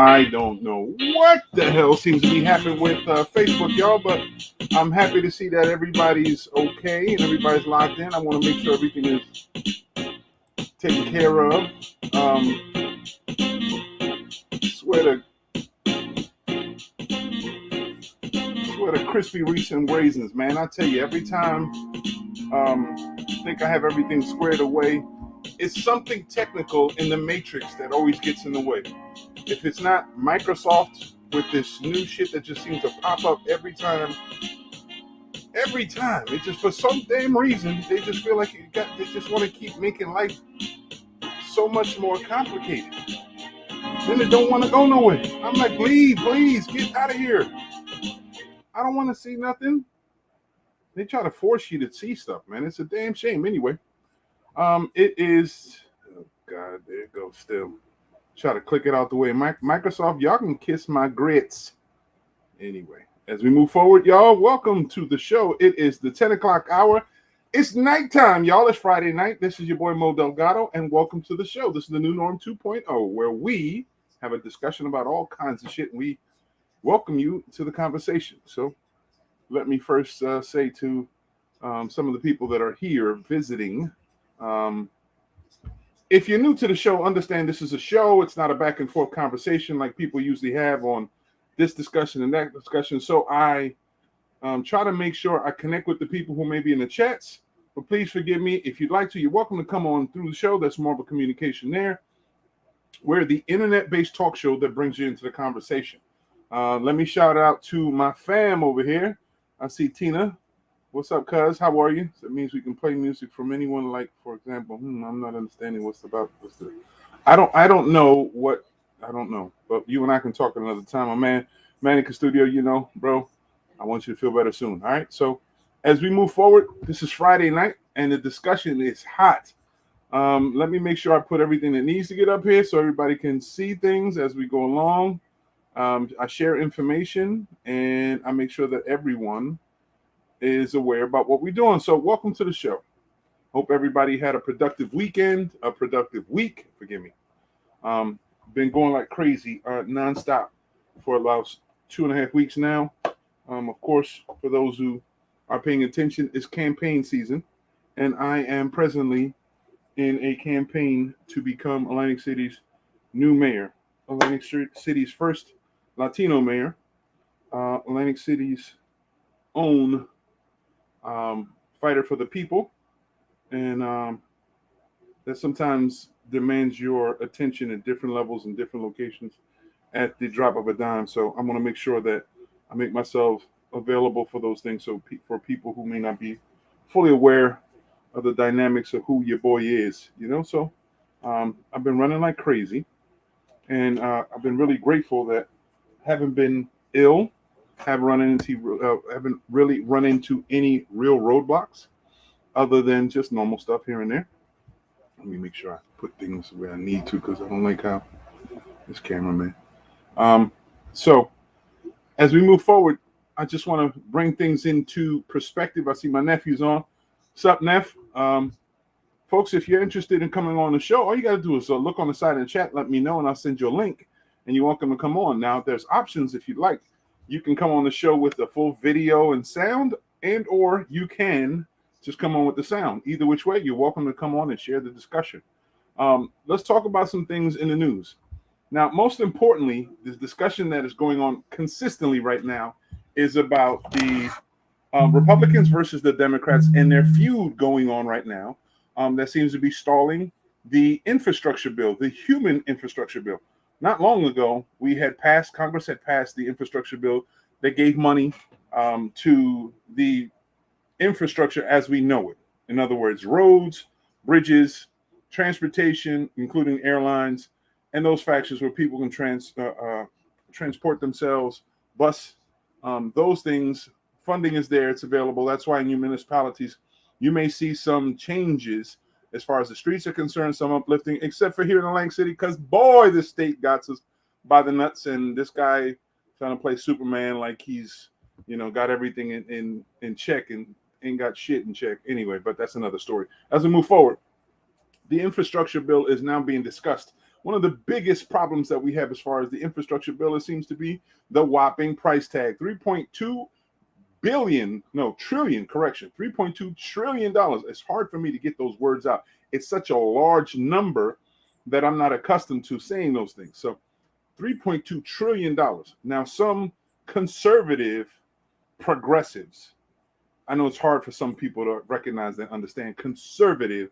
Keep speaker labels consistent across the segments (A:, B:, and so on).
A: I don't know what the hell seems to be happening with Facebook, y'all, but I'm happy to see that everybody's okay and everybody's locked in. I want to make sure everything is taken care of. Swear to crispy Reese and raisins, man. I tell you, every time I think I have everything squared away, it's something technical in the matrix that always gets in the way. If it's not Microsoft with this new shit that just seems to pop up every time, it just for some damn reason they just feel like they just want to keep making life so much more complicated. Then they don't want to go nowhere. I'm like, please get out of here. I don't want to see nothing. They try to force you to see stuff, man. It's a damn shame. Anyway, it is. Oh God, there it goes. Still, try to click it out the way. Microsoft, y'all can kiss my grits. Anyway, as we move forward, y'all, welcome to the show. It is the 10 o'clock hour. It's nighttime, y'all. It's Friday night. This is your boy Mo Delgado, and welcome to the show. This is the New Norm 2.0, where we have a discussion about all kinds of shit. And we welcome you to the conversation. So let me first say to some of the people that are here visiting, if you're new to the show, understand this is a show. It's not a back and forth conversation like people usually have on this discussion and that discussion. So I try to make sure I connect with the people who may be in the chats. But please forgive me. If you'd like to, you're welcome to come on through the show. That's more of a communication there. We're the internet-based talk show that brings you into the conversation. Let me shout out to my fam over here. I see Tina. What's up, cuz? How are you? That means we can play music from anyone. Like, for example, I'm not understanding what's about. I don't know what. I don't know. But you and I can talk another time. My man, Manny Studio, you know, bro. I want you to feel better soon. All right. So as we move forward, this is Friday night, and the discussion is hot. Let me make sure I put everything that needs to get up here so everybody can see things as we go along. I share information, and I make sure that everyone is aware about what we're doing. So welcome to the show. Hope everybody had a productive weekend, a productive week. Forgive me. Been going like crazy, nonstop for about 2.5 weeks now. Of course, for those who are paying attention, it's campaign season, and I am presently in a campaign to become Atlantic City's new mayor, Atlantic City's first Latino mayor, Atlantic City's own fighter for the people, and that sometimes demands your attention at different levels and different locations at the drop of a dime. So I'm going to make sure that I make myself available for those things. So for people who may not be fully aware of the dynamics of who your boy is, you know. So I've been running like crazy, and I've been really grateful that I haven't been ill, haven't really run into any real roadblocks other than just normal stuff here and there. Let me make sure I put things where I need to because I don't like how this cameraman. So as we move forward, I just want to bring things into perspective. I see my nephew's on. What's up, Neff? Folks, if you're interested in coming on the show, all you got to do is look on the side of the chat, let me know, and I'll send you a link, and you're welcome to come on. Now, there's options if you'd like. You can come on the show with the full video and sound, and or you can just come on with the sound. Either which way, you're welcome to come on and share the discussion. Let's talk about some things in the news. Now, most importantly, the discussion that is going on consistently right now is about the Republicans versus the Democrats and their feud going on right now. That seems to be stalling the infrastructure bill, the human infrastructure bill. Not long ago, Congress had passed the infrastructure bill that gave money to the infrastructure as we know it. In other words, roads, bridges, transportation, including airlines, and those factions where people can transport themselves, bus, those things. Funding is there, it's available. That's why in your municipalities, you may see some changes as far as the streets are concerned, some uplifting, except for here in Atlantic City, because boy, the state got us by the nuts, and this guy trying to play Superman like he's, got everything in check and ain't got shit in check. Anyway, but that's another story. As we move forward, the infrastructure bill is now being discussed. One of the biggest problems that we have as far as the infrastructure bill, it seems to be the whopping price tag, 3.2 billion, no, trillion, correction, $3.2 trillion. It's hard for me to get those words out. It's such a large number that I'm not accustomed to saying those things. So $3.2 trillion. Now, some conservative progressives, I know it's hard for some people to recognize and understand conservative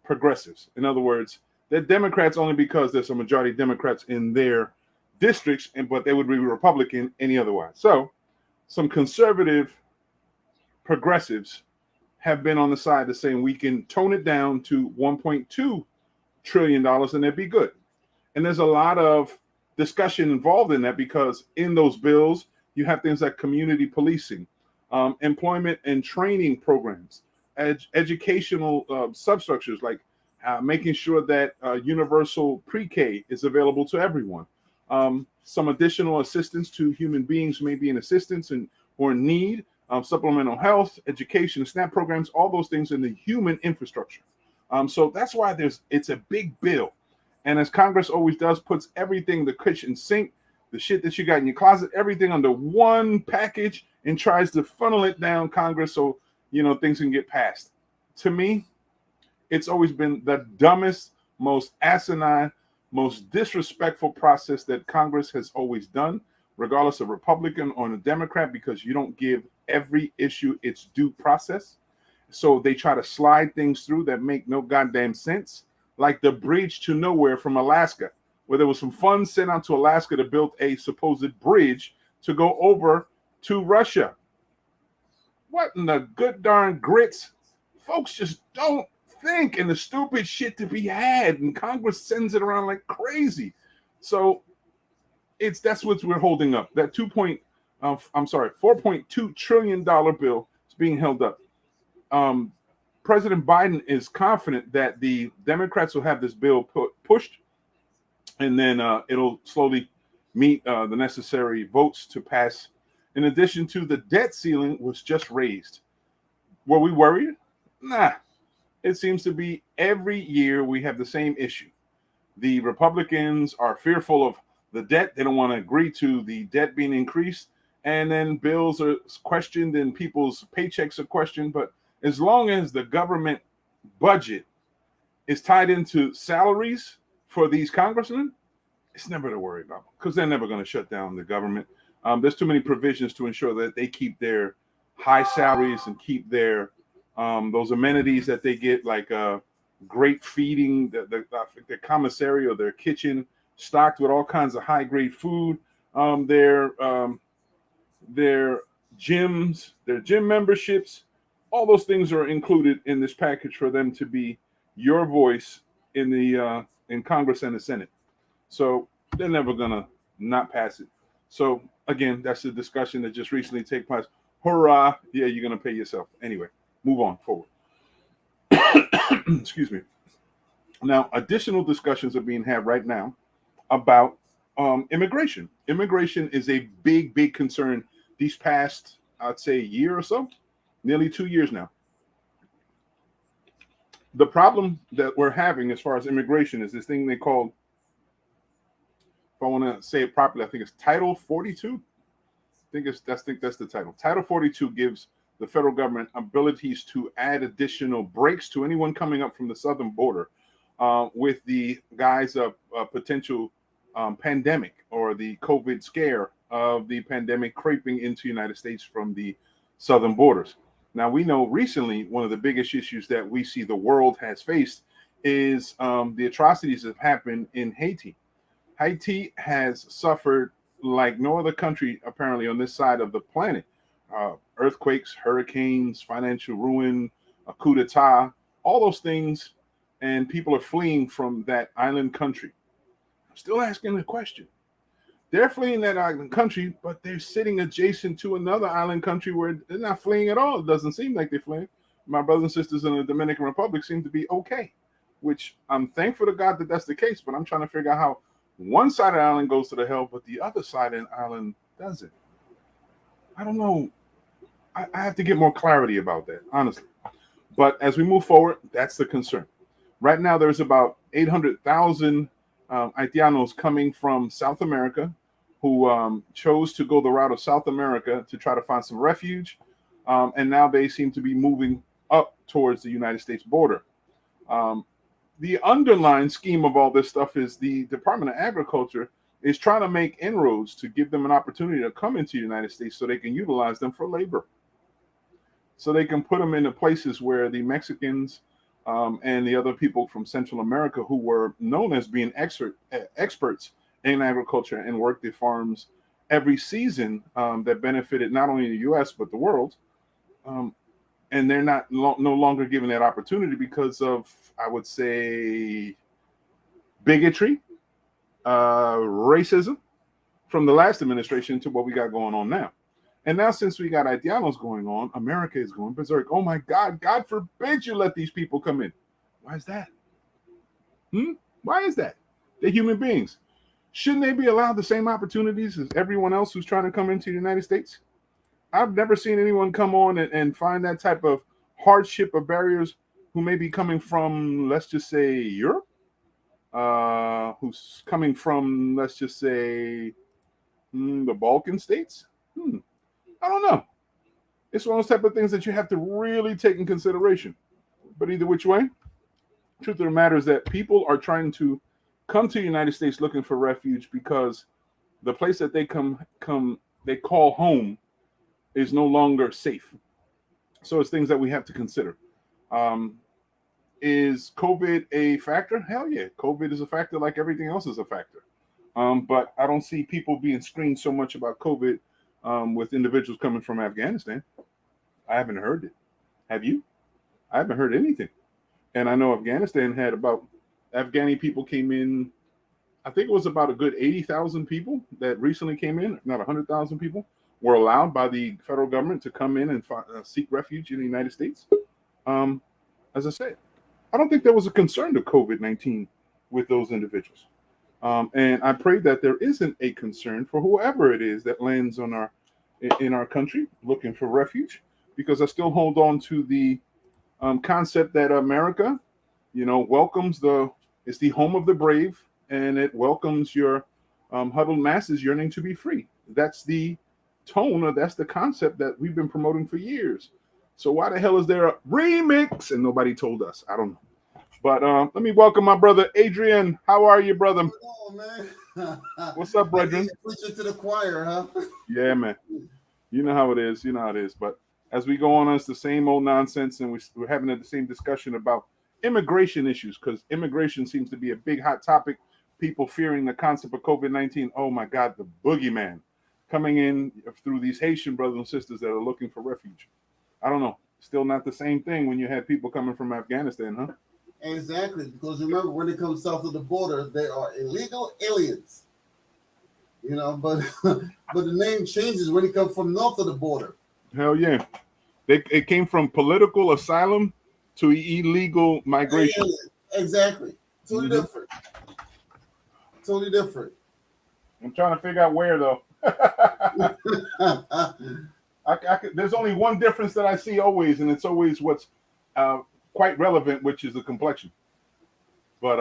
A: progressives. In other words, they're Democrats only because there's a majority of Democrats in their districts, but they would be Republican any otherwise. So some conservative progressives have been on the side of saying we can tone it down to $1.2 trillion and it'd be good. And there's a lot of discussion involved in that because in those bills, you have things like community policing, employment and training programs, educational substructures like making sure that universal pre-K is available to everyone. Some additional assistance to human beings who may be in assistance and or in need, supplemental health, education, SNAP programs, all those things in the human infrastructure. So that's why it's a big bill. And as Congress always does, puts everything, the kitchen sink, the shit that you got in your closet, everything under one package and tries to funnel it down Congress so, things can get passed. To me, it's always been the dumbest, most asinine, most disrespectful process that Congress has always done, regardless of Republican or a Democrat, because you don't give every issue its due process. So they try to slide things through that make no goddamn sense, like the bridge to nowhere from Alaska, where there was some funds sent out to Alaska to build a supposed bridge to go over to Russia. What in the good darn grits? Folks just don't think, and the stupid shit to be had, and Congress sends it around like crazy. So that's what we're holding up. That $4.2 trillion bill is being held up. President Biden is confident that the Democrats will have this bill pushed, and then it'll slowly meet the necessary votes to pass. In addition to the debt ceiling was just raised. Were we worried? Nah. It seems to be every year we have the same issue. The Republicans are fearful of the debt. They don't want to agree to the debt being increased. And then bills are questioned and people's paychecks are questioned. But as long as the government budget is tied into salaries for these congressmen, it's never to worry about because they're never going to shut down the government. There's too many provisions to ensure that they keep their high salaries and keep their those amenities that they get, like great feeding, the commissary or their kitchen stocked with all kinds of high grade food, their gyms, their gym memberships, all those things are included in this package for them to be your voice in the in Congress and the Senate. So they're never gonna not pass it. So again, that's the discussion that just recently took place. Hurrah! Yeah, you're gonna pay yourself anyway. Move on forward. Excuse me. Now, additional discussions are being had right now about immigration. Immigration is a big, big concern these past, I'd say, year or so, nearly 2 years now. The problem that we're having as far as immigration is this thing they call, if I want to say it properly, I think it's Title 42. I think that's the title. Title 42 gives the federal government abilities to add additional breaks to anyone coming up from the southern border with the guise of potential pandemic or the COVID scare of the pandemic creeping into the United States from the southern borders. Now, we know recently one of the biggest issues that we see the world has faced is the atrocities that have happened in Haiti. Haiti has suffered like no other country apparently on this side of the planet. Earthquakes, hurricanes, financial ruin, a coup d'etat, all those things, and people are fleeing from that island country. I'm still asking the question. They're fleeing that island country, but they're sitting adjacent to another island country where they're not fleeing at all. It doesn't seem like they're fleeing. My brothers and sisters in the Dominican Republic seem to be okay, which I'm thankful to God that that's the case, but I'm trying to figure out how one side of the island goes to the hell, but the other side of the island doesn't. I don't know. I have to get more clarity about that, honestly. But as we move forward, that's the concern. Right now, there's about 800,000 Haitianos coming from South America who chose to go the route of South America to try to find some refuge. And now they seem to be moving up towards the United States border. The underlying scheme of all this stuff is the Department of Agriculture is trying to make inroads to give them an opportunity to come into the United States so they can utilize them for labor. So they can put them into places where the Mexicans and the other people from Central America who were known as being experts in agriculture and worked the farms every season that benefited not only the U.S. but the world. And they're no longer given that opportunity because of, I would say, bigotry, racism from the last administration to what we got going on now. And now since we got Haitianos going on, America is going berserk. Oh my God, God forbid you let these people come in. Why is that? Why is that? They're human beings. Shouldn't they be allowed the same opportunities as everyone else who's trying to come into the United States? I've never seen anyone come on and find that type of hardship or barriers who may be coming from, let's just say, Europe, who's coming from, let's just say, the Balkan states. I don't know. It's one of those type of things that you have to really take in consideration. But either which way, truth of the matter is that people are trying to come to the United States looking for refuge because the place that they they call home is no longer safe. So it's things that we have to consider. Is COVID a factor? Hell yeah. COVID is a factor like everything else is a factor. But I don't see people being screened so much about COVID with individuals coming from Afghanistan. I haven't heard it. Have you? I haven't heard anything. And I know Afghanistan had Afghani people came in, I think it was about a good 80,000 people that recently came in, if not 100,000 people, were allowed by the federal government to come in and seek refuge in the United States. As I said, I don't think there was a concern to COVID-19 with those individuals. And I pray that there isn't a concern for whoever it is that lands in our country looking for refuge, because I still hold on to the concept that America, welcomes it's the home of the brave, and it welcomes your huddled masses yearning to be free. That's the tone, or that's the concept that we've been promoting for years. So why the hell is there a remix and nobody told us? I don't know. But let me welcome my brother Adrian. How are you, brother?
B: Oh man.
A: What's up, brethren?
B: Preaching to the choir, huh?
A: Yeah, man. You know how it is. But as we go on, it's the same old nonsense, and we're having the same discussion about immigration issues, because immigration seems to be a big hot topic. People fearing the concept of COVID-19. Oh my God, the boogeyman coming in through these Haitian brothers and sisters that are looking for refuge. I don't know. Still not the same thing when you had people coming from Afghanistan, huh?
B: Exactly, because remember, when it comes south of the border, they are illegal aliens. But but the name changes when it comes from north of the border.
A: Hell yeah. It came from political asylum to illegal migration.
B: Exactly. Totally different. Totally different.
A: I'm trying to figure out where, though. There's only one difference that I see always, and it's always what's quite relevant, which is the complexion. But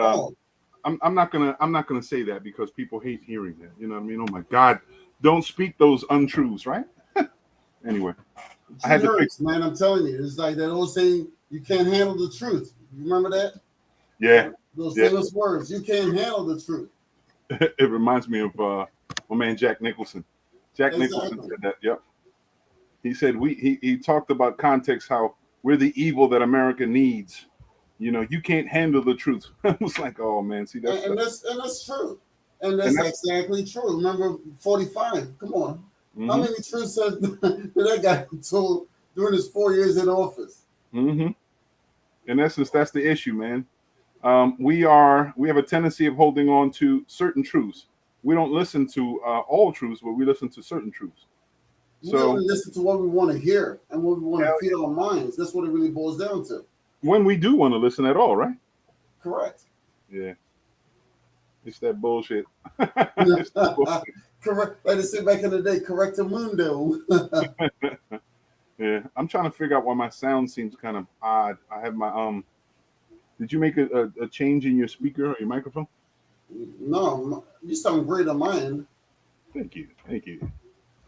A: I'm not gonna say that because people hate hearing that. You know what I mean? Oh my God, don't speak those untruths, right? Anyway,
B: I had to fix, man. I'm telling you, it's like that old saying: "You can't handle the truth." You remember that?
A: Yeah.
B: Those famous words: "You can't handle the truth."
A: It reminds me of my man Jack Nicholson. Nicholson said that. Yep. He said he talked about context, how we're the evil that America needs. You can't handle the truth. I was like, oh man, see that's
B: that's true. And that's exactly true. Remember 45. Come on. Mm-hmm. How many truths did that guy told during his 4 years in office?
A: Mm-hmm. In essence, that's the issue, man. We have a tendency of holding on to certain truths. We don't listen to all truths, but we listen to certain truths.
B: We only listen to what we want to hear and what we want to feel our minds. That's what it really boils down to.
A: When we do want to listen at all, right?
B: Correct.
A: Yeah. It's that bullshit.
B: Correct. Like they said back in the day, correctamundo.
A: Yeah. I'm trying to figure out why my sound seems kind of odd. I have my did you make a change in your speaker or your microphone?
B: No, you sound great on my end.
A: Thank you.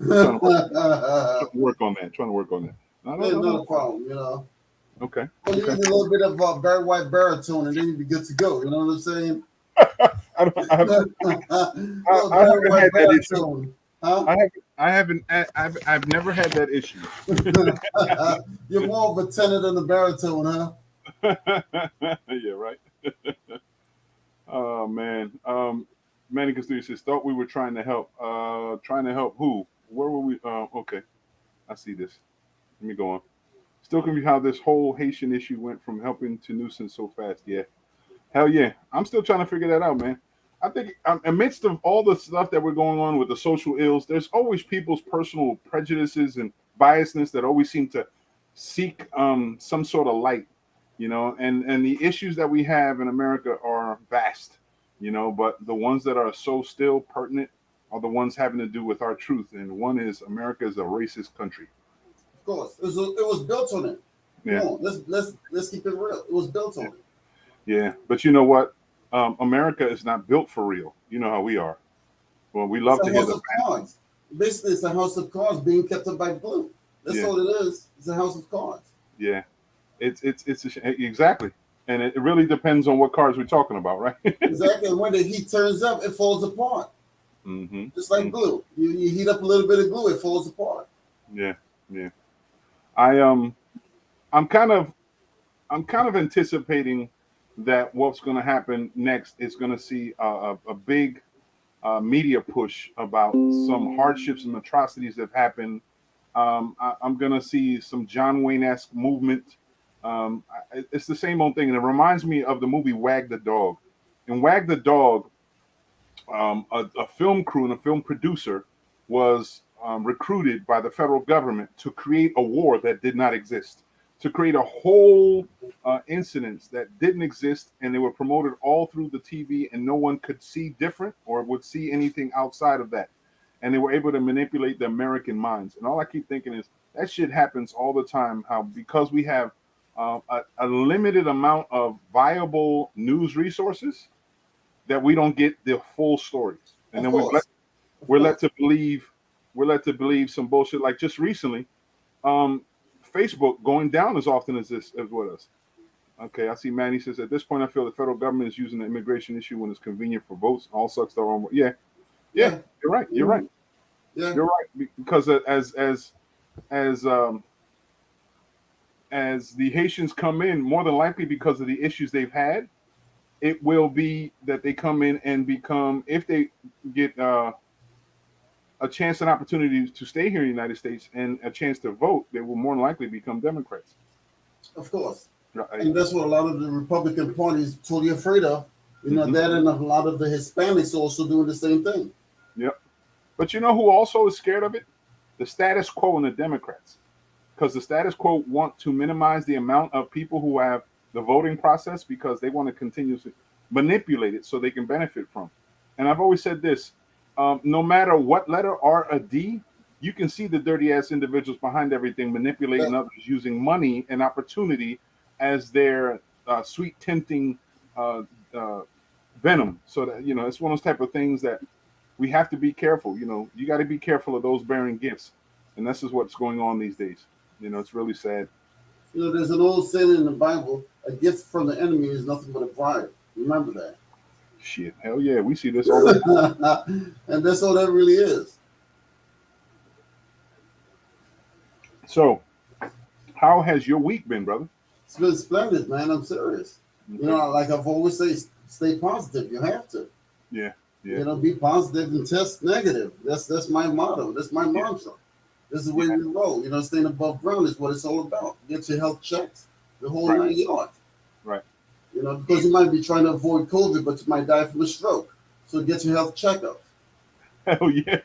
A: Trying to work on that. Trying to work on that.
B: Yeah,
A: No.
B: not a problem, you know.
A: Okay.
B: Well, you need a little bit of Barry White baritone, and then you'd be good to go. You know what I'm saying?
A: I don't.
B: Little
A: I
B: Barry
A: haven't
B: White
A: had that issue.
B: baritone, huh?
A: I haven't. I've never had that issue.
B: You're more of a tenor than a baritone, huh?
A: Yeah. Right. Oh man. Manny Castillo says, thought we were trying to help. Trying to help who? Where were we? Okay. I see this. Let me go on. Still confused how this whole Haitian issue went from helping to nuisance so fast. Yeah. Hell yeah. I'm still trying to figure that out, man. I think amidst of all the stuff that we're going on with the social ills, there's always people's personal prejudices and biasness that always seem to seek some sort of light, and the issues that we have in America are vast, but the ones that are so still pertinent are the ones having to do with our truth. And one is America is a racist country.
B: Of course, it was built on it. Come
A: Yeah.
B: on, let's keep it real. It was built on it.
A: Yeah. But you know what? America is not built for real. You know how we are. Well, we
B: It's
A: love
B: a
A: to hear
B: house
A: the
B: of cards. Basically, it's a house of cards being kept up by glue. That's
A: yeah,
B: all it is. It's a house of cards.
A: yeah. Exactly, and it really depends on what cards we're talking about, right?
B: Exactly. And when the heat turns up, it falls apart.
A: Mm-hmm.
B: Just like glue. You heat up a little bit of glue, it falls apart.
A: Yeah, yeah. I I'm kind of anticipating that what's going to happen next is going to see a big media push about some hardships and atrocities that have happened. I'm going to see some John Wayne-esque movement. It's the same old thing, and it reminds me of the movie Wag the Dog. In Wag the Dog, a film crew and a film producer was recruited by the federal government to create a war that did not exist, to create a whole incidents that didn't exist, and they were promoted all through the TV, and no one could see different or would see anything outside of that. And they were able to manipulate the American minds. And all I keep thinking is that shit happens all the time. How because we have a limited amount of viable news resources, that we don't get the full stories, and
B: Of
A: then
B: course. Of
A: we're
B: course.
A: led to believe some bullshit. Like just recently, um, Facebook going down as often as this as with us. Okay, I see Manny says at this point I feel the federal government is using the immigration issue when it's convenient for votes. All sucks their own. Yeah, yeah,
B: Yeah.
A: you're right. You're right.
B: Mhm. Yeah.
A: You're right. Because as as the Haitians come in, more than likely because of the issues they've had, it will be that they come in and become, if they get a chance and opportunity to stay here in the United States and a chance to vote, they will more than likely become Democrats.
B: Of course.
A: Right.
B: And that's what a lot of the Republican Party is totally afraid of.
A: Mhm.
B: That and a lot of the Hispanics also doing the same thing.
A: Yep. But you know who also is scared of it? The status quo and the Democrats. Because the status quo want to minimize the amount of people who have the voting process because they want to continuously manipulate it so they can benefit from it. And I've always said this, no matter what letter R or D, you can see the dirty ass individuals behind everything manipulating
B: Yeah.
A: others using money and opportunity as their sweet tempting uh, uh, venom. So that, it's one of those type of things that we have to be careful. You got to be careful of those bearing gifts. And this is what's going on these days. It's really sad.
B: There's an old saying in the Bible: "A gift from the enemy is nothing but a bribe." Remember that.
A: Shit, hell yeah, we see this all the time.
B: And that's all that really is.
A: So, how has your week been, brother?
B: It's been splendid, man. I'm serious.
A: Okay.
B: Like I've always say, stay positive. You have to.
A: Yeah, yeah.
B: Be positive and test negative. That's my motto. That's my mantra. This is the way we roll. Staying above ground is what it's all about. Get your health checked, the whole
A: Right.
B: 9 yards.
A: Right.
B: Because you might be trying to avoid COVID, but you might die from a stroke. So get your health checkup.
A: Hell yeah.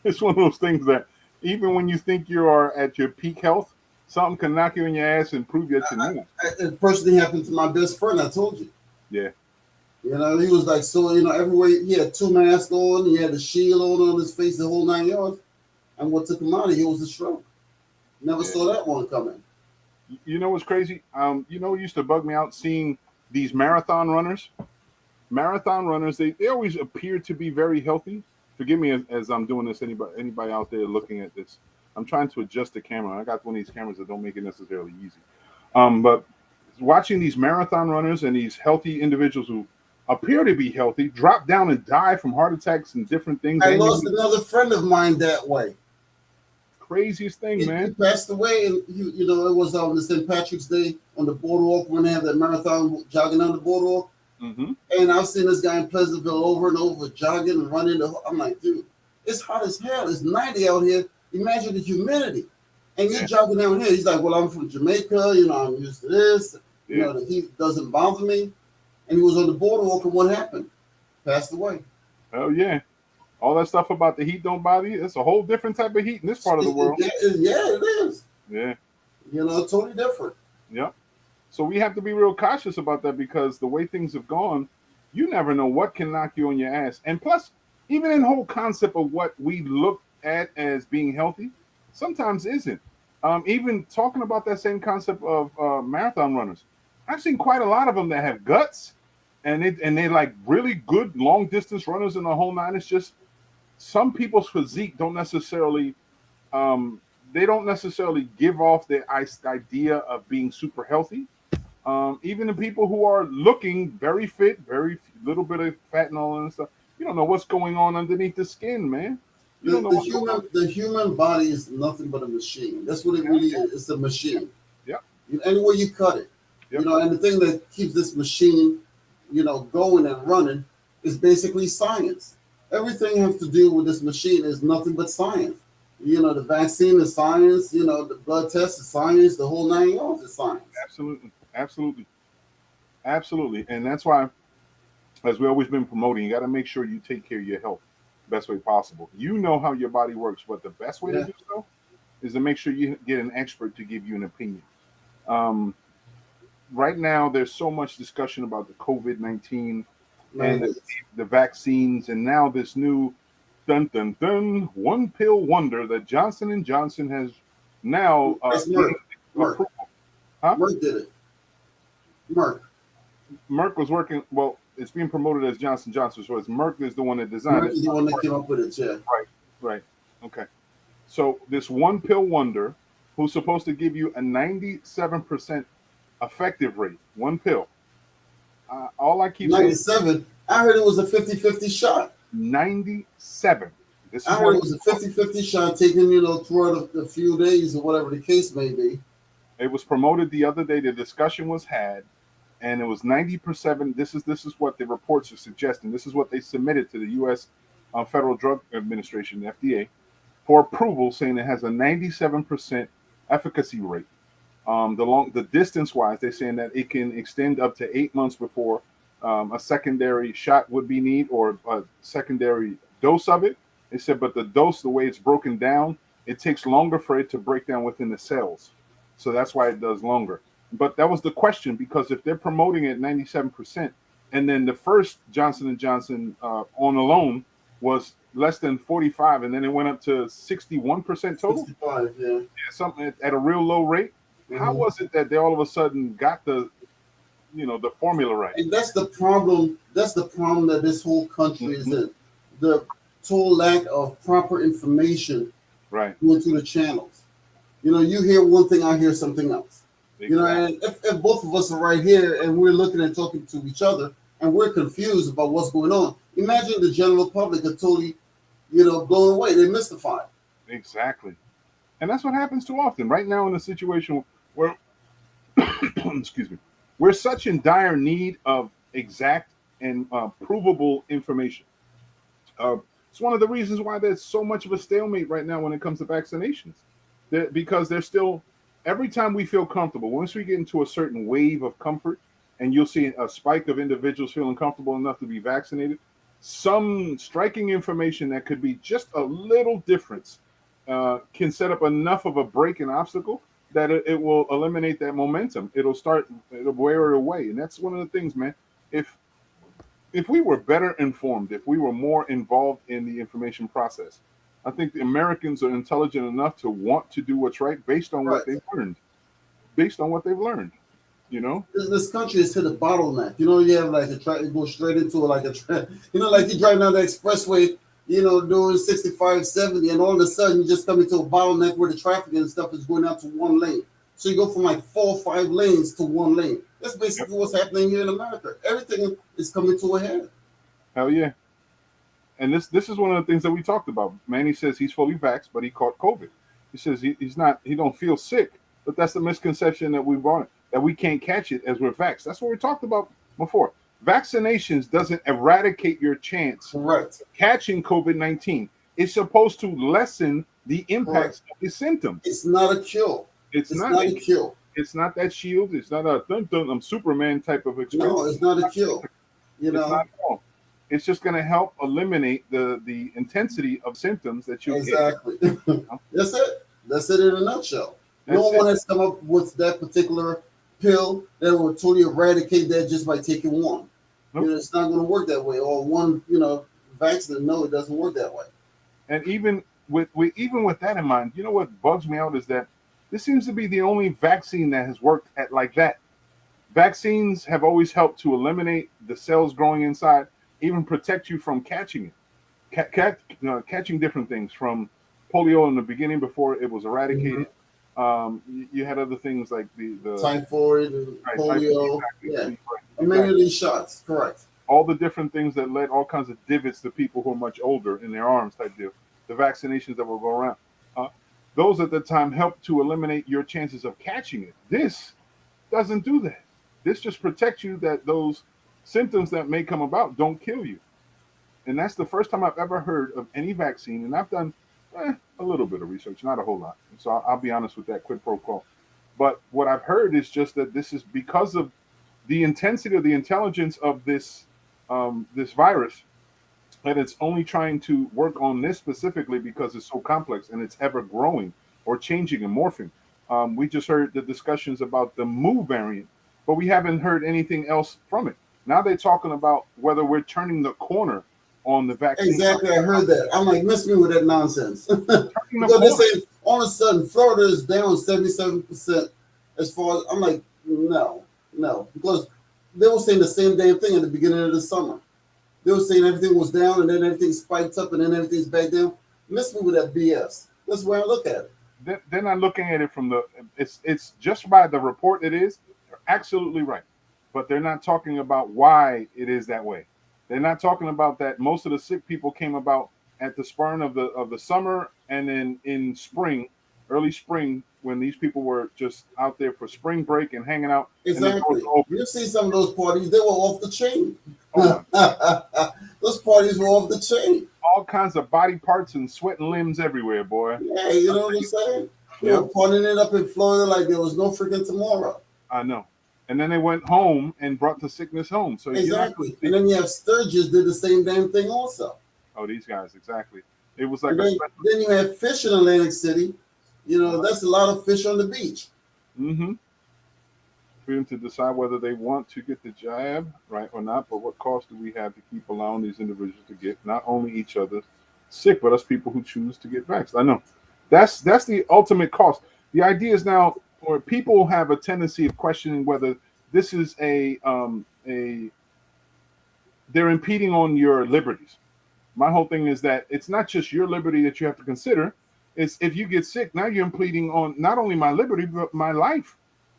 A: It's one of those things that even when you think you are at your peak health, something can knock you in your ass and prove that you're not.
B: It personally happened to my best friend. I told you.
A: Yeah.
B: He was like, so, everywhere he had 2 masks on, he had a shield on his face, the whole 9 yards. And what took him out of here was a stroke. Never saw that one coming.
A: You know what's crazy? It used to bug me out seeing these marathon runners. marathon runners, they always appear to be very healthy. Forgive me as I'm doing this. Anybody out there looking at this, I'm trying to adjust the camera. I got one of these cameras that don't make it necessarily easy. But watching these marathon runners and these healthy individuals who appear to be healthy drop down and die from heart attacks and different things.
B: I lost another friend of mine that way.
A: Craziest thing, man.
B: He passed away, and you know, it was on the St. Patrick's Day on the boardwalk when they had that marathon jogging on the boardwalk.
A: Mm-hmm.
B: And I've seen this guy in Pleasantville over and over jogging and running. I'm like, dude, it's hot as hell. It's 90 out here. Imagine the humidity. And you're jogging down here. He's like, well, I'm from Jamaica. You know, I'm used to this.
A: Yeah.
B: You know, the heat doesn't bother me. And he was on the boardwalk, and what happened? Passed away.
A: Oh, yeah. All that stuff about the heat don't bother you. It's a whole different type of heat in this part of the world.
B: Yeah, it is.
A: Yeah.
B: You know, totally different.
A: Yep. So we have to be real cautious about that because the way things have gone, you never know what can knock you on your ass. And plus, even in the whole concept of what we look at as being healthy, sometimes isn't. Even talking about that same concept of marathon runners, I've seen quite a lot of them that have guts, and they like really good long distance runners in the whole nine. It's just some people's physique don't necessarily they don't necessarily give off the idea of being super healthy. Even the people who are looking very fit, very little bit of fat and all that stuff, you don't know what's going on underneath the skin, man. You don't know
B: the human body is nothing but a machine. That's what it really is. It's a machine.
A: Yeah.
B: Any way you cut it. Yep. You know, and the thing that keeps this machine, you know, going and running is basically science. Everything has to do with this machine is nothing but science. You know, the vaccine is science, you know, the blood test is science, the whole 9 yards is science.
A: Absolutely. And that's why, as we've always been promoting, you got to make sure you take care of your health the best way possible. You know how your body works, but the best way to do so is to make sure you get an expert to give you an opinion. Right now, there's so much discussion about the COVID-19 and the vaccines, and now this new one pill wonder that Johnson & Johnson has now
B: Merck. Huh? Merck did it.
A: Merck was working. Well, it's being promoted as Johnson & Johnson, so it's Merck is the one that designed it.
B: Merck is the one that came up with it, yeah.
A: Right. Okay. So this one pill wonder, who's supposed to give you a 97% effective rate, one pill. All I keep
B: 97. I heard it was a 50-50 shot.
A: 97.
B: I heard it was a 50-50 shot taken, you know, throughout a few days or whatever the case may be.
A: It was promoted the other day. The discussion was had, and it was 90%. This is what the reports are suggesting. This is what they submitted to the U.S. Federal Drug Administration, the FDA, for approval, saying it has a 97% efficacy rate. The distance-wise, they're saying that it can extend up to 8 months before a secondary shot would be needed or a secondary dose of it. They said, but the dose, the way it's broken down, it takes longer for it to break down within the cells. So that's why it does longer. But that was the question, because if they're promoting it 97%, and then the first Johnson & Johnson on alone was less than 45, and then it went up to 61% total.
B: 65, yeah.
A: Something at a real low rate. Mm-hmm. How was it that they all of a sudden got the formula right?
B: And that's the problem. That's the problem that this whole country is in. The total lack of proper information going through the channels. You know, you hear one thing, I hear something else. Exactly. You know, and if both of us are right here and we're looking and talking to each other and we're confused about what's going on, imagine the general public are totally, you know, blown away. They're mystified.
A: Exactly. And that's what happens too often. Right now in a situation where, excuse me, we're such in dire need of exact and provable information. It's one of the reasons why there's so much of a stalemate right now when it comes to vaccinations. Because there's still, every time we feel comfortable, once we get into a certain wave of comfort, and you'll see a spike of individuals feeling comfortable enough to be vaccinated, some striking information that could be just a little difference can set up enough of a break and obstacle that it will eliminate that momentum. It'll wear it away. And that's one of the things, man. If we were better informed, if we were more involved in the information process, I think the Americans are intelligent enough to want to do what's right based on what they've learned. You know,
B: this country is hit a bottleneck. You know, you have like a track, you go straight into like a track. You know, like you drive down the expressway, you know, doing 65, 70, and all of a sudden you just come into a bottleneck where the traffic and stuff is going out to one lane. So you go from like 4 or 5 lanes to one lane. That's basically what's happening here in America. Everything is coming to a head.
A: Hell yeah. And this is one of the things that we talked about. Manny says he's fully vaxxed, but he caught COVID. He says he's not, he don't feel sick, but that's the misconception that we brought, that we can't catch it as we're vaxxed. That's what we talked about before. Vaccinations doesn't eradicate your chance of catching COVID-19. It's supposed to lessen the impacts of the symptoms.
B: It's not a cure.
A: It's not a cure. It's not that shield. It's not a I'm Superman type of experience.
B: No, it's not a cure. You know,
A: it's not at all. It's just going to help eliminate the intensity of symptoms that you
B: exactly. get. That's it. That's it in a nutshell. No one has come up with that particular pill that will totally eradicate that just by taking one. Nope. You know, it's not going to work that way. Or one, you know, vaccine. No, it doesn't work that way.
A: And even with that in mind, you know what bugs me out is that this seems to be the only vaccine that has worked at like that. Vaccines have always helped to eliminate the cells growing inside, even protect you from catching it, catching different things, from polio in the beginning before it was eradicated. Mm-hmm. You had other things like the
B: typhoid and polio. Exactly. Many of these shots, correct.
A: All the different things that led all kinds of divots to people who are much older in their arms type deal. The vaccinations that will go around. Those at the time helped to eliminate your chances of catching it. This doesn't do that. This just protects you that those symptoms that may come about don't kill you. And that's the first time I've ever heard of any vaccine. And I've done a little bit of research, not a whole lot. So I'll be honest with that, quid pro quo. But what I've heard is just that this is because of the intensity of the intelligence of this this virus, that it's only trying to work on this specifically because it's so complex and it's ever growing or changing and morphing. We just heard the discussions about the Mu variant, but we haven't heard anything else from it. Now they're talking about whether we're turning the corner on the vaccine.
B: Exactly, I heard that. I'm like, miss me with that nonsense. Because they say all of a sudden Florida is down 77% as far as, I'm like, no, because they were saying the same damn thing at the beginning of the summer. They were saying everything was down and then everything spiked up and then everything's back down. Miss me with that BS. That's where I look at it.
A: They're not looking at it from it's just by the report it is. They're absolutely right. But they're not talking about why it is that way. They're not talking about that most of the sick people came about at the spurn of the summer and then in spring, early spring, when these people were just out there for spring break and hanging out.
B: Exactly. You see some of those parties, they were off the chain. Those parties were off the chain.
A: All kinds of body parts and sweating limbs everywhere, boy.
B: Yeah, you know what I'm saying? They were partying it up in Florida like there was no freaking tomorrow.
A: I know. And then they went home and brought the sickness home. So
B: exactly. And then you have Sturgis did the same damn thing also.
A: Oh, these guys, exactly. It was like
B: then you have fish in Atlantic City. You know, that's a lot of fish on the beach.
A: Mm-hmm. Freedom to decide whether they want to get the jab, right, or not, but what cost do we have to keep allowing these individuals to get not only each other sick, but us people who choose to get vaxxed? I know. That's the ultimate cost. The idea is now, or people have a tendency of questioning whether this is they're impeding on your liberties. My whole thing is that it's not just your liberty that you have to consider. It's if you get sick, now you're impeding on not only my liberty, but my life.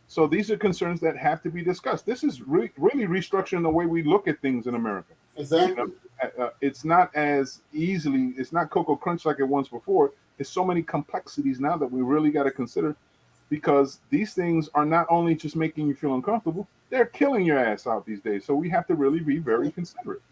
A: So these are concerns that have to be discussed. This is really restructuring the way we look at things in America.
B: Exactly.
A: You know, it's not as easily, it's not Cocoa Crunch like it was before. There's so many complexities now that we really got to consider, because these things are not only just making you feel uncomfortable, they're killing your ass out these days. So we have to really be very considerate.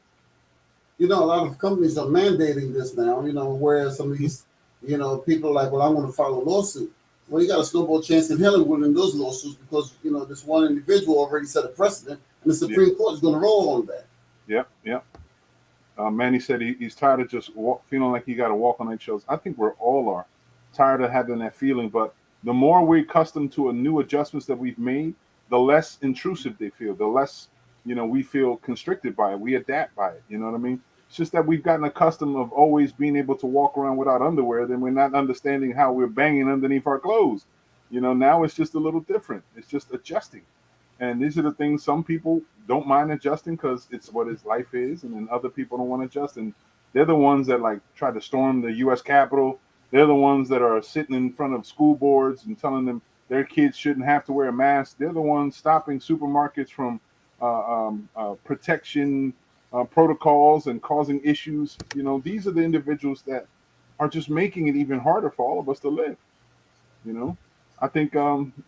B: You know, a lot of companies are mandating this now, you know, where some of these, you know, people are like, well, I'm going to file a lawsuit. Well, you got a snowball chance in hell of winning those lawsuits because, you know, this one individual already set a precedent and the Supreme Court is going to roll on that.
A: Yep. Manny said he's tired of just feeling like he got to walk on eggshells. I think we're all are tired of having that feeling, but the more we're accustomed to a new adjustments that we've made, the less intrusive they feel, the less, you know, we feel constricted by it. We adapt by it. You know what I mean? It's just that we've gotten accustomed of always being able to walk around without underwear. Then we're not understanding how we're banging underneath our clothes. You know, now it's just a little different. It's just adjusting. And these are the things some people don't mind adjusting because it's what his life is, and then other people don't want to adjust. And they're the ones that like try to storm the U.S. Capitol. They're the ones that are sitting in front of school boards and telling them their kids shouldn't have to wear a mask. They're the ones stopping supermarkets from protection protocols and causing issues. You know, these are the individuals that are just making it even harder for all of us to live. You know, I think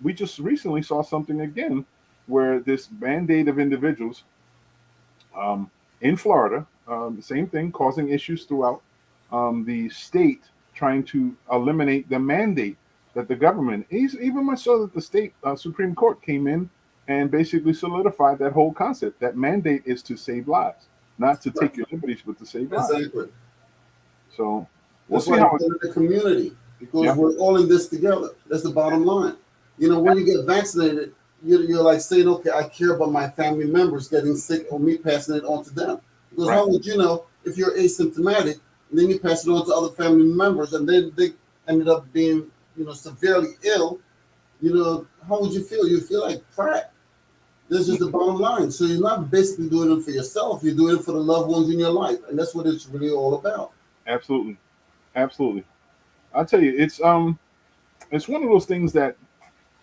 A: we just recently saw something again where this band-aid of individuals in Florida, the same thing, causing issues throughout the state, trying to eliminate the mandate that the government, even much so that the state Supreme Court came in and basically solidified that whole concept. That mandate is to save lives, not to take your liberties, but to save lives.
B: Exactly.
A: So we'll
B: That's
A: see
B: why
A: how
B: it's in the community, because we're all in this together. That's the bottom line. You know, when you get vaccinated, you're like saying, okay, I care about my family members getting sick or me passing it on to them. Because how would you know if you're asymptomatic and then you pass it on to other family members and then they ended up being, you know, severely ill? You know, how would you feel? You feel like crap. That's just the bottom line. So you're not basically doing it for yourself. You're doing it for the loved ones in your life. And that's what it's really all about.
A: Absolutely. Absolutely. I'll tell you, it's one of those things that,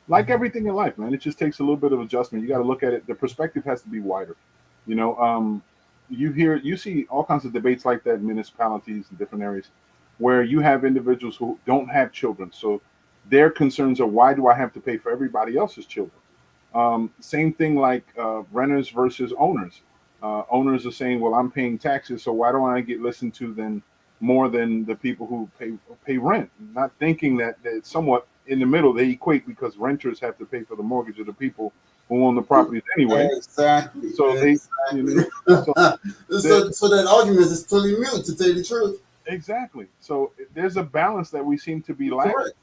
A: like everything in life, man, it just takes a little bit of adjustment. You got to look at it. The perspective has to be wider. You know, you see all kinds of debates like that in municipalities and different areas where you have individuals who don't have children. So their concerns are, why do I have to pay for everybody else's children? Same thing like renters versus owners. Owners are saying, well, I'm paying taxes, so why don't I get listened to then more than the people who pay rent? Not thinking that it's somewhat in the middle. They equate, because renters have to pay for the mortgage of the people who own the properties anyway.
B: Exactly.
A: So
B: exactly.
A: they, you know,
B: so that argument is totally mute, to tell you the truth.
A: Exactly. So there's a balance that we seem to be lacking,
B: Correct.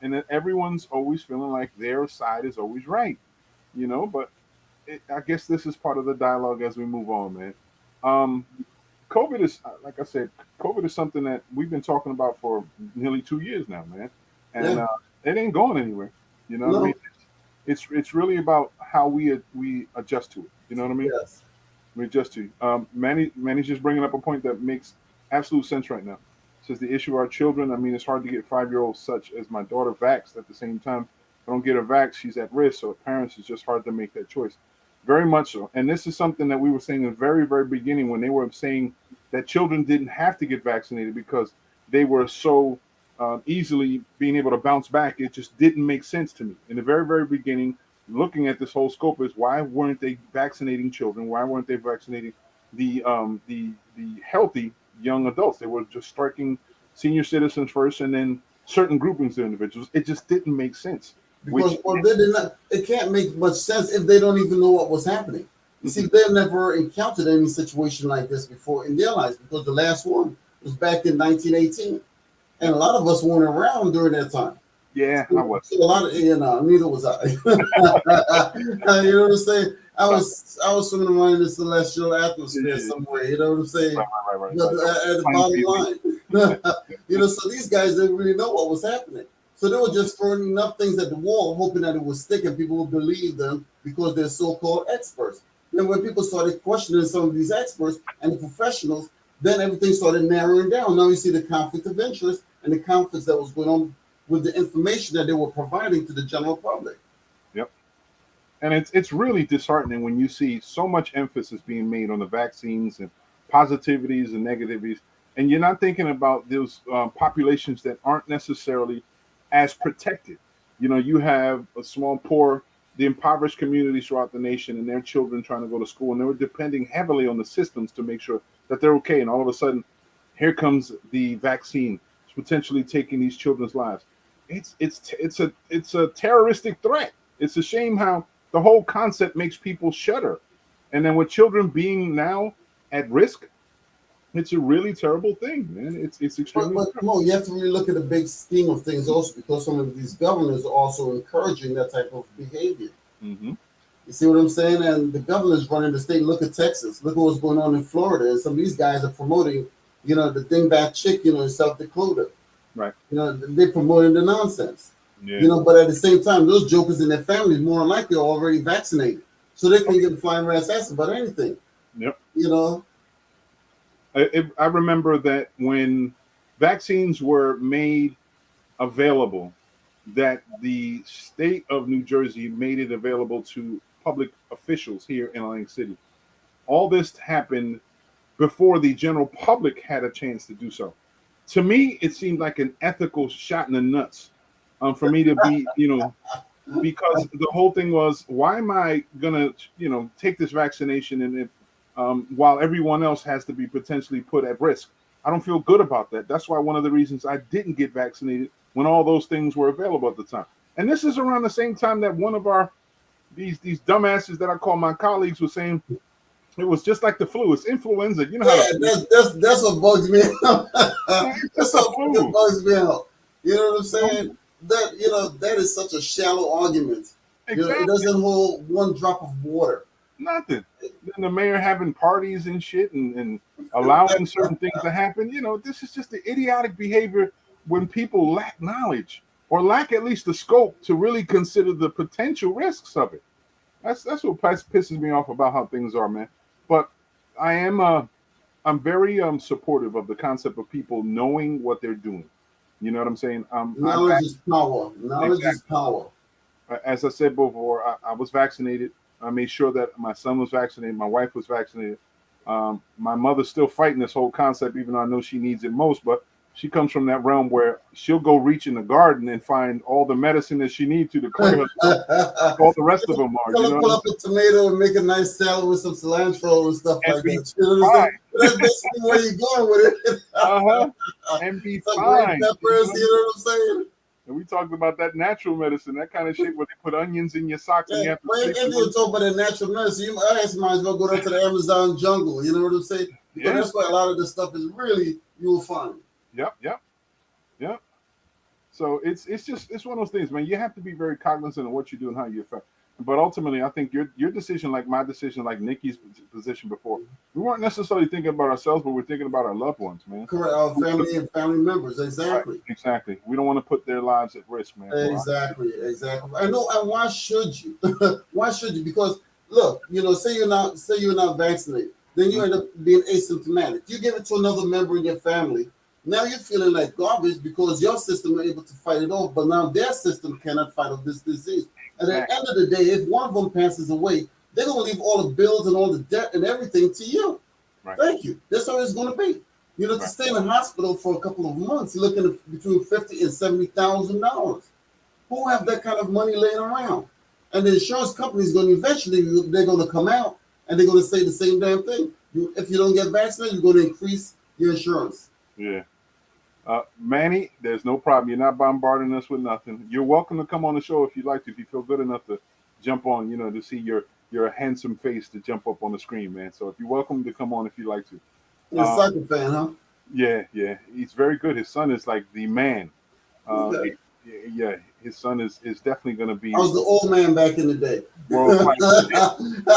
A: and that everyone's always feeling like their side is always right. You know, but I guess this is part of the dialogue as we move on, man. COVID is, like I said, COVID is something that we've been talking about for nearly 2 years now, man, and it ain't going anywhere. You know what I mean? It's really about how we adjust to it. You know what I mean?
B: Yes.
A: We adjust to it. Manny's just bringing up a point that makes absolute sense right now. Says the issue of our children. I mean, it's hard to get 5-year-olds such as my daughter vaxxed. At the same time, if I don't get her vax, she's at risk. So parents, it's just hard to make that choice. Very much so. And this is something that we were saying in the very, very beginning, when they were saying that children didn't have to get vaccinated because they were so easily being able to bounce back. It just didn't make sense to me. In the very, very beginning, looking at this whole scope, is why weren't they vaccinating children? Why weren't they vaccinating the healthy young adults? They were just striking senior citizens first, and then certain groupings of individuals. It just didn't make sense.
B: Because they did not. It can't make much sense if they don't even know what was happening. You see, they've never encountered any situation like this before in their lives, because the last one was back in 1918, and a lot of us weren't around during that time.
A: Yeah,
B: so,
A: I was.
B: So a lot of neither was I. You know what I'm saying? I was swimming around in the celestial atmosphere somewhere. You know what I'm saying?
A: Right.
B: But at the bottom line, so these guys didn't really know what was happening. So they were just throwing enough things at the wall, hoping that it would stick and people would believe them because they're so-called experts. Then when people started questioning some of these experts and the professionals, then everything started narrowing down. Now you see the conflict of interest and the conflicts that was going on with the information that they were providing to the general public.
A: Yep. And it's really disheartening when you see so much emphasis being made on the vaccines and positivities and negativities, and you're not thinking about those populations that aren't necessarily as protected. You know, you have a small, poor, the impoverished communities throughout the nation, and their children trying to go to school, and they were depending heavily on the systems to make sure that they're okay. And all of a sudden, here comes the vaccine, potentially taking these children's lives. It's a terroristic threat. It's a shame how the whole concept makes people shudder. And then with children being now at risk, it's a really terrible thing, man. It's extremely.
B: But Mo, you have to really look at the big scheme of things also, because some of these governors are also encouraging that type of behavior.
A: Mm-hmm.
B: You see what I'm saying? And the governors running the state. Look at Texas. Look at what's going on in Florida. And some of these guys are promoting, the dingbat chick, in South Dakota.
A: Right.
B: They're promoting the nonsense.
A: Yeah.
B: You know, but at the same time, those jokers and their families more than likely are already vaccinated, so they can get flying rat's ass about anything.
A: Yep.
B: You know,
A: I remember that when vaccines were made available, that the state of New Jersey made it available to public officials here in Atlantic City. All this happened before the general public had a chance to do so. To me, it seemed like an ethical shot in the nuts, for me to be, because the whole thing was, why am I gonna, take this vaccination, and if, while everyone else has to be potentially put at risk? I don't feel good about that. That's why one of the reasons I didn't get vaccinated when all those things were available at the time. And this is around the same time that one of our these dumbasses that I call my colleagues was saying it was just like the flu. It's influenza. You know how
B: that's what bugs me out.
A: it's
B: That's
A: just a
B: what
A: flu.
B: bugs me out. You know what I'm saying? That is such a shallow argument.
A: Exactly.
B: It doesn't hold one drop of water.
A: Nothing. Then the mayor having parties and shit and allowing certain things to happen. This is just the idiotic behavior when people lack knowledge or lack at least the scope to really consider the potential risks of it. That's what pisses me off about how things are, man. But I'm very supportive of the concept of people knowing what they're doing. You know what I'm saying?
B: Knowledge is power. Knowledge is
A: Exactly.
B: power.
A: As I said before, I was vaccinated. I made sure that my son was vaccinated. My wife was vaccinated. My mother's still fighting this whole concept, even though I know she needs it most. But she comes from that realm where she'll go reach in the garden and find all the medicine that she needs to clear herself. All the rest of them are.
B: Tell her pull up a tomato and make a nice salad with some cilantro and stuff
A: and
B: like that. You know what I'm saying? That's basically where you're going with it.
A: And be
B: some
A: fine.
B: green peppers, you know what I'm saying?
A: And we talked about that natural medicine, that kind of shit where they put onions in your socks and you have to
B: if you talk about that natural medicine, you might as well go down to the Amazon jungle. You know what I'm saying? Because that's where a lot of this stuff is really you will find.
A: Yep. So it's one of those things, man. You have to be very cognizant of what you do and how you affect. But ultimately, I think your decision, like my decision, like Nikki's position before, we weren't necessarily thinking about ourselves, but we're thinking about our loved ones, man.
B: Correct, our family and family members, exactly.
A: Right, exactly. We don't want to put their lives at risk, man.
B: Exactly. I know, and why should you? Why should you? Because look, say you're not vaccinated, then you end up being asymptomatic. You give it to another member in your family. Now you're feeling like garbage because your system is able to fight it off, but now their system cannot fight off this disease. And at the end of the day, if one of them passes away, they're going to leave all the bills and all the debt and everything to you. Right. Thank you. That's how it's going to be. To stay in the hospital for a couple of months, you're looking at between $50,000 and $70,000. Who have that kind of money laying around? And the insurance company is going to eventually, they're going to come out and they're going to say the same damn thing. If you don't get vaccinated, you're going to increase your insurance.
A: Yeah. Manny, there's no problem. You're not bombarding us with nothing. You're welcome to come on the show if you'd like to, if you feel good enough to jump on, to see your handsome face to jump up on the screen, man. So if you're welcome to come on if you'd like to.
B: You're a soccer fan, huh?
A: Yeah. He's very good. His son is like the man. Yeah, his son is definitely going to be.
B: I was the old man back in the day.
A: World class.
B: I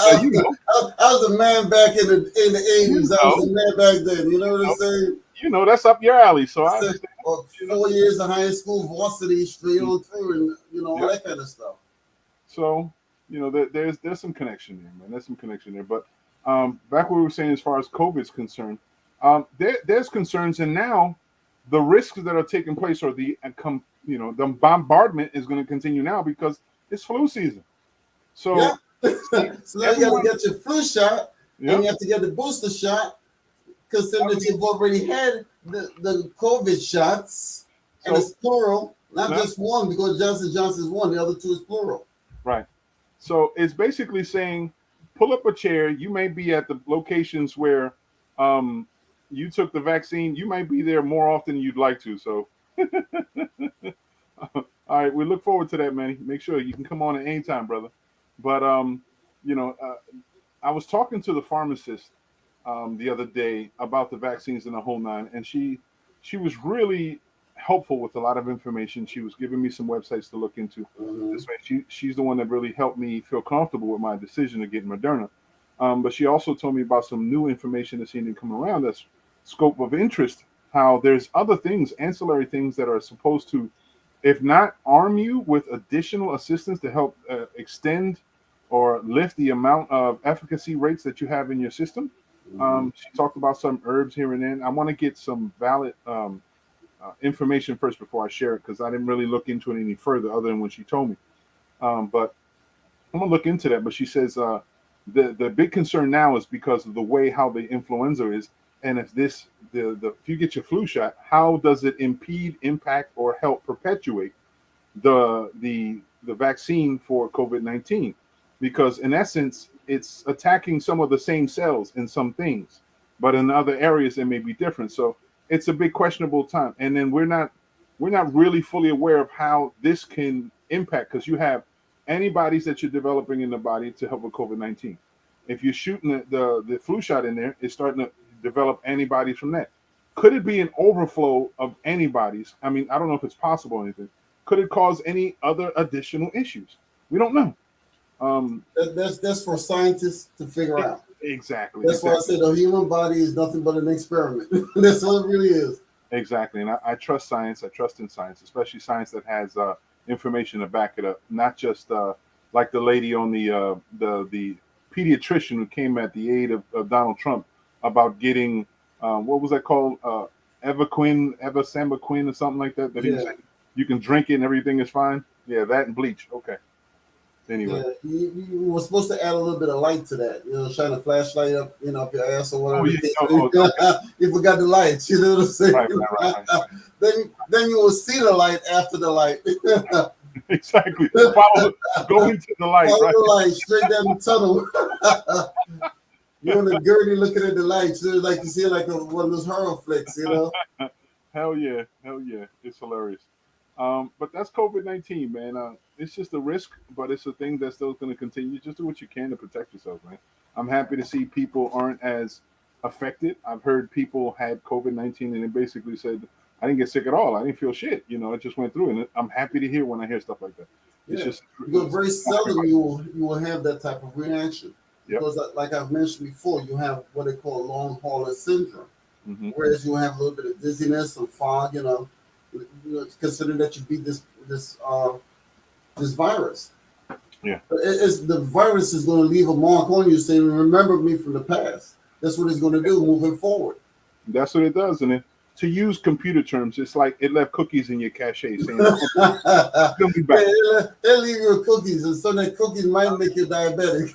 B: was the man back in the 80s. I was the man back then. You know what I'm saying?
A: That's up your alley. So I
B: understand. 4 years of high school, varsity, straight on through, and all that kind of stuff.
A: So there's some connection there, man. There's some connection there. But back what we were saying as far as COVID is concerned, there's concerns, and now the risks that are taking place or the bombardment is going to continue now because it's flu season. So,
B: so now you got to get your flu shot, and you have to get the booster shot, considering that you've already had the COVID shots, and it's plural, not just one, because Johnson Johnson is one, the other two is plural.
A: Right. So it's basically saying, pull up a chair. You may be at the locations where you took the vaccine. You might be there more often than you'd like to. So, all right, we look forward to that, Manny. Make sure you can come on at any time, brother. But I was talking to the pharmacist the other day about the vaccines and the whole nine, and she was really helpful with a lot of information. She was giving me some websites to look into. This way, she's the one that really helped me feel comfortable with my decision to get Moderna. But she also told me about some new information that seemed to come around that's scope of interest, how there's other things, ancillary things that are supposed to If not, arm you with additional assistance to help extend or lift the amount of efficacy rates that you have in your system. She talked about some herbs here and then. I want to get some valid information first before I share it, because I didn't really look into it any further other than when she told me. But I'm gonna look into that. But she says the big concern now is because of the way how the influenza is, and if if you get your flu shot, how does it impede, impact, or help perpetuate the vaccine for COVID-19? Because in essence, it's attacking some of the same cells in some things, but in other areas it may be different. So it's a big questionable time. And then we're not really fully aware of how this can impact, because you have antibodies that you're developing in the body to help with COVID-19. If you're shooting the flu shot in there, it's starting to develop antibodies from that. Could it be an overflow of antibodies? I mean, I don't know if it's possible or anything. Could it cause any other additional issues? We don't know.
B: That's for scientists to figure out.
A: Exactly.
B: That's why I said the human body is nothing but an experiment. That's all it really is.
A: Exactly. And I trust science. I trust in science, especially science that has information to back it up, not just like the lady on the pediatrician who came at the aid of Donald Trump about getting what was that called, Evasambaquin or something like that. He was saying you can drink it and everything is fine. Yeah, that and bleach. Okay. Anyway,
B: you were supposed to add a little bit of light to that. Shine a flashlight up, up your ass or whatever. You forgot the lights. You know what I'm saying? Right. Then you will see the light after the light.
A: Exactly. Go into the light.
B: Follow the light straight down the tunnel. You're on the gurney looking at the lights, like you see like one of those horror flicks.
A: Hell yeah, it's hilarious. But that's COVID-19, man. It's just a risk, but it's a thing that's still going to continue. Just do what you can to protect yourself, man. I'm happy to see people aren't as affected. I've heard people had COVID-19 and they basically said, I didn't get sick at all. I didn't feel shit. It just went through. And I'm happy to hear when I hear stuff like that. It's just
B: because very seldom you will have that type of reaction. Because like I've mentioned before, you have what they call long hauler syndrome. Mm-hmm. Whereas you have a little bit of dizziness and fog, considering that you beat this virus.
A: Yeah.
B: The virus is going to leave a mark on you saying, remember me from the past. That's what it's going to do moving forward.
A: That's what it does. And to use computer terms, it's like it left cookies in your cache saying,
B: "You'll be back." They'll leave your cookies, and so that cookies might make you diabetic.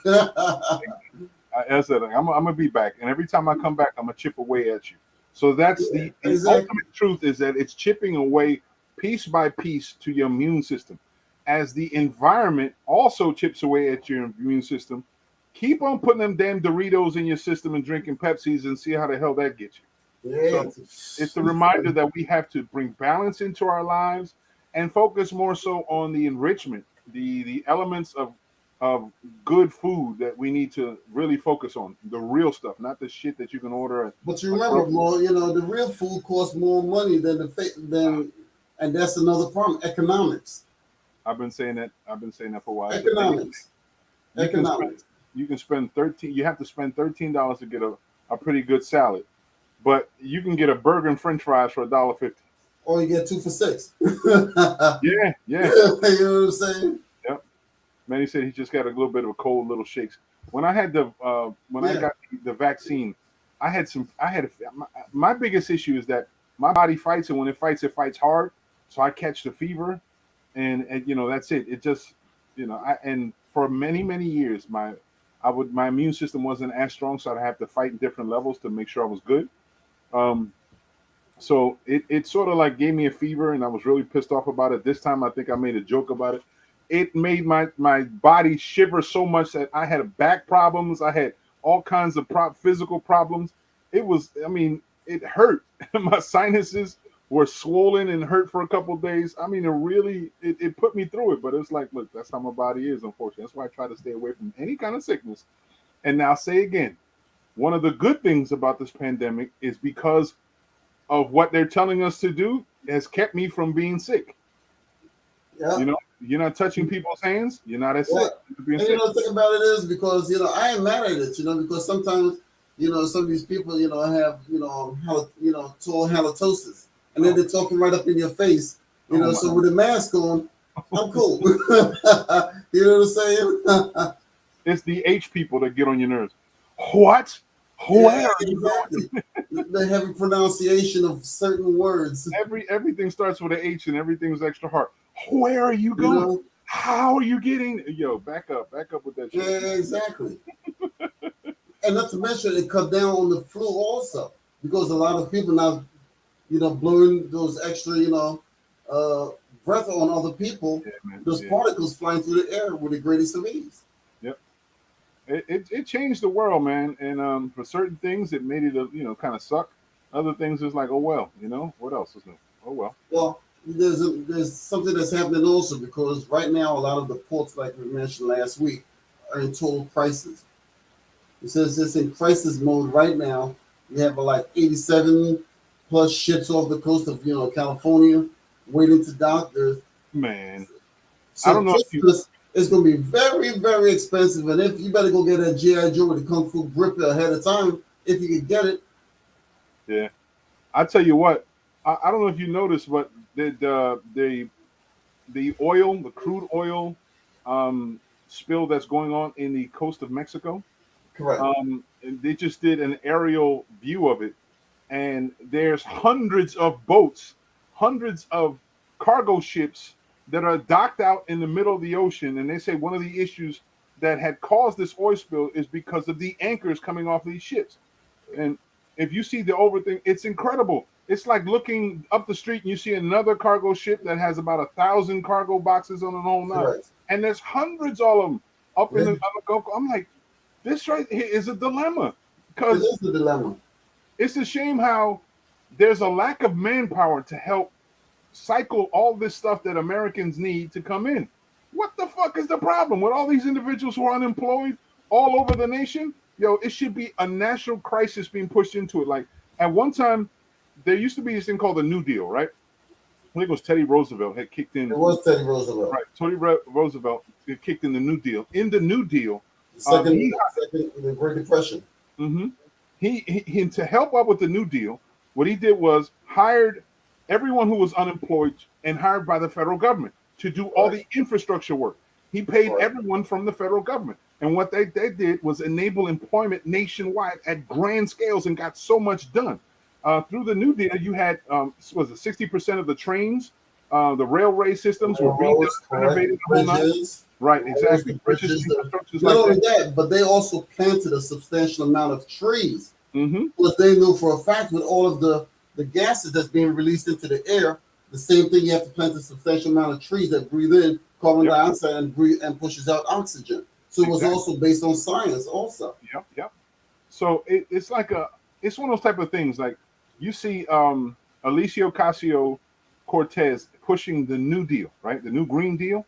A: I said, I'm gonna be back, and every time I come back, I'm gonna chip away at you. So that's the ultimate truth, is that it's chipping away piece by piece to your immune system. As the environment also chips away at your immune system, keep on putting them damn Doritos in your system and drinking Pepsis and see how the hell that gets you. Yeah. So it's a reminder that we have to bring balance into our lives and focus more so on the enrichment, the elements of good food that we need to really focus on, the real stuff, not the shit that you can order.
B: But you remember, Mo, the real food costs more money than and that's another problem. Economics.
A: I've been saying that for a while.
B: Economics.
A: You can spend $13. You have to spend $13 to get a pretty good salad. But you can get a burger and French fries for $1.50.
B: Or you get 2 for $6.
A: Yeah.
B: You know what I'm saying?
A: Yep. Manny said he just got a little bit of a cold little shakes. When I had I got the vaccine, my biggest issue is that my body fights, and when it fights hard. So I catch the fever, and that's it. It just and for many years my immune system wasn't as strong, so I'd have to fight in different levels to make sure I was good. So it sort of like gave me a fever, and I was really pissed off about it. This time I think I made a joke about it. It made my body shiver so much that I had back problems. I had all kinds of physical problems. It hurt. My sinuses were swollen and hurt for a couple of days. It put me through it, but it's like, look, that's how my body is, unfortunately. That's why I try to stay away from any kind of sickness. And now say again, one of the good things about this pandemic is because of what they're telling us to do has kept me from being sick. Yeah. You're not touching people's hands. You're not as sick.
B: And the thing about it is because, I ain't mad at it, because sometimes, some of these people, have, total halitosis. And then they're talking right up in your face, You know, so with the mask on, I'm cool. You know what I'm saying?
A: It's the H people that get on your nerves. What? Where
B: yeah,
A: are you
B: exactly.
A: going?
B: The heavy pronunciation of certain words.
A: Everything starts with an H and everything's extra hard. Where are you going?
B: You know?
A: How are you getting? Yo, back up with that shit.
B: Yeah, exactly. And not to mention, it cut down on the flu also, because a lot of people now, you know, blowing those extra, you know, breath on other people, those particles flying through the air with the greatest of ease.
A: Yep. It changed the world, man. And for certain things, it made it, kind of suck. Other things is like, oh well, what else is new? Oh well.
B: Well, there's something that's happening also, because right now a lot of the ports, like we mentioned last week, are in total crisis. It says it's in crisis mode right now. We have like 87 plus ships off the coast of California waiting to dock.
A: Man,
B: so
A: I don't know
B: Christmas is going to be very, very expensive, and if you better go get a GI Joe with a Kung Fu grip ahead of time if you can get it.
A: Yeah, I tell you what, I don't know if you noticed, but the oil, the crude oil spill that's going on in the coast of Mexico.
B: Correct.
A: They just did an aerial view of it, and there's hundreds of boats, hundreds of cargo ships that are docked out in the middle of the ocean. And they say one of the issues that had caused this oil spill is because of the anchors coming off these ships. And if you see the over thing, it's incredible. It's like looking up the street and you see another cargo ship that has about 1,000 cargo boxes on the whole nine. Right. And there's hundreds of them up in the Gulf. I'm like, this right here is a dilemma. Because
B: it is a dilemma.
A: It's a shame how there's a lack of manpower to help cycle all this stuff that Americans need to come in. What the fuck is the problem with all these individuals who are unemployed all over the nation? Yo, it should be a national crisis being pushed into it. Like at one time, there used to be this thing called the New Deal, right? I think it was Teddy Roosevelt had kicked in.
B: It was Teddy Roosevelt.
A: Right. Teddy Roosevelt had kicked in the New Deal. In the New Deal,
B: the Great Depression.
A: Mm-hmm. He to help out with the New Deal, what he did was hired everyone who was unemployed and hired by the federal government to do all the infrastructure work. He paid everyone from the federal government. And what they did was enable employment nationwide at grand scales and got so much done. Through the New Deal, you had, was it 60% of the trains, the railway systems were redone, renovated. Right, exactly.
B: Not only that, but they also planted a substantial amount of trees. Because they knew for a fact with all of the gases that's being released into the air, the same thing, you have to plant a substantial amount of trees that breathe in carbon dioxide and breathe and pushes out oxygen. So it was also based on science also.
A: Yep. So it's like it's one of those type of things. Like you see Alicia Ocasio-Cortez pushing the New Deal, right? The new Green Deal.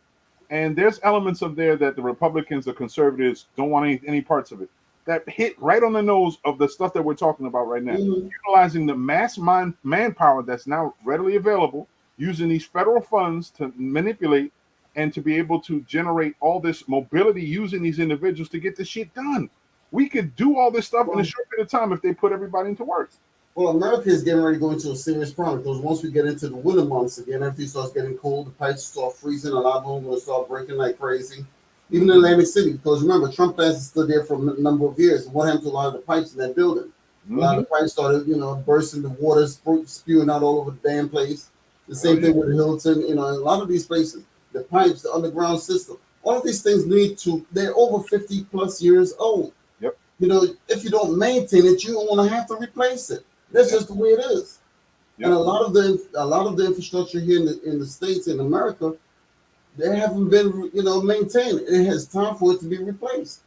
A: And there's elements of there that the Republicans, the conservatives don't want any parts of it. That hit right on the nose of the stuff that we're talking about right now. Utilizing the mass manpower that's now readily available, using these federal funds to manipulate and to be able to generate all this mobility using these individuals to get this shit done. We could do all this stuff in a short period of time if they put everybody into work.
B: Well, America is getting ready to go into a serious problem because once we get into the winter months again, everything starts getting cold, the pipes start freezing, a lot of them are going to start breaking like crazy. Even in Atlantic City, because remember, Trump plants stood there for a number of years. What happened to a lot of the pipes in that building? A lot of the pipes started, bursting, the water spewing out all over the damn place. The same thing with the Hilton, a lot of these places, the pipes, the underground system, all of these things they're over 50 plus years old.
A: Yep.
B: If you don't maintain it, you're going to have to replace it. That's just the way it is. Yep. And a lot of the infrastructure here in the States, in America, they haven't been, maintained. It has time for it to be replaced.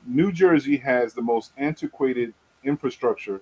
A: New Jersey has the most antiquated infrastructure,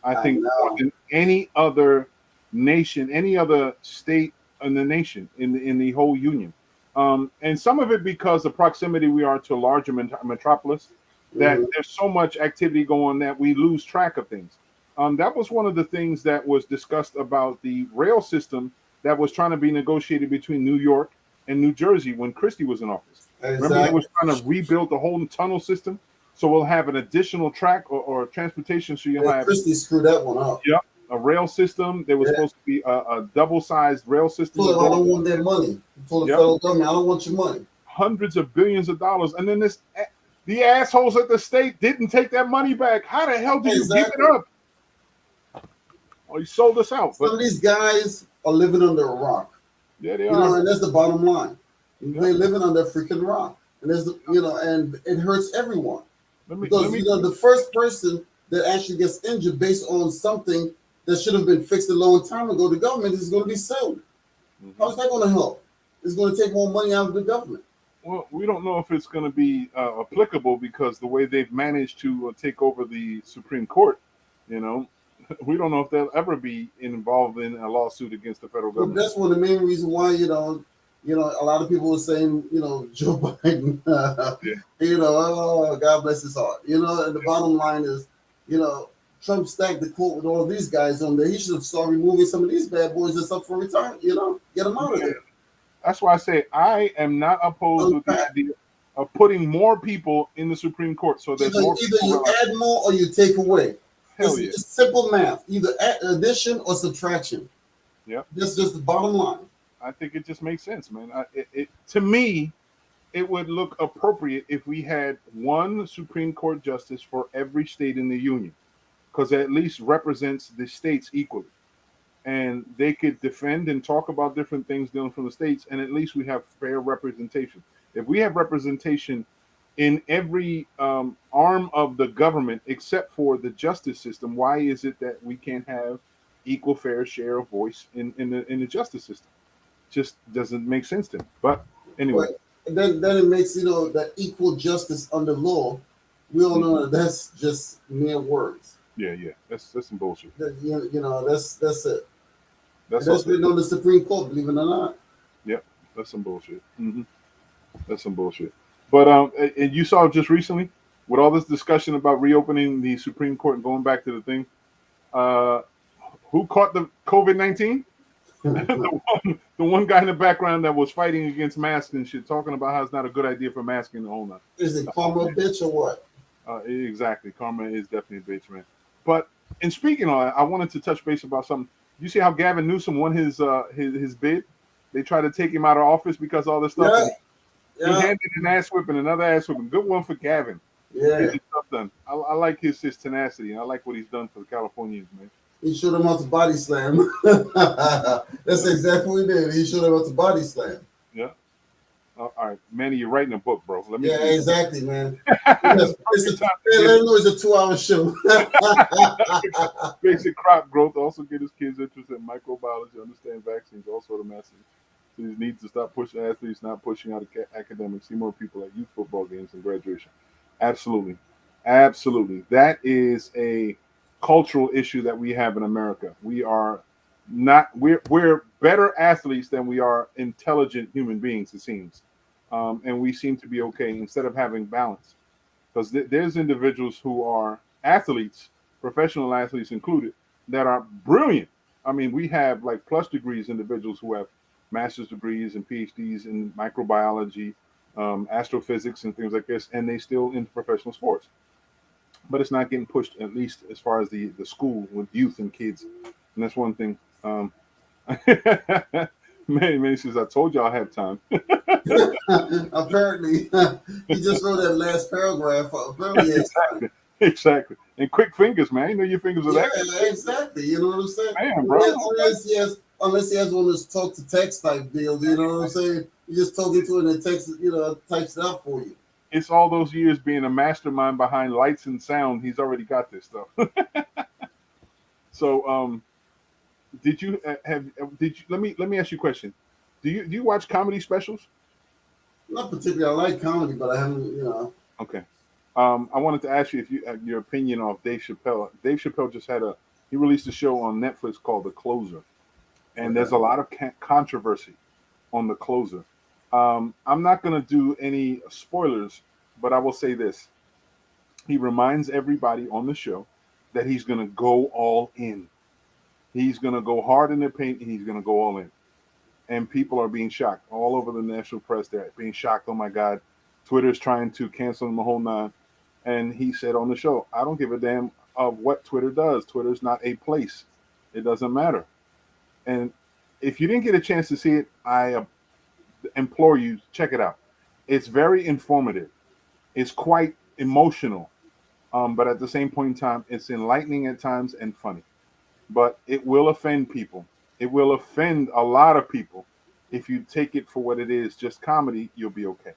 A: I think, more than any other nation, any other state in the nation, in the whole union. And some of it because the proximity we are to a larger metropolis, that there's so much activity going on that we lose track of things. That was one of the things that was discussed about the rail system that was trying to be negotiated between New York and New Jersey when Christie was in office. Exactly. Remember, they was trying to rebuild the whole tunnel system, so we'll have an additional track or transportation. So you'll have
B: Christie screwed that one up.
A: Yep. a rail system. There was supposed to be a double-sized rail system.
B: Told them I don't want their money. Told the federal government, I don't want your money.
A: Hundreds of billions of dollars, and then the assholes at the state didn't take that money back. How the hell do you give it up? Oh, he sold us out.
B: Some of these guys are living under a rock.
A: Yeah, they are.
B: And that's the bottom line. They're living under a freaking rock, and there's and it hurts everyone. Because the first person that actually gets injured based on something that should have been fixed a long time ago, the government is going to be sued. How's that going to help? It's going to take more money out of the government.
A: Well, we don't know if it's going to be applicable because the way they've managed to take over the Supreme Court, we don't know if they'll ever be involved in a lawsuit against the federal government.
B: Well, that's one of the main reasons why, a lot of people were saying, Joe Biden, oh, God bless his heart. And the bottom line is, Trump stacked the court with all of these guys on there. He should have started removing some of these bad boys that's up for retirement, get them out of there.
A: That's why I say I am not opposed to the idea of putting more people in the Supreme Court. So there's either
B: you add more or you take away.
A: It's
B: simple math, either addition or subtraction.
A: Yeah,
B: that's just the bottom line.
A: I think it just makes sense, man. To me, it would look appropriate if we had one Supreme Court justice for every state in the union, because it at least represents the states equally. And they could defend and talk about different things dealing from the states, and at least we have fair representation. If we have representation in every arm of the government except for the justice system, why is it that we can't have equal fair share of voice in the justice system? Just doesn't make sense to me. But anyway,
B: then it makes that equal justice under law. We all know that's just mere words.
A: Yeah, that's some bullshit.
B: That's it. That's written on the Supreme Court, believe it or not.
A: Yep, that's some bullshit. That's some bullshit. But and you saw just recently with all this discussion about reopening the Supreme Court and going back to the thing, who caught the COVID-19? the one guy in the background that was fighting against masks and shit, talking about how it's not a good idea for masking the whole night.
B: Is it karma a bitch or what?
A: Exactly, karma is definitely a bitch, man. But in speaking of that, I wanted to touch base about something. You see how Gavin Newsom won his bid? They tried to take him out of office because of all this stuff. He handed an ass whipping, another ass whipping. Good one for Gavin.
B: Yeah,
A: getting stuff done. I like his tenacity, and I like what he's done for the Californians, man.
B: He showed him how to body slam. That's exactly what he did. He showed him how to body slam.
A: Yeah. All right, Manny, you're writing a book, bro. Let me.
B: Yeah, exactly, man. Let him know it's a 2-hour show.
A: Basic crop growth. Also get his kids interested in microbiology, understand vaccines, all sort of messages. So he needs to stop pushing athletes, not pushing out academics. See more people at youth football games and graduation. Absolutely. That is a cultural issue that we have in America. We're better athletes than we are intelligent human beings, it seems. And we seem to be okay instead of having balance. Because there's individuals who are athletes, professional athletes included, that are brilliant. I mean, we have like plus degrees individuals who have master's degrees and PhDs in microbiology, astrophysics, and things like this, and they still into professional sports. But it's not getting pushed, at least as far as the school with youth and kids. And that's one thing. Many says, I told you I'll have time.
B: Apparently, he just wrote that last paragraph. Apparently,
A: exactly. And quick fingers, man. You know your fingers are that.
B: Yeah, exactly. You know what I'm saying?
A: Man, bro.
B: Unless he has one of those talk to text type deals, you know what I'm saying? You just talk into it and it text, types it out for you.
A: It's all those years being a mastermind behind lights and sound. He's already got this stuff. So, let me ask you a question. Do you watch comedy specials?
B: Not particularly. I like comedy, but I haven't,
A: Okay. I wanted to ask you if you your opinion on Dave Chappelle. Dave Chappelle just he released a show on Netflix called The Closer. And there's a lot of controversy on The Closer. I'm not going to do any spoilers, but I will say this. He reminds everybody on the show that he's going to go all in. He's going to go hard in the paint, and he's going to go all in. And people are being shocked. All over the national press, they're being shocked. Oh, my God. Twitter's trying to cancel him the whole nine. And he said on the show, I don't give a damn of what Twitter does. Twitter's not a place. It doesn't matter. And if you didn't get a chance to see it, I implore you, check it out. It's very informative. It's quite emotional, but at the same point in time, it's enlightening at times and funny. But it will offend people. It will offend a lot of people. If you take it for what it is, just comedy, you'll be okay.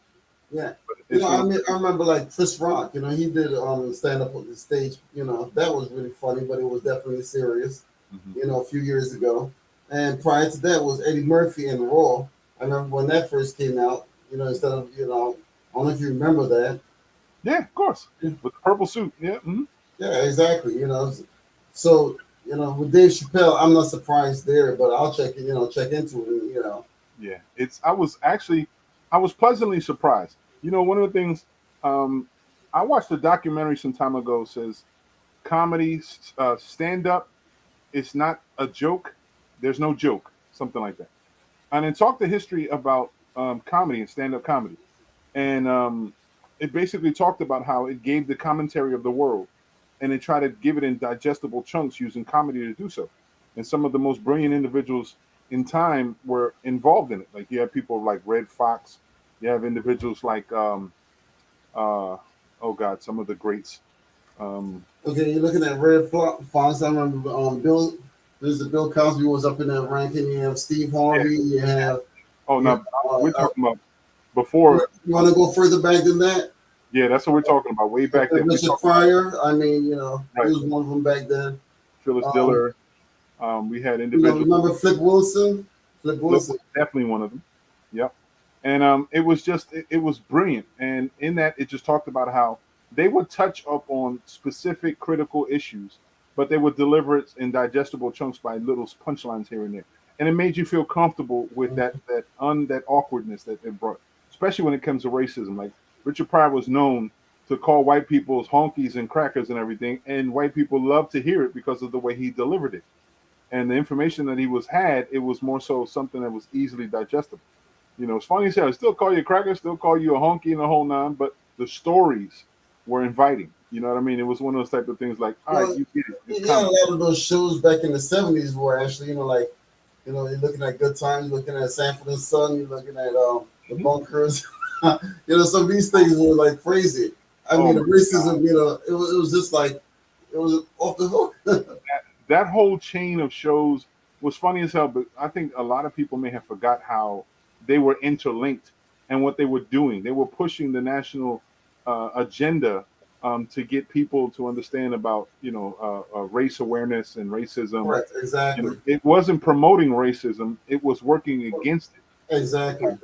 B: Yeah. I remember like Chris Rock, he did stand up on the stage, that was really funny, but it was definitely serious, a few years ago. And prior to that was Eddie Murphy and Raw. I remember when that first came out, instead of, I don't know if you remember that.
A: Yeah, of course. Yeah. With the purple suit. Yeah. Mm-hmm.
B: Yeah, exactly. So, with Dave Chappelle, I'm not surprised there, but I'll check into it,
A: Yeah. I was pleasantly surprised. One of the things, I watched a documentary some time ago, says comedy, stand up, it's not a joke. There's no joke, something like that. And it talked the history about comedy and stand up comedy. And it basically talked about how it gave the commentary of the world, and it tried to give it in digestible chunks using comedy to do so. And some of the most brilliant individuals in time were involved in it. Like you have people like Red Fox, you have individuals like oh God, some of the greats.
B: Okay, you're looking at Red Fox. I remember Bill Cosby was up in that ranking. You have Steve Harvey. You have.
A: Oh no, we're talking about before.
B: You want to go further back than that?
A: Yeah, that's what we're talking about. Way back then.
B: Richard Pryor. I mean, he was one of them back then.
A: Phyllis Diller. We had individuals.
B: Remember Flip Wilson? Flip Wilson.
A: Definitely one of them. Yep. And it was just it was brilliant. And in that, it just talked about how they would touch up on specific critical issues, but they would deliver it in digestible chunks by little punchlines here and there. And it made you feel comfortable with that awkwardness that they brought, especially when it comes to racism. Like Richard Pryor was known to call white people's honkies and crackers and everything, and white people loved to hear it because of the way he delivered it. And the information that he it was more so something that was easily digestible. It's funny as hell. I still call you a cracker, still call you a honky and the whole nine, but the stories were inviting. You know what I mean? It was one of those type of things like, all right, you get it.
B: Yeah, a lot of those shows back in the 70s were actually, you're looking at Good Times, you're looking at Sanford and Son, you're looking at the Bunkers. Some of these things were like crazy. I mean, the racism, it was just like, it was off the hook.
A: That whole chain of shows was funny as hell, but I think a lot of people may have forgot how they were interlinked and what they were doing. They were pushing the national agenda to get people to understand about, race awareness and racism.
B: Right, exactly.
A: It wasn't promoting racism; it was working against it.
B: Exactly.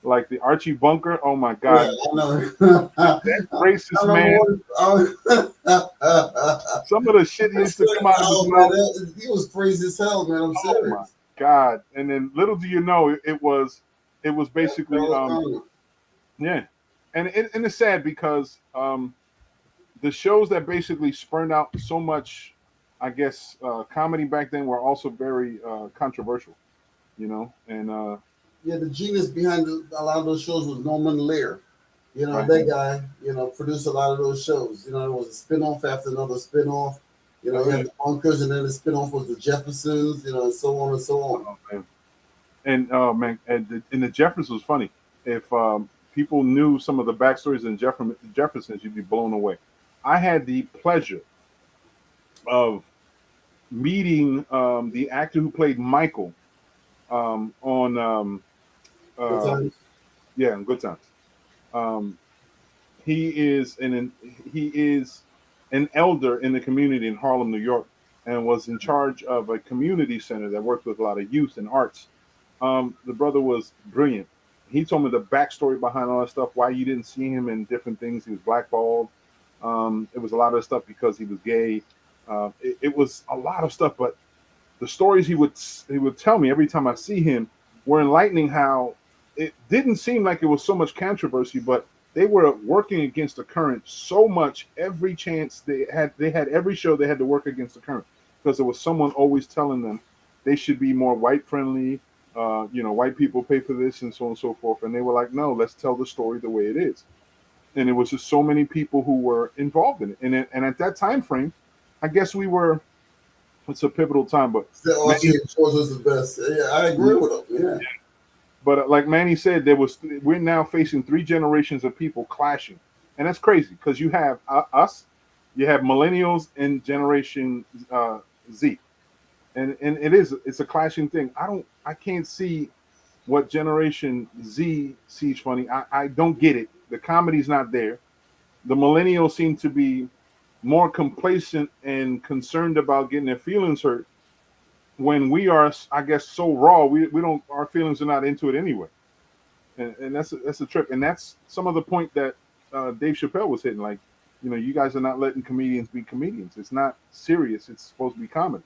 A: Like the Archie Bunker. Oh my God!
B: Yeah, I know.
A: That racist man. Some of the shit used to come out of his mouth.
B: He was crazy as hell, man. I'm serious.
A: Oh my God! And then little do you know, it was basically yeah. And it's sad because the shows that basically spurned out so much, I guess, comedy back then were also very controversial, and
B: yeah, the genius behind a lot of those shows was Norman Lear.
A: Right.
B: That guy, produced a lot of those shows. It was a spin-off after another spin-off. You had the Bunkers, and then the spin-off was the Jeffersons, and so on and so on.
A: Oh, and man, and the Jeffersons was funny. If people knew some of the backstories in Jeffersons, you'd be blown away. I had the pleasure of meeting the actor who played Michael on
B: Good Times.
A: Yeah, in Good Times. He is an elder in the community in Harlem, New York, and was in charge of a community center that worked with a lot of youth and arts. The brother was brilliant. He told me the backstory behind all that stuff, why you didn't see him in different things. He was blackballed. It was a lot of stuff because he was gay. It was a lot of stuff, but the stories he would tell me every time I see him were enlightening. How it didn't seem like it was so much controversy, but they were working against the current so much. Every chance they had every show they had to work against the current because there was someone always telling them they should be more white friendly. White people pay for this and so on and so forth. And they were like, no, let's tell the story the way it is. And it was just so many people who were involved in it. And at that time frame, I guess we were it's a pivotal time. But
B: Archie and George was the best. Yeah, I agree with him. Yeah.
A: But like Manny said, we're now facing 3 generations of people clashing, and that's crazy because you have us, you have millennials and Generation Z, and it's a clashing thing. I can't see what Generation Z sees funny. I don't get it. The comedy's not there. The millennials seem to be more complacent and concerned about getting their feelings hurt when we are, I guess, so raw. We don't, our feelings are not into it anyway. And that's a trip. And that's some of the point that Dave Chappelle was hitting. Like, you guys are not letting comedians be comedians. It's not serious. It's supposed to be comedy.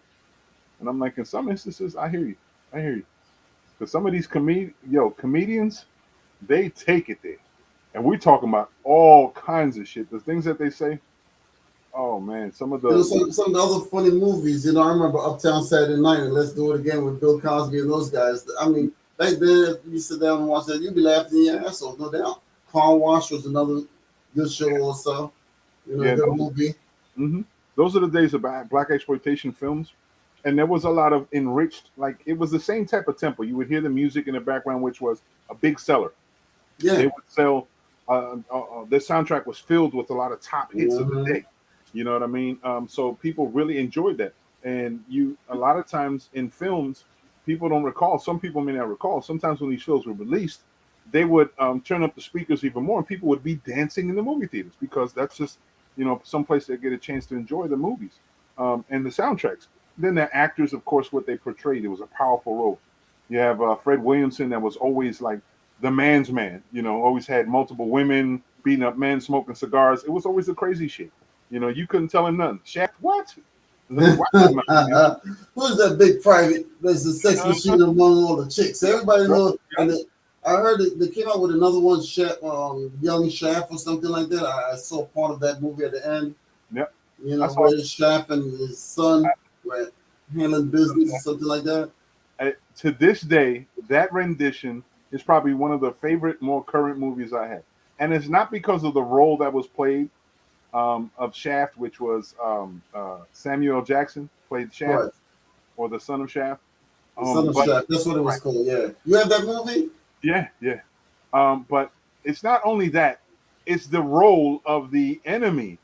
A: And I'm like, in some instances, I hear you. Because some of these comedians, they take it there. And we're talking about all kinds of shit. The things that they say, oh man, some of the
B: some of the other funny movies. I remember Uptown Saturday Night and Let's Do It Again with Bill Cosby and those guys. I mean, back then, if you sit down and watch that, you'd be laughing your ass off, no doubt. Car Wash was another good show also. Good movie.
A: Mm-hmm. Those are the days of black exploitation films. And there was a lot of enriched, like it was the same type of tempo. You would hear the music in the background, which was a big seller.
B: Yeah.
A: They would sell, their soundtrack was filled with a lot of top hits of the day. You know what I mean? So people really enjoyed that. And a lot of times in films, people don't recall. Some people may not recall. Sometimes when these films were released, they would turn up the speakers even more, and people would be dancing in the movie theaters because that's just, someplace they get a chance to enjoy the movies and the soundtracks. Then the actors, of course, what they portrayed, it was a powerful role. You have Fred Williamson that was always like the man's man, always had multiple women, beating up men, smoking cigars. It was always the crazy shit. You couldn't tell him nothing. Shaft, what?
B: Who's that big private? There's a sex machine among all the chicks. Everybody knows. And I heard they came out with another one, Young Shaft or something like that. I saw part of that movie at the end.
A: Yep.
B: Where Shaft and his son were handling business or something like that.
A: To this day, that rendition is probably one of the favorite, more current movies I have. And it's not because of the role that was played of Shaft, which was Samuel Jackson played Shaft, right, or the son of Shaft.
B: Son of Shaft, that's what it was called. Yeah, you have that movie?
A: Yeah. But it's not only that; it's the role of the enemy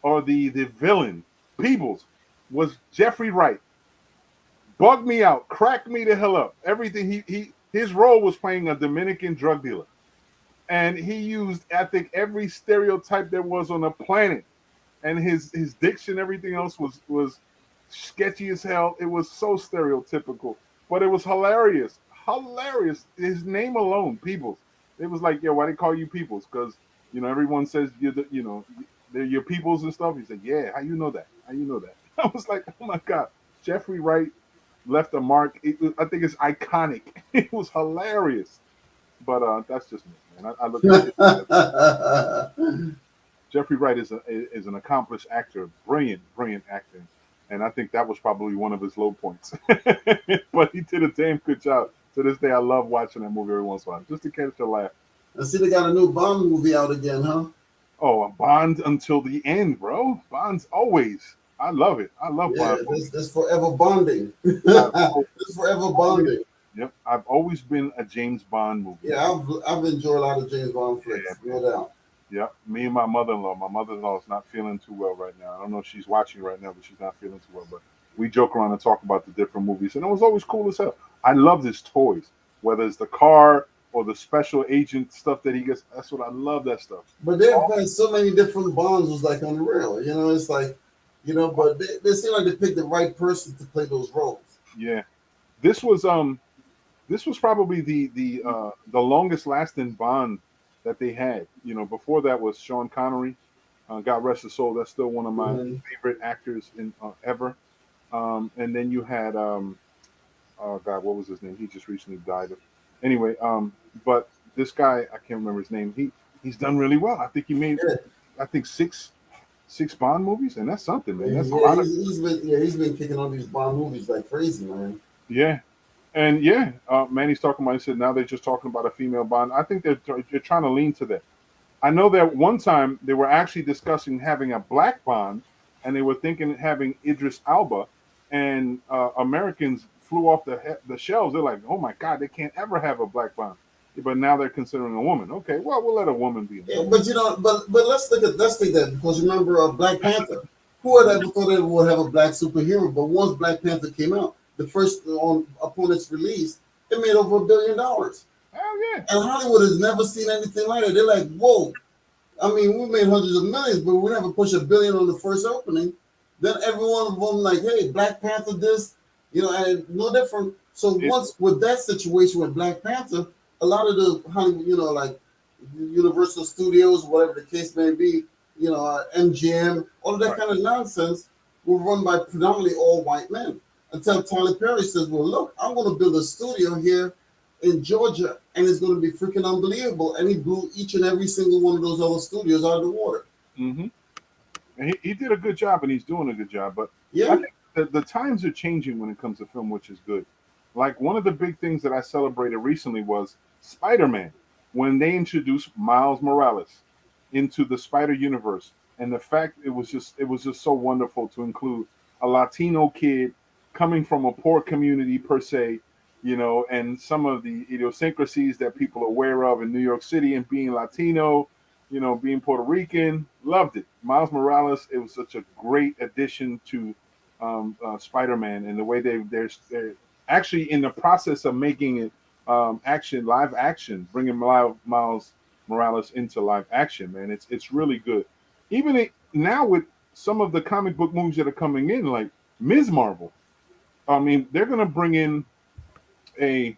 A: or the villain. Peebles was Jeffrey Wright. Bugged me out, cracked me the hell up. Everything his role was playing a Dominican drug dealer. And he used, I think, every stereotype there was on the planet. And his diction, everything else was sketchy as hell. It was so stereotypical, but it was hilarious. Hilarious. His name alone, Peoples. It was like, why they call you Peoples? Because everyone says they're your peoples and stuff. He said, yeah. How you know that? I was like, oh my god, Jeffrey Wright left a mark. I think it's iconic. It was hilarious. But that's just me, man. I look at it. Jeffrey Wright is an accomplished actor, brilliant actor, and I think that was probably one of his low points. But he did a damn good job. To this day, I love watching that movie every once in a while, just to catch a laugh.
B: I see they got a new Bond movie out again, huh?
A: Oh, Bond until the end, bro. Bond's always. I love it. I love Bond.
B: That's forever bonding. It's forever bonding.
A: Yep, I've always been a James Bond movie.
B: Yeah, I've enjoyed a lot of James Bond flicks, no doubt.
A: Yeah, me and my mother-in-law. My mother-in-law is not feeling too well right now. I don't know if she's watching right now, but she's not feeling too well. But we joke around and talk about the different movies, and it was always cool as hell. I love his toys, whether it's the car or the special agent stuff that he gets. That's what I love, that stuff.
B: But they've had so many different Bonds, was like unreal. It's like, but they seem like they picked the right person to play those roles. Yeah,
A: this was probably the longest lasting Bond that they had. Before that was Sean Connery. God rest his soul. That's still one of my favorite actors in ever. And then you had oh God, what was his name? He just recently died. Anyway, but this guy, I can't remember his name. He's done really well. I think he made I think six Bond movies, and that's something, man. That's a lot.
B: He's been kicking on these Bond movies like crazy, man.
A: Yeah. And Manny's talking about. He said now they're just talking about a female Bond. I think they're trying to lean to that. I know that one time they were actually discussing having a black Bond, and they were thinking having Idris Elba, and Americans flew off the shelves. They're like, oh my God, they can't ever have a black Bond. But now they're considering a woman. Okay, well, we'll let a woman be.
B: Yeah, but but let's take that, because remember Black Panther. Who had ever thought they would have a black superhero? But once Black Panther came out, the first upon its release, it made over $1 billion.
A: Hell yeah!
B: And Hollywood has never seen anything like that. They're like, whoa. I mean, we made hundreds of millions, but we never push $1 billion on the first opening. Then every one of them like, hey, Black Panther this, and no different. So once with that situation with Black Panther, a lot of the Hollywood, like Universal Studios, whatever the case may be, MGM, all of that kind of nonsense were run by predominantly all white men. Until Tyler Perry says, well, look, I'm going to build a studio here in Georgia, and it's going to be freaking unbelievable. And he blew each and every single one of those other studios out of the water.
A: Mm-hmm. And he did a good job, and he's doing a good job. But
B: yeah,
A: I think that the times are changing when it comes to film, which is good. Like one of the big things that I celebrated recently was Spider-Man, when they introduced Miles Morales into the Spider Universe, and the fact it was just so wonderful to include a Latino kid coming from a poor community per se, and some of the idiosyncrasies that people are aware of in New York City, and being Latino, being Puerto Rican. Loved it. Miles Morales, it was such a great addition to Spider-Man, and the way they're actually in the process of making it live action, bringing Miles Morales into live action, man. It's really good. Even now with some of the comic book movies that are coming in, like Ms. Marvel, I mean, they're going to bring in a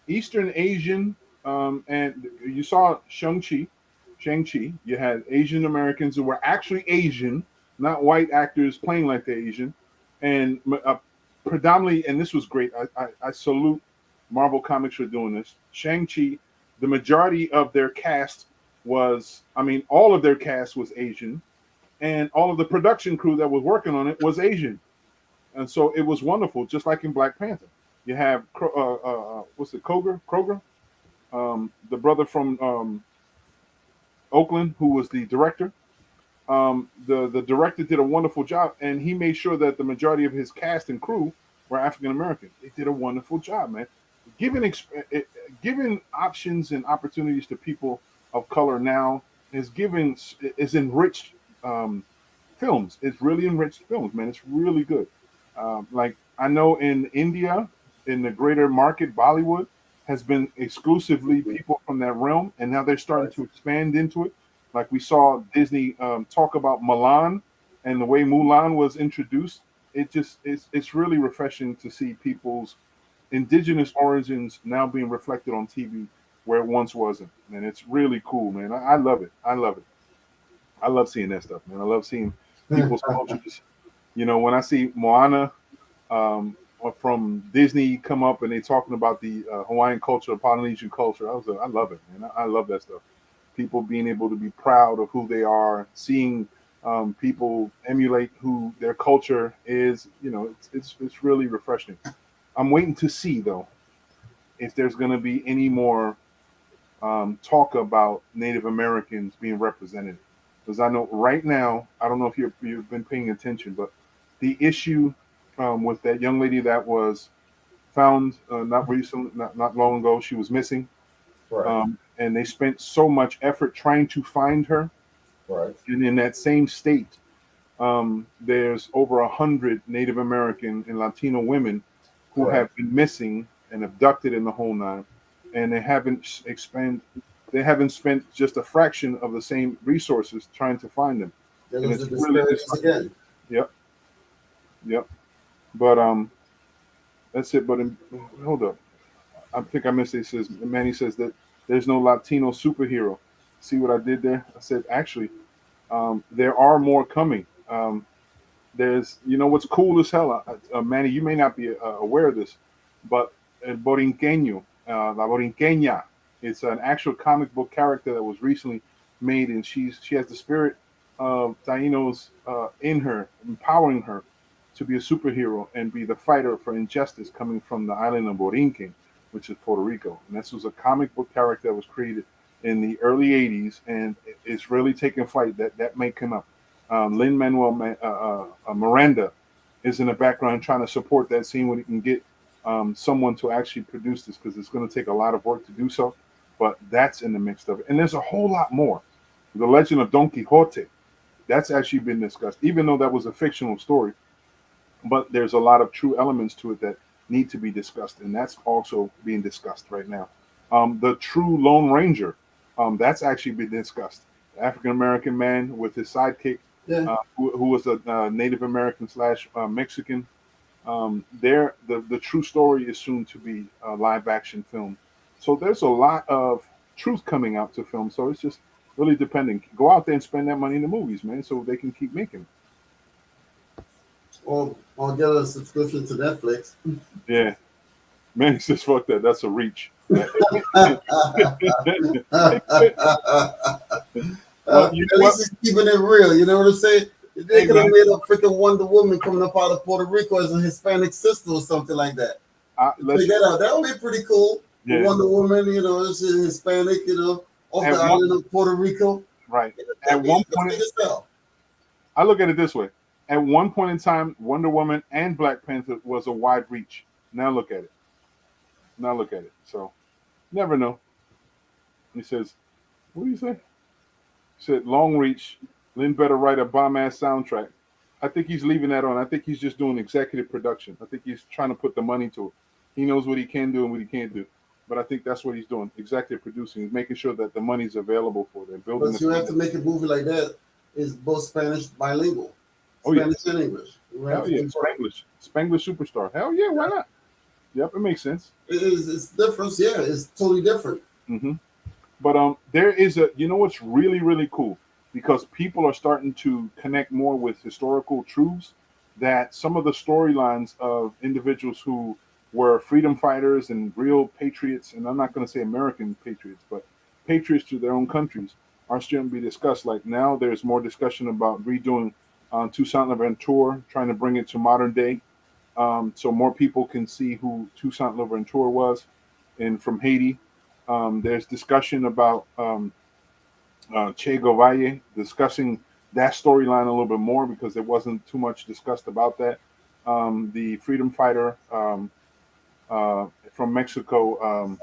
A: Eastern Asian, and you saw Shang-Chi. You had Asian Americans who were actually Asian, not white actors playing like they're Asian, and predominantly, and this was great. I salute Marvel Comics for doing this. Shang-Chi, the majority of their cast all of their cast was Asian, and all of the production crew that was working on it was Asian. And so it was wonderful, just like in Black Panther. You have what's it, Kroger, the brother from Oakland, who was the director. The director did a wonderful job, and he made sure that the majority of his cast and crew were African American. They did a wonderful job, man. Giving options and opportunities to people of color now is enriched films. It's really enriched films, man. It's really good. Like I know in India, in the greater market, Bollywood has been exclusively people from that realm, and now they're starting to expand into it. Like we saw Disney talk about Milan, and the way Mulan was introduced. It's really refreshing to see people's indigenous origins now being reflected on TV where it once wasn't, and it's really cool, man. I love it. I love it. I love seeing that stuff, man. I love seeing people's cultures. When I see Moana from Disney come up and they talking about the Hawaiian culture, Polynesian culture, I love it, man. I love that stuff. People being able to be proud of who they are, seeing people emulate who their culture is. It's really refreshing. I'm waiting to see though if there's going to be any more talk about Native Americans being represented. Because I know right now, I don't know if you've been paying attention, but the issue with that young lady that was found not long ago, she was missing,
B: right.
A: And they spent so much effort trying to find her.
B: Right.
A: And in that same state, there's over 100 Native American and Latino women who have been missing and abducted in the whole nine, and they haven't spent just a fraction of the same resources trying to find them. And it's really
B: again.
A: Yep. But that's it. But hold up, I think I missed it. Says Manny says that there's no Latino superhero. See what I did there? I said actually, there are more coming. There's, what's cool as hell, Manny, you may not be aware of this, but El Borinqueño, La Borinqueña, it's an actual comic book character that was recently made, and she has the spirit of Tainos in her, empowering her to be a superhero and be the fighter for injustice coming from the island of Borinquen, which is Puerto Rico. And this was a comic book character that was created in the early 80s, and it's really taking flight. That may come up. Lin-Manuel Miranda is in the background trying to support that scene when he can get someone to actually produce this, because it's going to take a lot of work to do so. But that's in the mix of it. And there's a whole lot more. The Legend of Don Quixote, that's actually been discussed, even though that was a fictional story. But there's a lot of true elements to it that need to be discussed, and that's also being discussed right now. The true Lone Ranger, that's actually been discussed. African American man with his sidekick, who was a Native American slash Mexican. The true story is soon to be a live action film. So there's a lot of truth coming out to film. So it's just really depending. Go out there and spend that money in the movies, man, so they can keep making.
B: Or get a subscription to Netflix.
A: Yeah. Man, he says, fuck that. That's a reach.
B: At least he's keeping it real. You know what I'm saying? They could have made a freaking Wonder Woman coming up out of Puerto Rico as a Hispanic sister or something like that. Check that out. That would be pretty cool. Yeah. Wonder Woman, you know, is Hispanic, you know, off the island of Puerto Rico.
A: Right. At one point, I look at it this way. At one point in time, Wonder Woman and Black Panther was a wide reach. Now look at it. So, never know. He says, what do you say? He said, long reach. Lynn better write a bomb-ass soundtrack. I think he's leaving that on. I think he's just doing executive production. I think he's trying to put the money to it. He knows what he can do and what he can't do. But I think that's what he's doing, executive producing. He's making sure that the money's available for them.
B: But you have to make a movie like that is both Spanish bilingual. Spanish and English.
A: Hell yeah, Spanglish superstar. Hell yeah, why not? Yep, it makes sense.
B: It's different. Yeah, it's totally different.
A: Mm-hmm. But there is you know what's really, really cool? Because people are starting to connect more with historical truths, that some of the storylines of individuals who were freedom fighters and real patriots, and I'm not going to say American patriots, but patriots to their own countries, are starting to be discussed. Like now there's more discussion about redoing Toussaint Louverture, trying to bring it to modern day, so more people can see who Toussaint Louverture was, and from Haiti. There's discussion about Che Guevara, discussing that storyline a little bit more because there wasn't too much discussed about that. The freedom fighter from Mexico.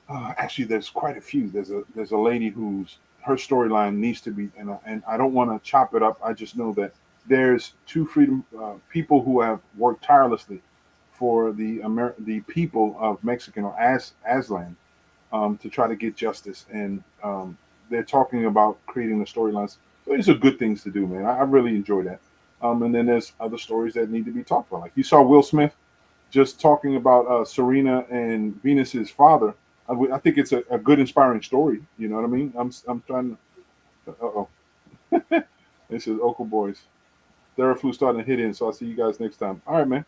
A: Actually, there's quite a few. There's a lady whose her storyline needs to be, and I don't want to chop it up. I just know that there's two freedom people who have worked tirelessly for the people of Mexican or Aslan to try to get justice, and they're talking about creating the storylines. So these are good things to do, man. I really enjoy that. And then there's other stories that need to be talked about. Like you saw Will Smith just talking about Serena and Venus's father. I think it's a good, inspiring story. You know what I mean? I'm trying to. Uh-oh. This is Oakle Boys. Theraflu starting to hit in, so I'll see you guys next time. All right, man.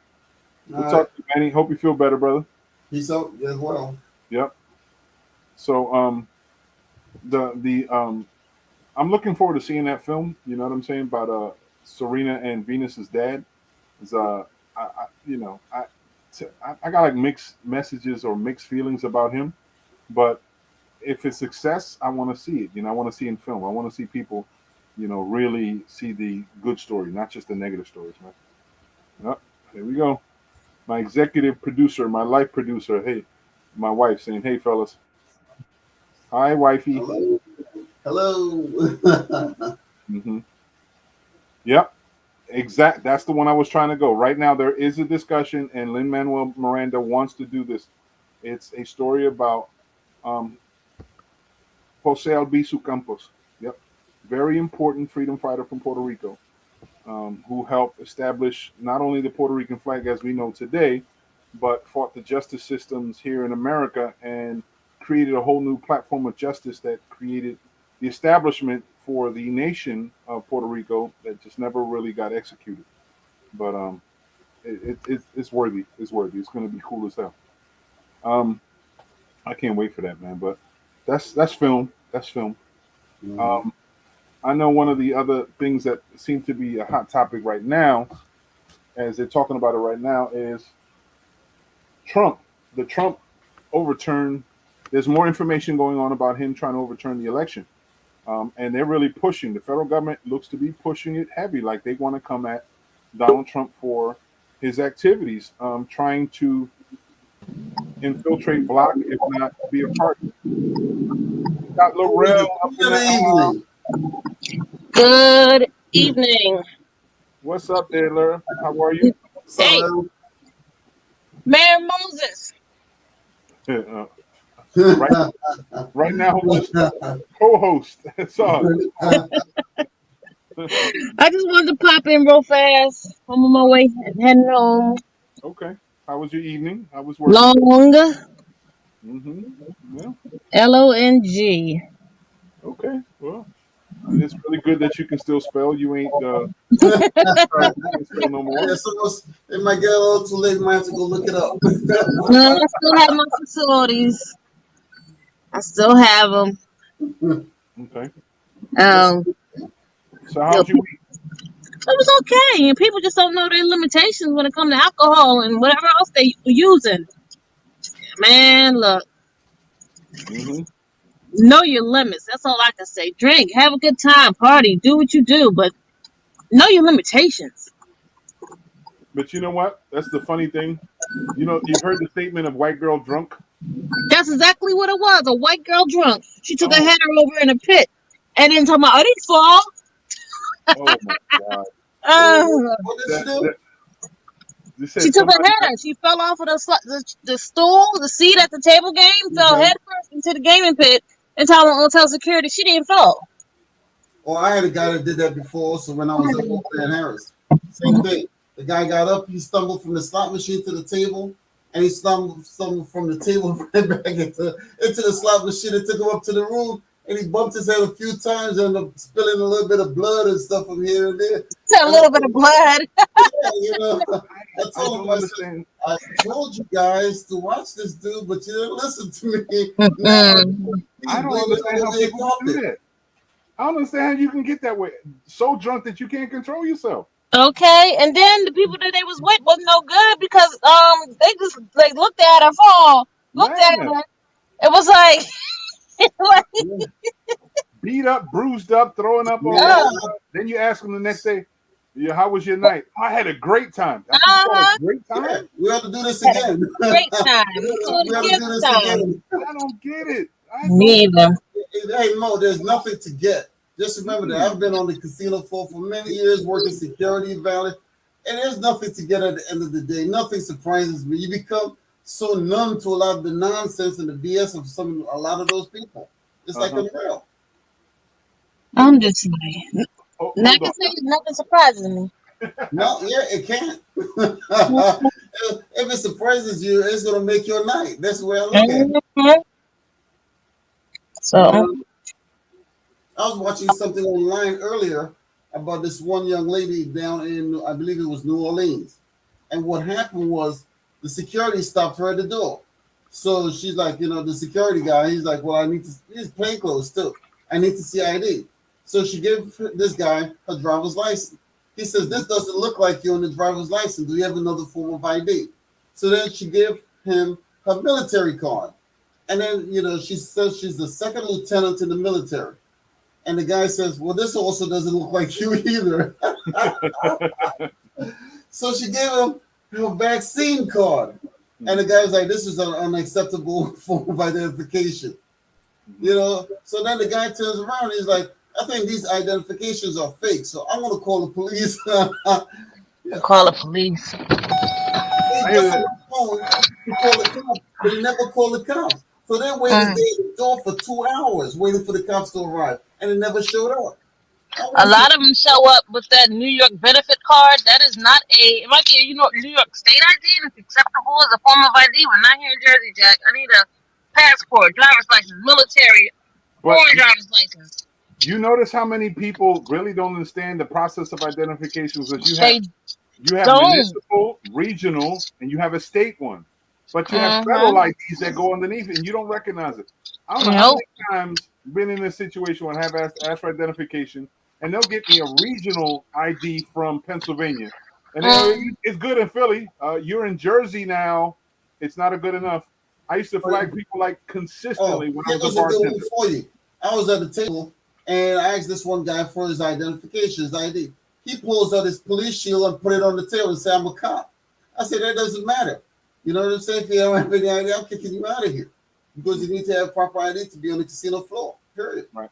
A: We'll talk to you, Manny. Hope you feel better, brother.
B: Peace out as well.
A: Yep. So I'm looking forward to seeing that film. You know what I'm saying, about Serena and Venus's dad. Is I got like mixed messages or mixed feelings about him, but if it's success, I want to see it. You know, I want to see it in film. I want to see people, you know, really see the good story, not just the negative stories, man. Yep. Here we go. My executive producer, my life producer. Hey, my wife saying, "Hey, fellas." Hi, wifey.
B: Hello.
A: Mm-hmm. Yep. Exact. That's the one I was trying to go. Right now, there is a discussion, and Lin-Manuel Miranda wants to do this. It's a story about Jose Albizu Campos. Yep. Very important freedom fighter from Puerto Rico, who helped establish not only the Puerto Rican flag as we know today, but fought the justice systems here in America and created a whole new platform of justice that created the establishment for the nation of Puerto Rico that just never really got executed. But it's worthy. It's worthy. It's going to be cool as hell. I can't wait for that, man. But that's film. That's film. Mm-hmm. I know one of the other things that seem to be a hot topic right now, as they're talking about it right now, is Trump. The Trump overturn. There's more information going on about him trying to overturn the election. And they're really pushing. The federal government looks to be pushing it heavy, like they want to come at Donald Trump for his activities, trying to infiltrate, block, if not be a part. Got Laurel up in the
C: Good evening.
A: What's up there, Laura? How are you?
C: Hey, Mayor Moses.
A: Right now, I'm just co-host. That's all.
C: I just wanted to pop in real fast. I'm on my way heading home.
A: Okay. How was your evening? How was work?
C: Long.
A: Yeah.
C: LONG.
A: Okay. Well, it's really good that you can still spell. You ain't you can't spell no more.
B: Yeah, it might get a little too late. Might have to go look it up.
C: No, I still have my facilities. I still have them.
A: Okay.
C: So
A: how's your week?
C: It was okay, and people just don't know their limitations when it comes to alcohol and whatever else they using. Man, look. Know your limits. That's all I can say. Drink, have a good time, party, do what you do, but know your limitations.
A: But you know what? That's the funny thing. You know, you've heard the statement of white girl drunk.
C: That's exactly what it was. A white girl drunk. She took her header over in a pit, and then talking about, I didn't fall.
A: Oh my God!
B: What did she do?
C: She took her header. She fell off of the stool, the seat at the table game, fell headfirst into the gaming pit, and tell security she didn't fall.
B: Oh, I had a guy that did that before. So when I was up over there in Harris, same thing. The guy got up, he stumbled from the slot machine to the table, and he stumbled from the table right back into the slot machine. It took him up to the room, and he bumped his head a few times and ended up spilling a little bit of blood and stuff from here and there.
C: A little bit of blood.
B: Yeah, you know. I told him, I told you guys to watch this dude, but you didn't listen to me.
A: I don't understand how people do that. I don't understand how you can get that way. So drunk that you can't control yourself.
C: Okay, and then the people that they was with was no good because they just like looked at her fall, looked at her. It was like
A: beat up, bruised up, throwing up all over. Then you ask them the next day, yeah, how was your night? I had a great time. A great time?
B: Yeah, we have to do this again.
C: Great time. We have to do this again.
A: I don't get it.
C: Neither.
B: Hey, Mo, there's nothing to get. Just remember that I've been on the casino floor for many years, working security valet, and there's nothing to get at the end of the day. Nothing surprises me. You become so numb to a lot of the nonsense and the BS of a lot of those people. It's like unreal.
C: I'm just like, nothing surprises me.
B: No, yeah, it can't. If it surprises you, it's gonna make your night. That's the way I look at it.
C: So
B: I was watching something online earlier about this one young lady down in, I believe it was New Orleans. And what happened was the security stopped her at the door. So she's like, the security guy, he's like, well, he's plainclothes too. I need to see ID. So she gave this guy her driver's license. He says, this doesn't look like you on the driver's license. Do you have another form of ID? So then she gave him her military card. And then, she says she's the second lieutenant in the military. And the guy says, well, this also doesn't look like you either. So she gave him her vaccine card. And the guy was like, this is an unacceptable form of identification. So then the guy turns around and he's like, I think these identifications are fake. So I'm going to call the police.
C: Call the police.
B: He got on the phone to call the cops, but he never called the cops. So they waited at the door for 2 hours waiting for the cops to arrive, and it never showed up.
C: A lot of them show up with that New York benefit card. That is not it might be a New York state ID, and it's acceptable as a form of ID. We're not here in Jersey, Jack. I need a passport, driver's license, military, foreign driver's license.
A: You notice how many people really don't understand the process of identification because you have municipal, regional, and you have a state one. But you have federal IDs that go underneath it, and you don't recognize it. I don't know how many times I've been in this situation when I have asked for identification, and they'll get me a regional ID from Pennsylvania. And it's good in Philly. You're in Jersey now. It's not good enough. I used to flag people consistently when I was a bartender.
B: For you. I was at the table, and I asked this one guy for his identification, his ID. He pulls out his police shield and put it on the table and say, I'm a cop. I said, that doesn't matter. You know what I'm saying? If you don't have any ID, I'm kicking you out of here. Because you need to have proper ID to be on the casino floor, period.
A: Right.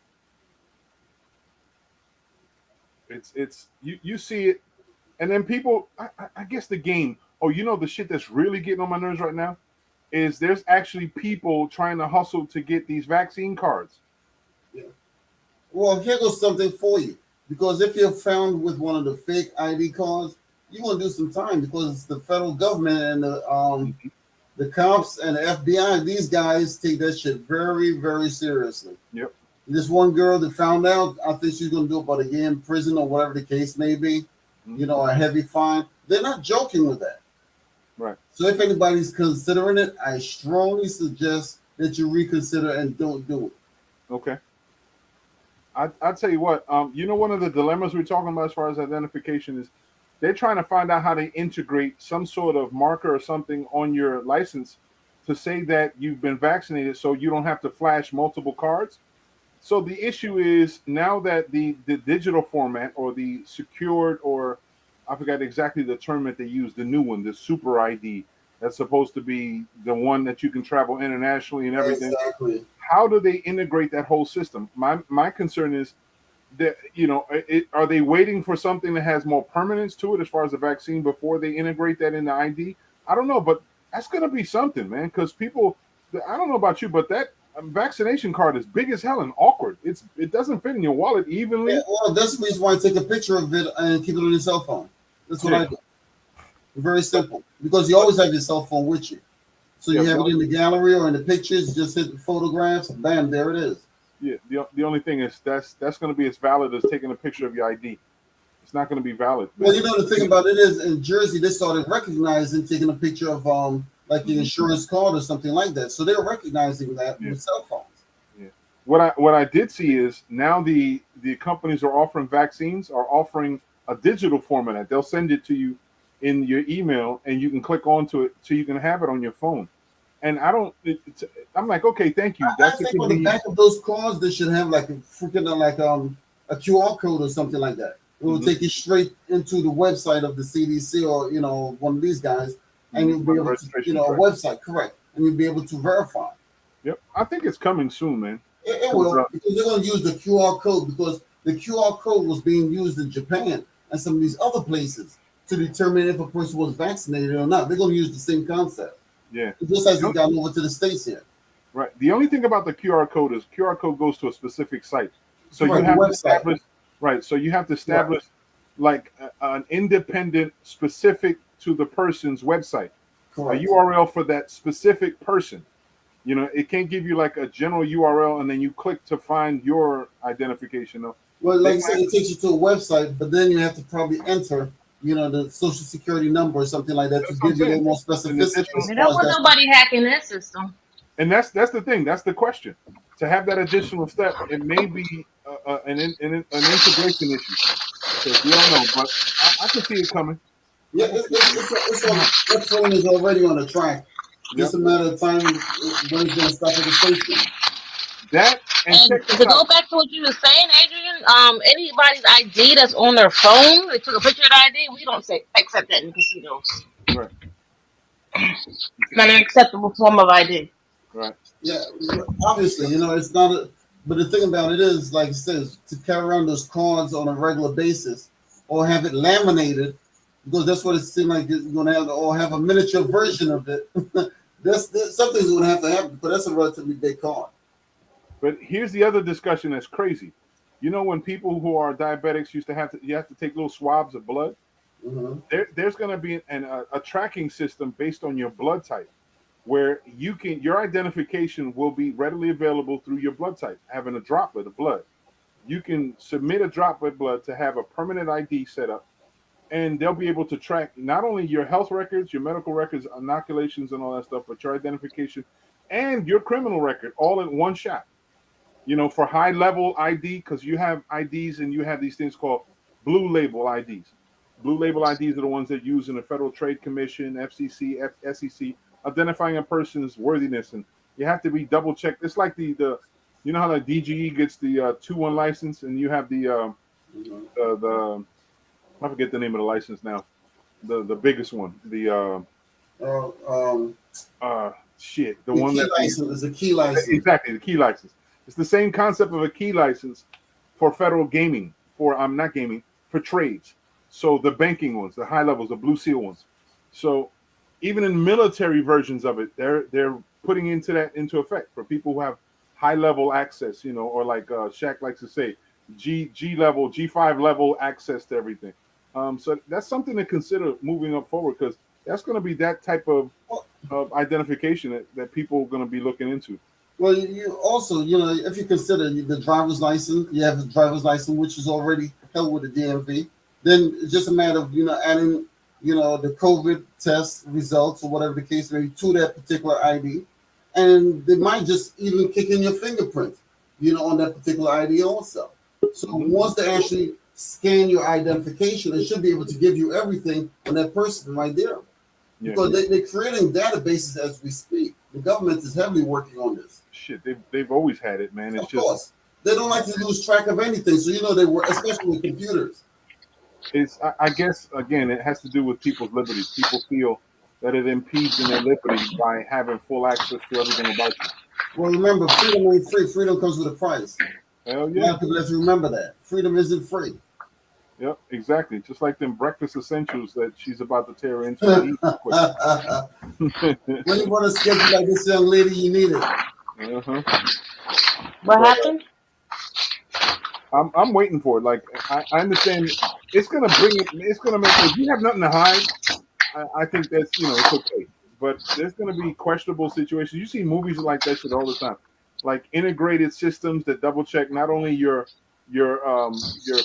A: It's you see it, and then people, I guess the game, the shit that's really getting on my nerves right now is there's actually people trying to hustle to get these vaccine cards.
B: Yeah. Well, here goes something for you. Because if you're found with one of the fake ID cards, you're going to do some time because it's the federal government and the cops and the FBI. These guys take that shit very, very seriously.
A: Yep.
B: This one girl that found out, I think she's going to do about a year in prison or whatever the case may be, a heavy fine. They're not joking with that.
A: Right. So
B: if anybody's considering it, I strongly suggest that you reconsider and don't do it.
A: Okay. I'll tell you what, one of the dilemmas we're talking about as far as identification is they're trying to find out how to integrate some sort of marker or something on your license to say that you've been vaccinated so you don't have to flash multiple cards. So the issue is now that the digital format or the secured, or I forgot exactly the term that they use, the new one, the super ID, that's supposed to be the one that you can travel internationally and everything.
B: Exactly.
A: How do they integrate that whole system? My concern is that, are they waiting for something that has more permanence to it as far as the vaccine before they integrate that in the ID? I don't know, but that's going to be something, man, because people, I don't know about you, but that vaccination card is big as hell and awkward. It doesn't fit in your wallet evenly.
B: Yeah, well, that's the reason why I take a picture of it and keep it on your cell phone. That's what I do. Very simple, because you always have your cell phone with you. So you have it in the gallery or in the pictures, just hit the photographs, bam, there it is.
A: Yeah, the only thing is that's going to be as valid as taking a picture of your ID. It's not going to be valid.
B: Well, the thing about it is in Jersey, they started recognizing taking a picture of like the insurance card or something like that. So they're recognizing that with cell phones.
A: Yeah. What I did see is now the companies are offering vaccines are offering a digital format. They'll send it to you in your email and you can click onto it so you can have it on your phone. And I'm like, okay, thank you.
B: I think on the back of those cards, they should have like a freaking a QR code or something like that. It will take you straight into the website of the CDC or one of these guys, and you'll be able to a website, correct, and you'll be able to verify.
A: Yep, I think it's coming soon, man.
B: It will, because they're going to use the QR code, because the QR code was being used in Japan and some of these other places to determine if a person was vaccinated or not. They're going to use the same concept.
A: Yeah.
B: It just hasn't gotten over to the States yet.
A: Right. The only thing about the QR code is QR code goes to a specific site. So you have to establish, so you have to establish like an independent, specific to the person's website,
B: correct,
A: a URL for that specific person. It can't give you like a general URL and then you click to find your identification.
B: Well, like I said, it takes you to a website, but then you have to probably enter the social security number or something like that to give you a little more specificity.
C: They don't want nobody hacking that system.
A: And that's the thing. That's the question. To have that additional step, it may be an integration issue. So we don't know, but I can see it coming.
B: Yeah, that train is already on the track. Just a matter of time when it's going to stop at the station.
A: That
C: and to go back to what you were saying, Adrian, anybody's ID that's on their phone, they took a picture of the ID, we don't accept that in casinos.
A: Right.
C: It's not an acceptable form of ID.
A: Right.
B: Yeah, obviously, it's not but the thing about it is, like it says, to carry around those cards on a regular basis or have it laminated, because that's what it seems like you're going to have, or have a miniature version of it. Something's going to have to happen, but that's a relatively big card.
A: But here's the other discussion that's crazy. When people who are diabetics you have to take little swabs of blood. Mm-hmm. There's going to be a tracking system based on your blood type, where your identification will be readily available through your blood type. Having a droplet of blood, you can submit a droplet of blood to have a permanent ID set up, and they'll be able to track not only your health records, your medical records, inoculations, and all that stuff, but your identification and your criminal record all in one shot. For high level ID, because you have IDs and you have these things called blue label IDs. Blue label IDs are the ones that use in the Federal Trade Commission, FCC, SEC, identifying a person's worthiness, and you have to be double checked. It's like the how the DGE gets the 2-1 license, and you have the I forget the name of the license now. The biggest one. The shit. The one
B: key
A: that
B: license is a key license.
A: Exactly, the key license. It's the same concept of a key license for federal gaming. Not gaming, for trades. So the banking ones, the high levels, the blue seal ones. So even in military versions of it, they're putting into effect for people who have high level access, or like Shaq likes to say, G level, G5 level access to everything. So that's something to consider moving up forward, because that's going to be that type of identification that people are going to be looking into.
B: Well, you also, if you consider the driver's license, you have the driver's license, which is already held with the DMV. Then it's just a matter of, adding, the COVID test results or whatever the case may be to that particular ID. And they might just even kick in your fingerprint, on that particular ID also. So once they actually scan your identification, they should be able to give you everything on that person right there. Because they're creating databases as we speak. The government is heavily working on this.
A: Shit, they've always had it, man. It's
B: of course. They don't like to lose track of anything. So, they work, especially with computers.
A: I guess, again, it has to do with people's liberties. People feel that it impedes in their liberty by having full access to everything about you.
B: Well, remember, freedom ain't free. Freedom comes with a price.
A: Hell yeah.
B: A lot of people have to remember that. Freedom isn't free.
A: Yep, exactly. Just like them breakfast essentials that she's about to tear into.
B: When you want to schedule like this young lady, you need it.
C: What happened?
A: I'm waiting for it. Like, I understand it's gonna bring it. It's gonna make. If you have nothing to hide, I think that's it's okay. But there's gonna be questionable situations. You see movies like that shit all the time, like integrated systems that double check not only your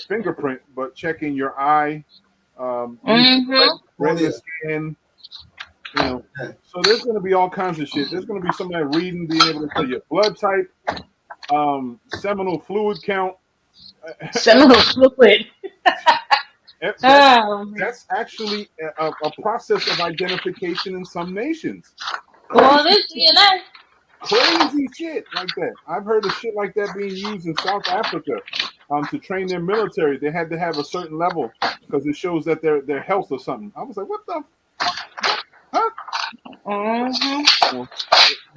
A: fingerprint, but checking your eye, retina scan. So there's going to be all kinds of shit. There's going to be somebody reading, being able to tell your blood type, seminal fluid count.
C: Seminal fluid.
A: That's actually a process of identification in some nations.
C: Well, this DNA.
A: Crazy shit like that. I've heard of shit like that being used in South Africa to train their military. They had to have a certain level because it shows that their health or something. I was like, what the huh?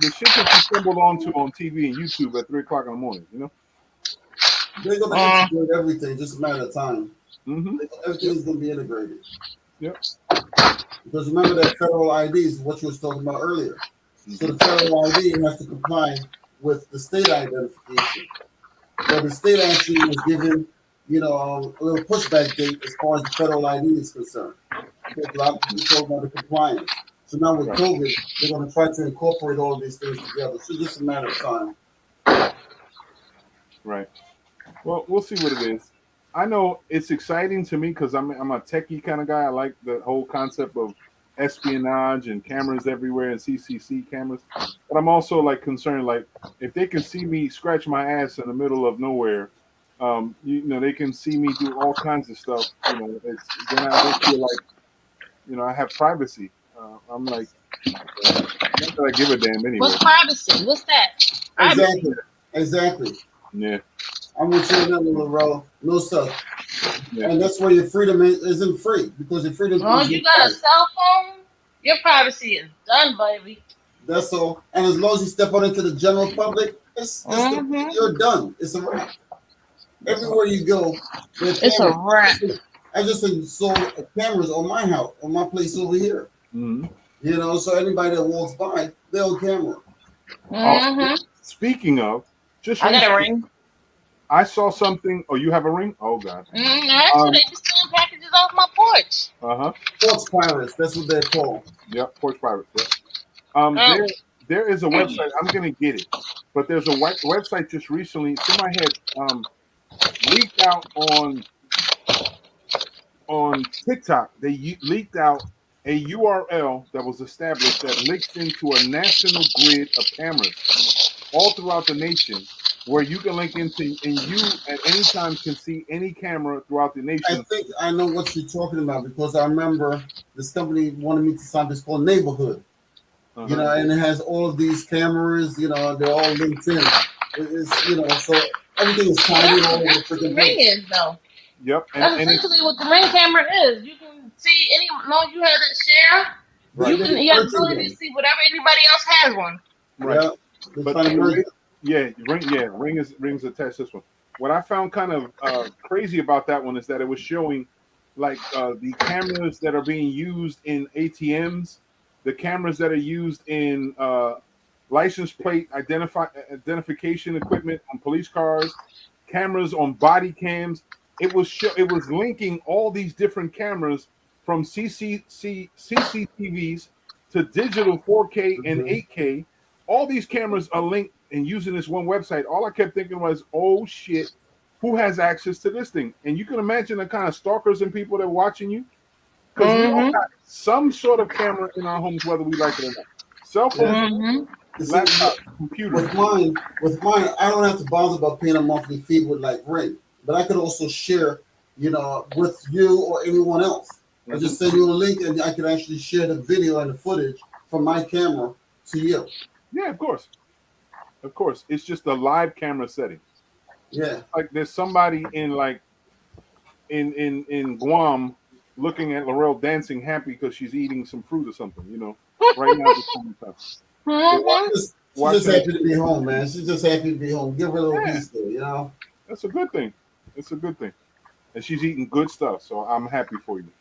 A: The shit that you stumbled onto on TV and YouTube at 3 o'clock in the morning,
B: They're going to integrate everything, just a matter of time. Everything is going to be integrated.
A: Yep.
B: Because remember that federal ID is what you were talking about earlier. So the federal ID has to comply with the state identification. But the state actually was given, a little pushback date as far as the federal ID is concerned. Because a lot of people talk about the compliance. So now with COVID, they're going to try to incorporate all of these things together. So it's just a matter of time.
A: Right. Well, we'll see what it is. I know it's exciting to me because I'm a techie kind of guy. I like the whole concept of espionage and cameras everywhere and CCC cameras. But I'm also like concerned, like if they can see me scratch my ass in the middle of nowhere, they can see me do all kinds of stuff. Then I don't feel like, I have privacy. I'm like, not that I give a damn anyway.
C: What's privacy? What's that?
B: Exactly.
A: Yeah.
B: I'm with you on that, little Ro. No stuff. Yeah. And that's where your freedom isn't free because your freedom.
C: Oh, you got a cell phone? Your privacy is done, baby.
B: That's all. And as long as you step out into the general public, you're done. It's a wrap. Everywhere you go,
C: it's a wrap.
B: I just saw cameras on my house, on my place over here. So anybody that walks by, they're on camera.
A: Speaking of,
C: I got a ring.
A: I saw something. Oh, you have a ring? Oh God.
C: Actually, they just stealing packages off my porch.
B: Porch pirates. That's what they're called.
A: Yep, porch pirates. Yeah. There is a website. I'm gonna get it, but there's a website just recently. Somebody had leaked out on TikTok. They leaked out a URL that was established that links into a national grid of cameras all throughout the nation, where you can link into, and you at any time can see any camera throughout the nation.
B: I think I know what you're talking about because I remember this company wanted me to sign this called Neighborhood. And it has all of these cameras. They're all linked in. It's so everything is tied in all over the freaking place.
C: Ring is though.
A: Yep.
C: That's essentially what the Ring camera is. You can see any. No, you have that share.
B: Right.
C: You have the ability to see whatever anybody else has one.
A: Right.
B: Yeah.
A: But Ring's attached to this one. What I found kind of crazy about that one is that it was showing like the cameras that are being used in ATMs, the cameras that are used in license plate identification equipment on police cars, cameras on body cams. It was linking all these different cameras from CCTVs to digital 4K and 8K. All these cameras are linked and using this one website. All I kept thinking was, oh shit, who has access to this thing? And you can imagine the kind of stalkers and people that are watching you. Because we all got some sort of camera in our homes, whether we like it or not. Cell phones, laptop, computers.
B: With mine, I don't have to bother about paying a monthly fee with like Ring. But I could also share, with you or anyone else. I just send you a link and I can actually share the video and the footage from my camera to you.
A: Yeah, of course. Of course. It's just a live camera setting.
B: Yeah.
A: Like there's somebody in Guam looking at Laurel dancing happy because she's eating some fruit or something, right now.
B: She's just happy to be home, man. She's just happy to be home. Give her a little piece there,
A: That's a good thing. It's a good thing. And she's eating good stuff, so I'm happy for you.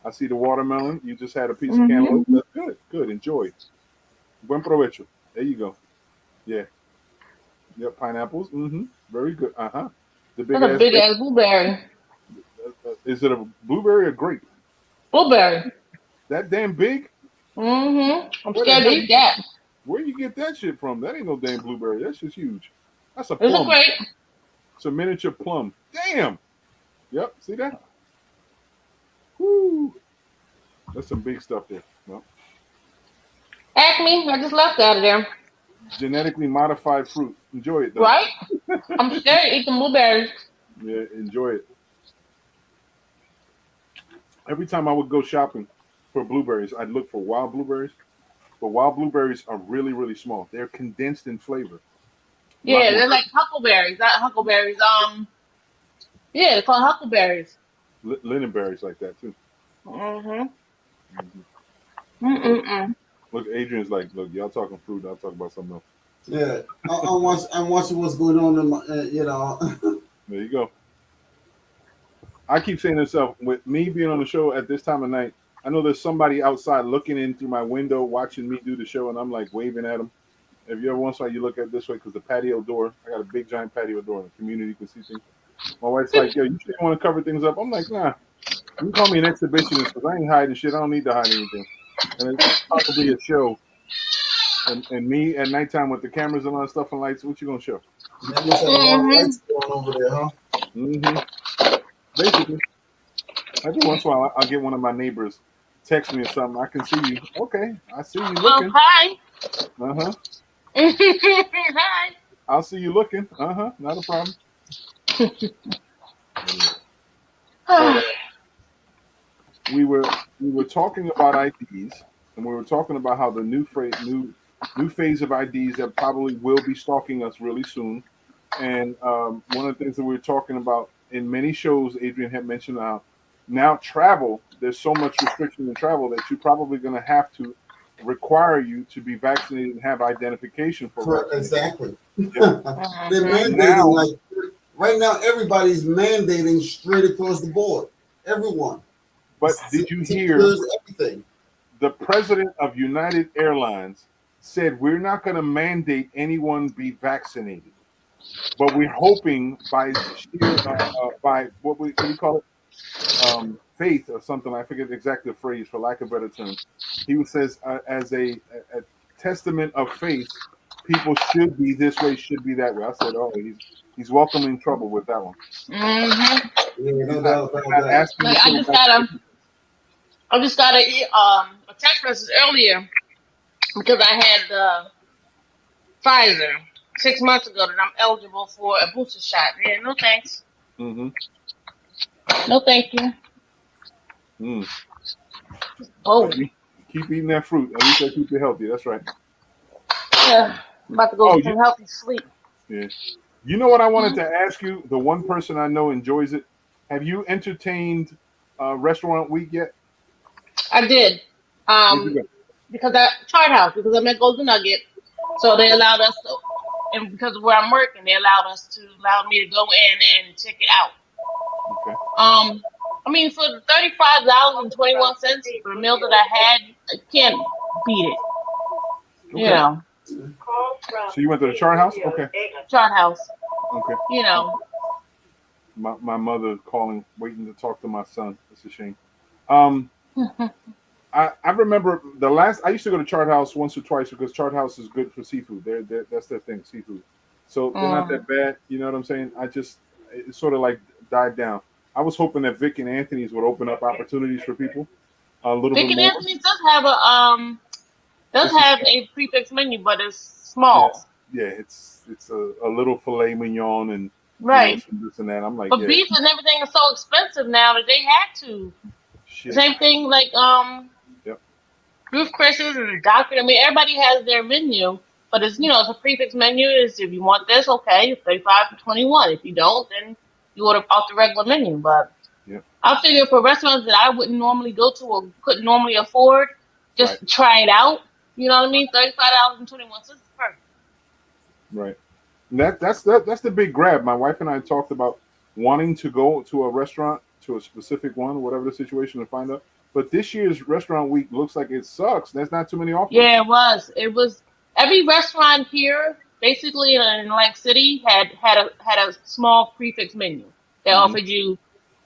A: I see the watermelon. You just had a piece of cantaloupe. That's good. Good. Enjoy. Buen provecho. There you go. Yeah. Yep. Pineapples. Very good. The
C: big ass blueberry.
A: Is it a blueberry or grape?
C: Blueberry.
A: That damn big?
C: I'm scared to eat that.
A: Where you get that shit from? That ain't no damn blueberry. That's just huge. That's a
C: plum.
A: It's a grape. It's a miniature plum. Damn. Yep. See that? Woo. That's some big stuff there. Well,
C: Acme, I just left out of there.
A: Genetically modified fruit. Enjoy it, though.
C: Right? I'm scared to eat the blueberries.
A: Yeah, enjoy it. Every time I would go shopping for blueberries, I'd look for wild blueberries. But wild blueberries are really, really small. They're condensed in flavor.
C: Yeah, they're like huckleberries, not huckleberries. Yeah, they're called huckleberries.
A: Lingonberries like that too. Look, Adrian's like, look, y'all talking fruit. I'll talk about something else.
B: Yeah, I'm watching what's going on in my,
A: There you go. I keep saying to myself, with me being on the show at this time of night, I know there's somebody outside looking in through my window, watching me do the show, and I'm like waving at them. If you ever once in a while you look at it this way, because the patio door, I got a big giant patio door in the community, you can see things. My wife's like, yo, you shouldn't want to cover things up. I'm like, nah. You can call me an exhibitionist because I ain't hiding shit. I don't need to hide anything. And it's probably a show. And me at nighttime with the cameras and all that stuff and lights, what you gonna show?
B: Man, there's a lot of lights going over there, huh?
A: Basically. Every once in a while, I'll get one of my neighbors text me or something. I can see you. Okay, I see you looking.
C: Hi.
A: Hi. I'll see you looking. Not a problem. We were talking about IDs, and we were talking about how the new phase of IDs that probably will be stalking us really soon. And one of the things that we were talking about in many shows, Adrian had mentioned now travel. There's so much restriction in travel that you're probably going to have to require you to be vaccinated and have identification for
B: exactly. Yeah. They're mandating right now. Everybody's mandating straight across the board. Everyone.
A: But did you hear
B: everything?
A: The president of United Airlines said we're not going to mandate anyone be vaccinated, but we're hoping by what we call it, faith or something. I forget exactly the phrase for lack of better terms. He says as a testament of faith, people should be this way, should be that way. I said, oh, he's welcoming trouble with that one.
B: Yeah, no doubt about
C: that. I just got a text message earlier because I had the Pfizer 6 months ago that I'm eligible for a booster shot. Yeah, no thanks. No thank you. Oh,
A: keep eating that fruit. At least that keeps you healthy. That's right.
C: Yeah, I'm about to go get some healthy sleep.
A: Yeah. You know what I wanted to ask you? The one person I know enjoys it. Have you entertained Restaurant Week yet?
C: I did.
A: Where'd you go?
C: Because I Chart House, because I'm at Golden Nugget. So they allowed us to, and because of where I'm working, they allowed me to go in and check it out.
A: Okay.
C: I mean, for the $35.21 for the meal that I had, I can't beat it.
A: Okay.
C: You know.
A: So you went to the Chart House? Okay.
C: Chart House.
A: Okay.
C: You know.
A: My mother calling, waiting to talk to my son. It's a shame. I remember I used to go to Chart House once or twice because Chart House is good for seafood. That's their thing, seafood. So they're not that bad. You know what I'm saying? It sort of like died down. I was hoping that Vic and Anthony's would open up opportunities for people a little
C: Vic
A: bit
C: and
A: more.
C: Anthony's does have a prefix menu, but it's small.
A: Yes. Yeah, it's a little filet mignon and
C: right.
A: This and that. I'm like,
C: but beef and everything is so expensive now that they had to. Shit. Same thing like
A: Yep.
C: Ruth Chris's and the Doctor. I mean, everybody has their menu, but it's it's a prefix menu. Is if you want this, okay, it's 35 to 21. If you don't, then you order off the regular menu. But I figure for restaurants that I wouldn't normally go to or couldn't normally afford, just try it out. You know what I mean? $35.21 is perfect.
A: Right. That's the big grab. My wife and I talked about wanting to go to a restaurant, to a specific one, whatever the situation, to find out. But this year's Restaurant Week looks like it sucks. There's not too many offers.
C: Yeah, it was. It was every restaurant here, basically in Atlantic City, had a small prefix menu. They offered you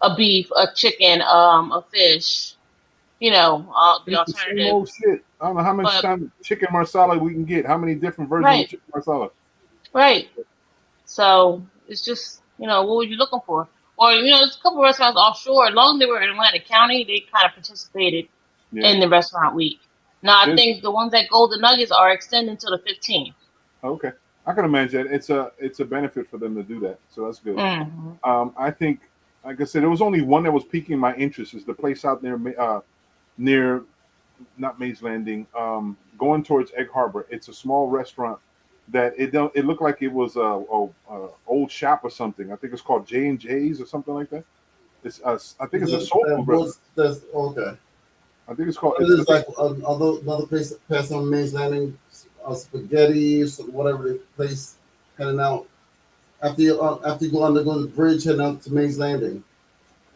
C: a beef, a chicken, a fish. The alternative.
A: The same old shit. I don't know how much time chicken marsala we can get. How many different versions of chicken marsala?
C: Right. So it's just what were you looking for? Or there's a couple of restaurants offshore. As long as they were in Atlantic County, they kind of participated in the Restaurant Week. Now I think the ones at Golden Nuggets are extending to the 15th.
A: Okay, I can imagine it's a benefit for them to do that. So that's good. I think, like I said, there was only one that was piquing my interest. Is the place out there near not Mays Landing, going towards Egg Harbor. It's a small restaurant that it looked like it was a old shop or something. I think it's called J&J's or something like that. It's I think it's a soul food restaurant.
B: Okay.
A: I think it's called.
B: It's like another place past on Mays Landing, spaghetti, whatever the place heading out. After you go undergo the bridge heading out to Mays Landing,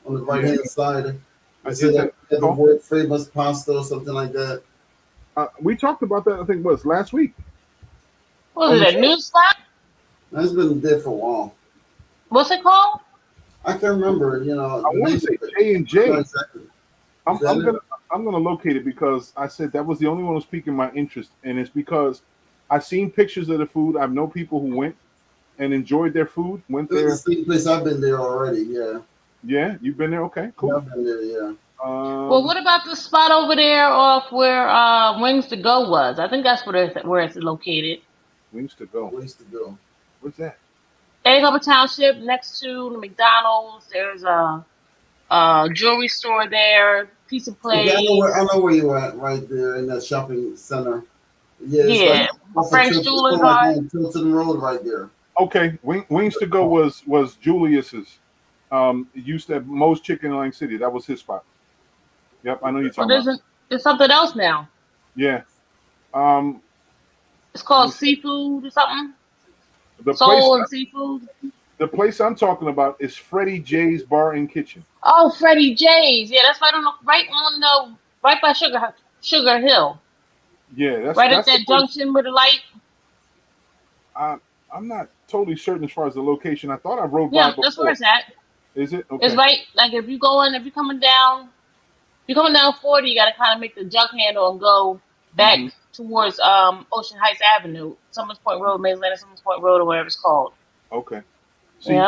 B: on the right hand side. I see that the word famous pasta or something like that.
A: We talked about that. I think last week.
C: Was it a new spot?
B: That's been there for a while.
C: What's it called?
B: I can't remember.
A: I want to say J&J.
B: No, exactly.
A: I'm gonna locate it because I said that was the only one that was piquing my interest, and it's because I've seen pictures of the food. I know people who went and enjoyed their food. Went there.
B: It's the same place I've been there already. Yeah.
A: Yeah, you've been there. Okay, cool.
B: Yeah, I've been there. Yeah.
C: Well, what about the spot over there off where Wings to Go was? I think that's where it's located.
A: Wings to Go.
B: Wings to Go.
A: What's that?
C: Egg Harbor Township, next to the McDonald's. There's a jewelry store there. Pizza place.
B: Yeah, I know where you at. Right there in that shopping center.
C: Yeah. Like Frank's Jewelers
B: on Tilton Road, right there.
A: Okay, Wings to Go was Julius's. Used to have Mo's Chicken in Atlantic City. That was his spot. Yep, I know you're talking about.
C: There's something else now.
A: Yeah.
C: It's called Seafood or something. Soul and Seafood.
A: The place I'm talking about is Freddie J's Bar and Kitchen.
C: Oh, Freddie J's. Yeah, that's right by Sugar Hill.
A: Yeah, that's
C: right at that junction with the light.
A: I'm not totally certain as far as the location. I thought I rode by.
C: Yeah, that's where it's at.
A: Is it? Okay.
C: It's right. Like if you're coming down 40, you got to kind of make the jump handle and go back towards Ocean Heights Avenue, Summers Point Road, Mays Landing, Summers Point Road, or whatever it's called.
A: Okay. See,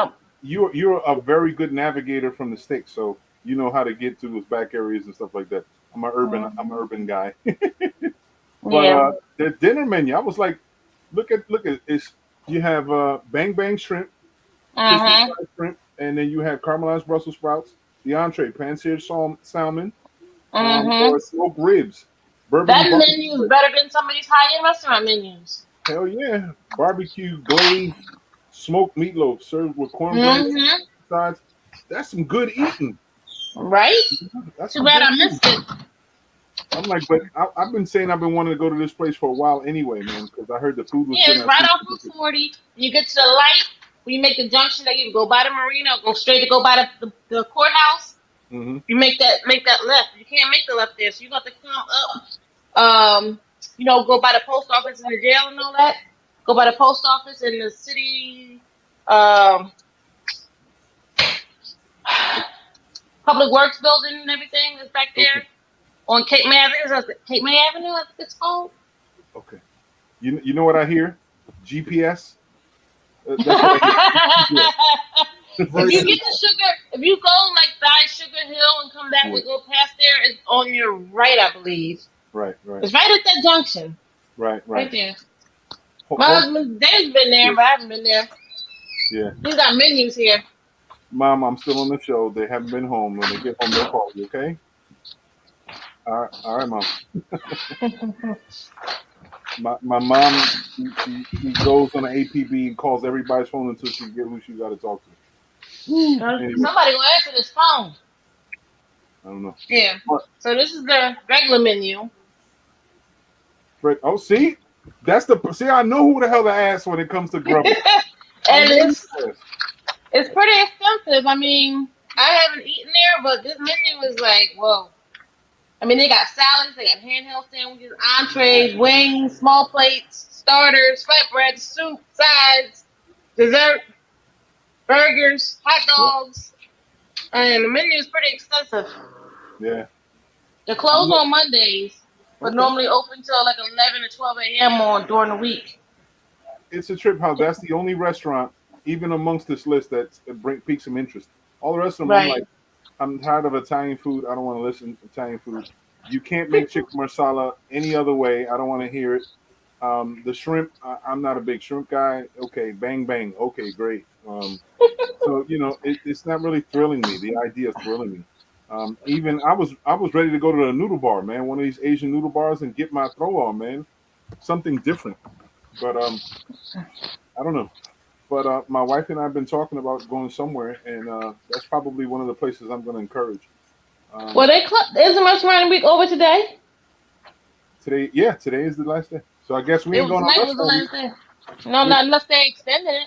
A: you're a very good navigator from the sticks, so you know how to get to those back areas and stuff like that. I'm an urban guy. But the dinner menu, I was like, look at it's you have bang bang shrimp, shrimp, and then you have caramelized Brussels sprouts, the entree, pan-seared salmon, or smoked ribs.
C: That menu is better than some of these high-end restaurant menus.
A: Hell yeah. Barbecue, glazed, smoked meatloaf served with cornbread sides. That's some good eating.
C: Right?
A: That's
C: too bad I missed it.
A: I'm like, but I've been saying I've been wanting to go to this place for a while anyway, man, because I heard the food was good.
C: It's right off Route 40. You get to the light. When you make the junction, they either go by the marina or go straight to go by the courthouse.
A: Mm-hmm.
C: You make that left. You can't make the left there, so you got to come up. Go by the post office and the jail and all that. Go by the post office and the city public works building and everything is back there on Cape May Avenue. Cape May Avenue, I think it's called.
A: Okay. You know what I hear? GPS. That's what I hear.
C: If you go like by Sugar Hill and come back and go past there, it's on your right, I believe.
A: Right.
C: It's right at that junction.
A: Right
C: there. My husband, Dave's been there, but I haven't been there.
A: Yeah.
C: He's got menus here.
A: Mom, I'm still on the show. They haven't been home. When they get home, they'll call you, okay? All right, Mom. my mom, she goes on an APB and calls everybody's phone until she get who she got to talk to.
C: Anyway. Somebody will answer this phone.
A: I don't know.
C: Yeah. So this is the regular menu.
A: Oh, see? I know who the hell to ask when it comes to grub.
C: And it's pretty expensive. I mean, I haven't eaten there, but this menu is like, whoa. I mean, they got salads, they got handheld sandwiches, entrees, wings, small plates, starters, flatbreads, soup, sides, dessert, burgers, hot dogs. And the menu is pretty extensive.
A: Yeah.
C: They're closed on Mondays, but normally open till like 11 or 12 a.m. during the week.
A: It's a trip how that's the only restaurant, even amongst this list, that piques some interest. All the rest of them, I'm like, I'm tired of Italian food. I don't want to listen to Italian food. You can't make chicken marsala any other way. I don't want to hear it. The shrimp, I'm not a big shrimp guy. Okay, bang, bang. Okay, great. So, it's not really thrilling me. The idea is thrilling me. Even I was ready to go to a noodle bar, man, one of these Asian noodle bars and get my throw on, man. Something different. But I don't know. But my wife and I have been talking about going somewhere, and that's probably one of the places I'm going to encourage.
C: Well, is the restaurant week over today?
A: Today is the last day. So I guess we ain't going to restaurant week.
C: No, not unless they extended it.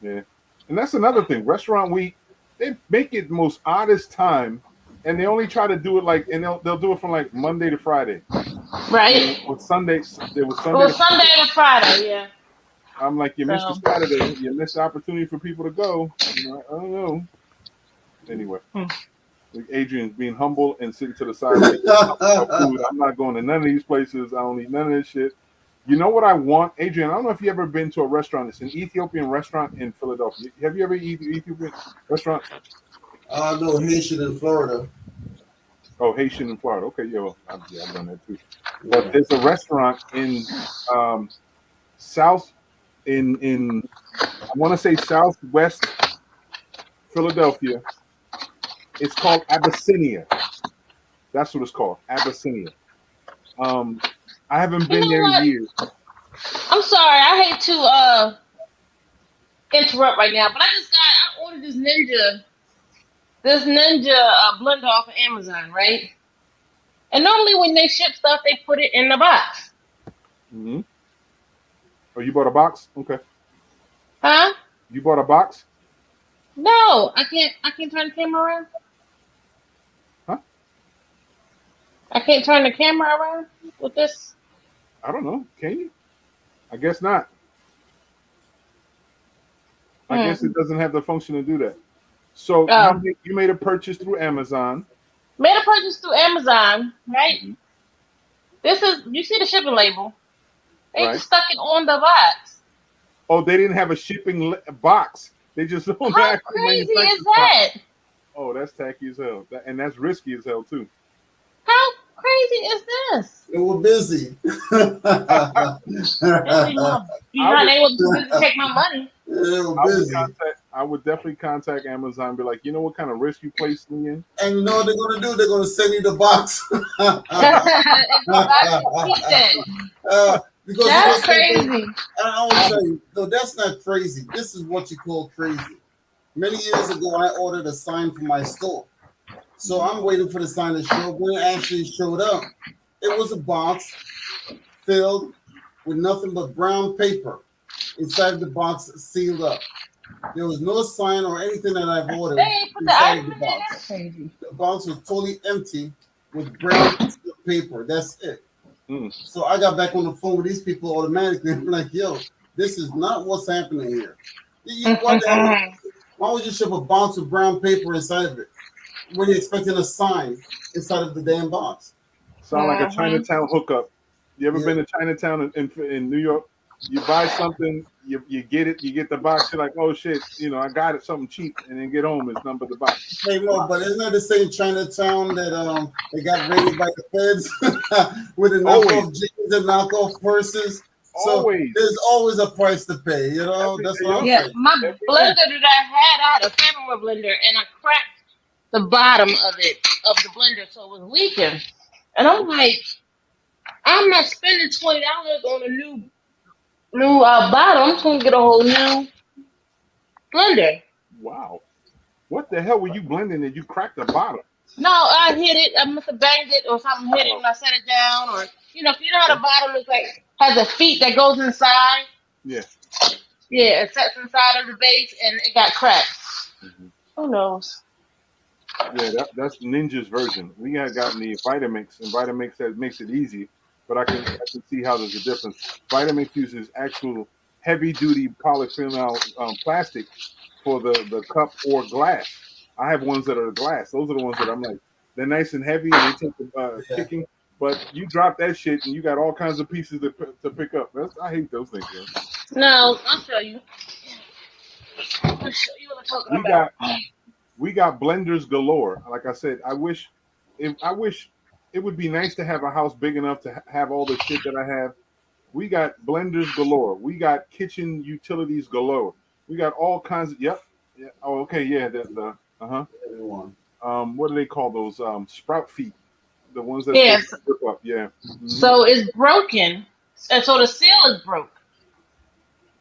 A: Yeah. And that's another thing. Restaurant week, they make it the most oddest time, and they only try to do it and they'll do it from like Monday to Friday.
C: Right.
A: Or Sunday.
C: Sunday to Friday, yeah.
A: I'm like, you missed the Saturday. You missed the opportunity for people to go. I don't know. Anyway. Like Adrian's being humble and sitting to the side. Food. I'm not going to none of these places. I don't eat none of this shit. You know what I want, Adrian? I don't know if you ever been to a restaurant. It's an Ethiopian restaurant in Philadelphia. Have you ever eaten an Ethiopian restaurant?
B: No, Haitian in Florida.
A: Oh, Haitian in Florida. Okay, yeah, well, I've done that too. But there's a restaurant in I want to say southwest Philadelphia. It's called Abyssinia. That's what it's called, Abyssinia. I haven't been there in years.
C: I'm sorry, I hate to interrupt right now, but I ordered this Ninja blender off of Amazon, right? And normally when they ship stuff, they put it in the box.
A: Mm-hmm. Oh, you bought a box? Okay.
C: Huh?
A: You bought a box?
C: No, I can't turn the camera around.
A: Huh?
C: I can't turn the camera around with this.
A: I don't know. Can you? I guess not. I guess it doesn't have the function to do that. So you made a purchase through Amazon.
C: Made a purchase through Amazon, right? Mm-hmm. You see the shipping label. They just stuck it on the box.
A: Oh, they didn't have a shipping box. They just on the
C: How crazy is that?
A: Box. Oh, that's tacky as hell. And that's risky as hell, too.
C: How crazy is this?
B: They were busy.
C: You're not able to take my money.
B: They were busy.
A: I would definitely contact Amazon and be like, you know what kind of risk you placed me in?
B: And you know what they're going to do? They're going to send you the box. Because
C: that's crazy.
B: I want to tell you, no, that's not crazy. This is what you call crazy. Many years ago, I ordered a sign for my store. So I'm waiting for the sign to show up. When it actually showed up, it was a box filled with nothing but brown paper inside the box, sealed up. There was no sign or anything that I've ordered
C: They put the
B: inside of
C: item
B: the
C: in there.
B: box.
C: That's crazy.
B: The box was totally empty with brown paper. That's it. So I got back on the phone with these people automatically. I'm like, yo, this is not what's happening here. Why would you shove a box of brown paper inside of it when you're expecting a sign inside of the damn box?
A: Sound like a Chinatown hookup. You ever been to Chinatown in New York? You buy something, you get it, you get the box, you're like, oh shit, I got it, something cheap, and then get home, it's number the box.
B: Hey, no, but isn't that the same Chinatown that they got raided by the feds with the knockoff jeans and knockoff purses? So there's always a price to pay, That's what I'm saying.
C: My blender that I had a camera blender, and I cracked the bottom of the blender, so it was leaking. And I'm like, I'm not spending $20 on a new bottle. I'm just gonna get a whole new blender.
A: Wow. What the hell were you blending that you cracked the bottom?
C: No, I hit it. I must have banged it or something hit it and I set it down. Or, if you know how the bottom is has a feet that goes inside.
A: Yeah.
C: Yeah, it sets inside of the base and it got cracked. Mm-hmm. Who knows?
A: Yeah, that's Ninja's version. We had gotten the Vitamix, and Vitamix makes it easy, but I can see how there's a difference. Vitamix uses actual heavy-duty polyphenol plastic for the cup or glass. I have ones that are glass. Those are the ones that I'm like, they're nice and heavy and they take the kicking. But you drop that shit and you got all kinds of pieces to pick up. I hate those things. Man.
C: No, I'll show you. I'll show you what I'm talking about.
A: We got blenders galore. Like I said, I wish it would be nice to have a house big enough to have all the shit that I have. We got blenders galore. We got kitchen utilities galore. We got all kinds of Yeah. Oh, okay. Yeah. What do they call those? Sprout feet. The ones that rip up. Yeah. Mm-hmm.
C: So it's broken, and so the seal is broke.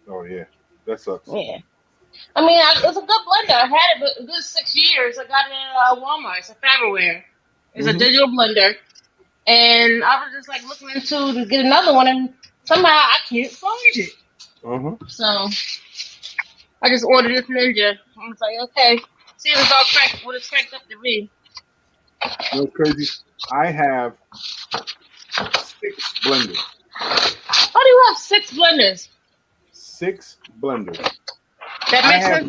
A: Oh yeah, that sucks.
C: Yeah. I mean, it's a good blender. I had it for a good 6 years. I got it at Walmart. It's a Faberware. It's a digital blender, and I was just like looking to get another one, and somehow I can't find it. So I just ordered this Ninja. I was like, okay, see if it's all cracked. What it's cracked up to be.
A: No crazy. I have 6 blenders.
C: How do you have 6 blenders?
A: 6 blenders.
C: That makes sense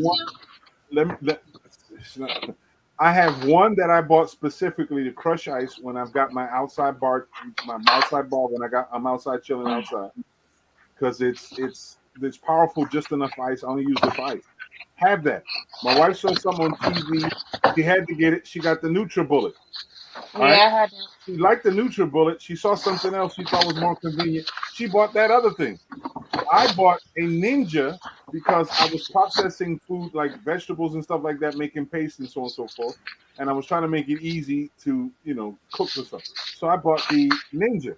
C: to you?
A: I have one that I bought specifically to crush ice when I've got my outside bar when I'm outside chilling outside, because it's powerful just enough ice. I only use it for ice. Have that. My wife saw something on TV. She had to get it. She got the NutriBullet.
C: I had that.
A: She liked the NutriBullet. She saw something else she thought was more convenient. She bought that other thing. I bought a Ninja because I was processing food like vegetables and stuff like that, making paste and so on and so forth. And I was trying to make it easy to, cook the stuff. So I bought the Ninja.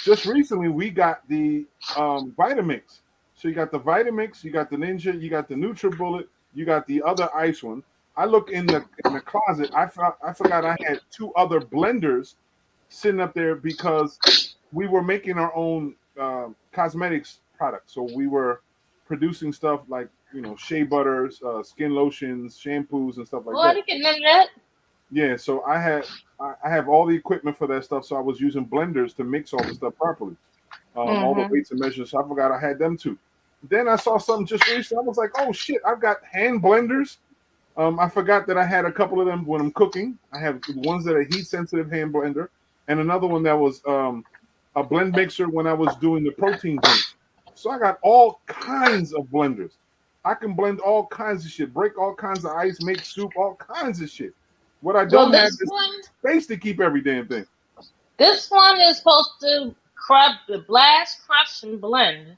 A: Just recently, we got the Vitamix. So you got the Vitamix, you got the Ninja, you got the NutriBullet, you got the other ice one. I look in the closet. I forgot I had 2 other blenders sitting up there because we were making our own cosmetics products. So we were producing stuff like shea butters, skin lotions, shampoos, and stuff like that.
C: I didn't get none of that.
A: Yeah, so I have all the equipment for that stuff. So I was using blenders to mix all the stuff properly, all the weights and measures. So I forgot I had them too. Then I saw something just recently. I was like, oh shit, I've got hand blenders. I forgot that I had a couple of them when I'm cooking. I have ones that are heat sensitive hand blender, and another one that was a blend mixer when I was doing the protein drinks. So I got all kinds of blenders. I can blend all kinds of shit, break all kinds of ice, make soup, all kinds of shit. What I don't have is space to keep every damn thing.
C: This one is supposed to blast, crush, and blend.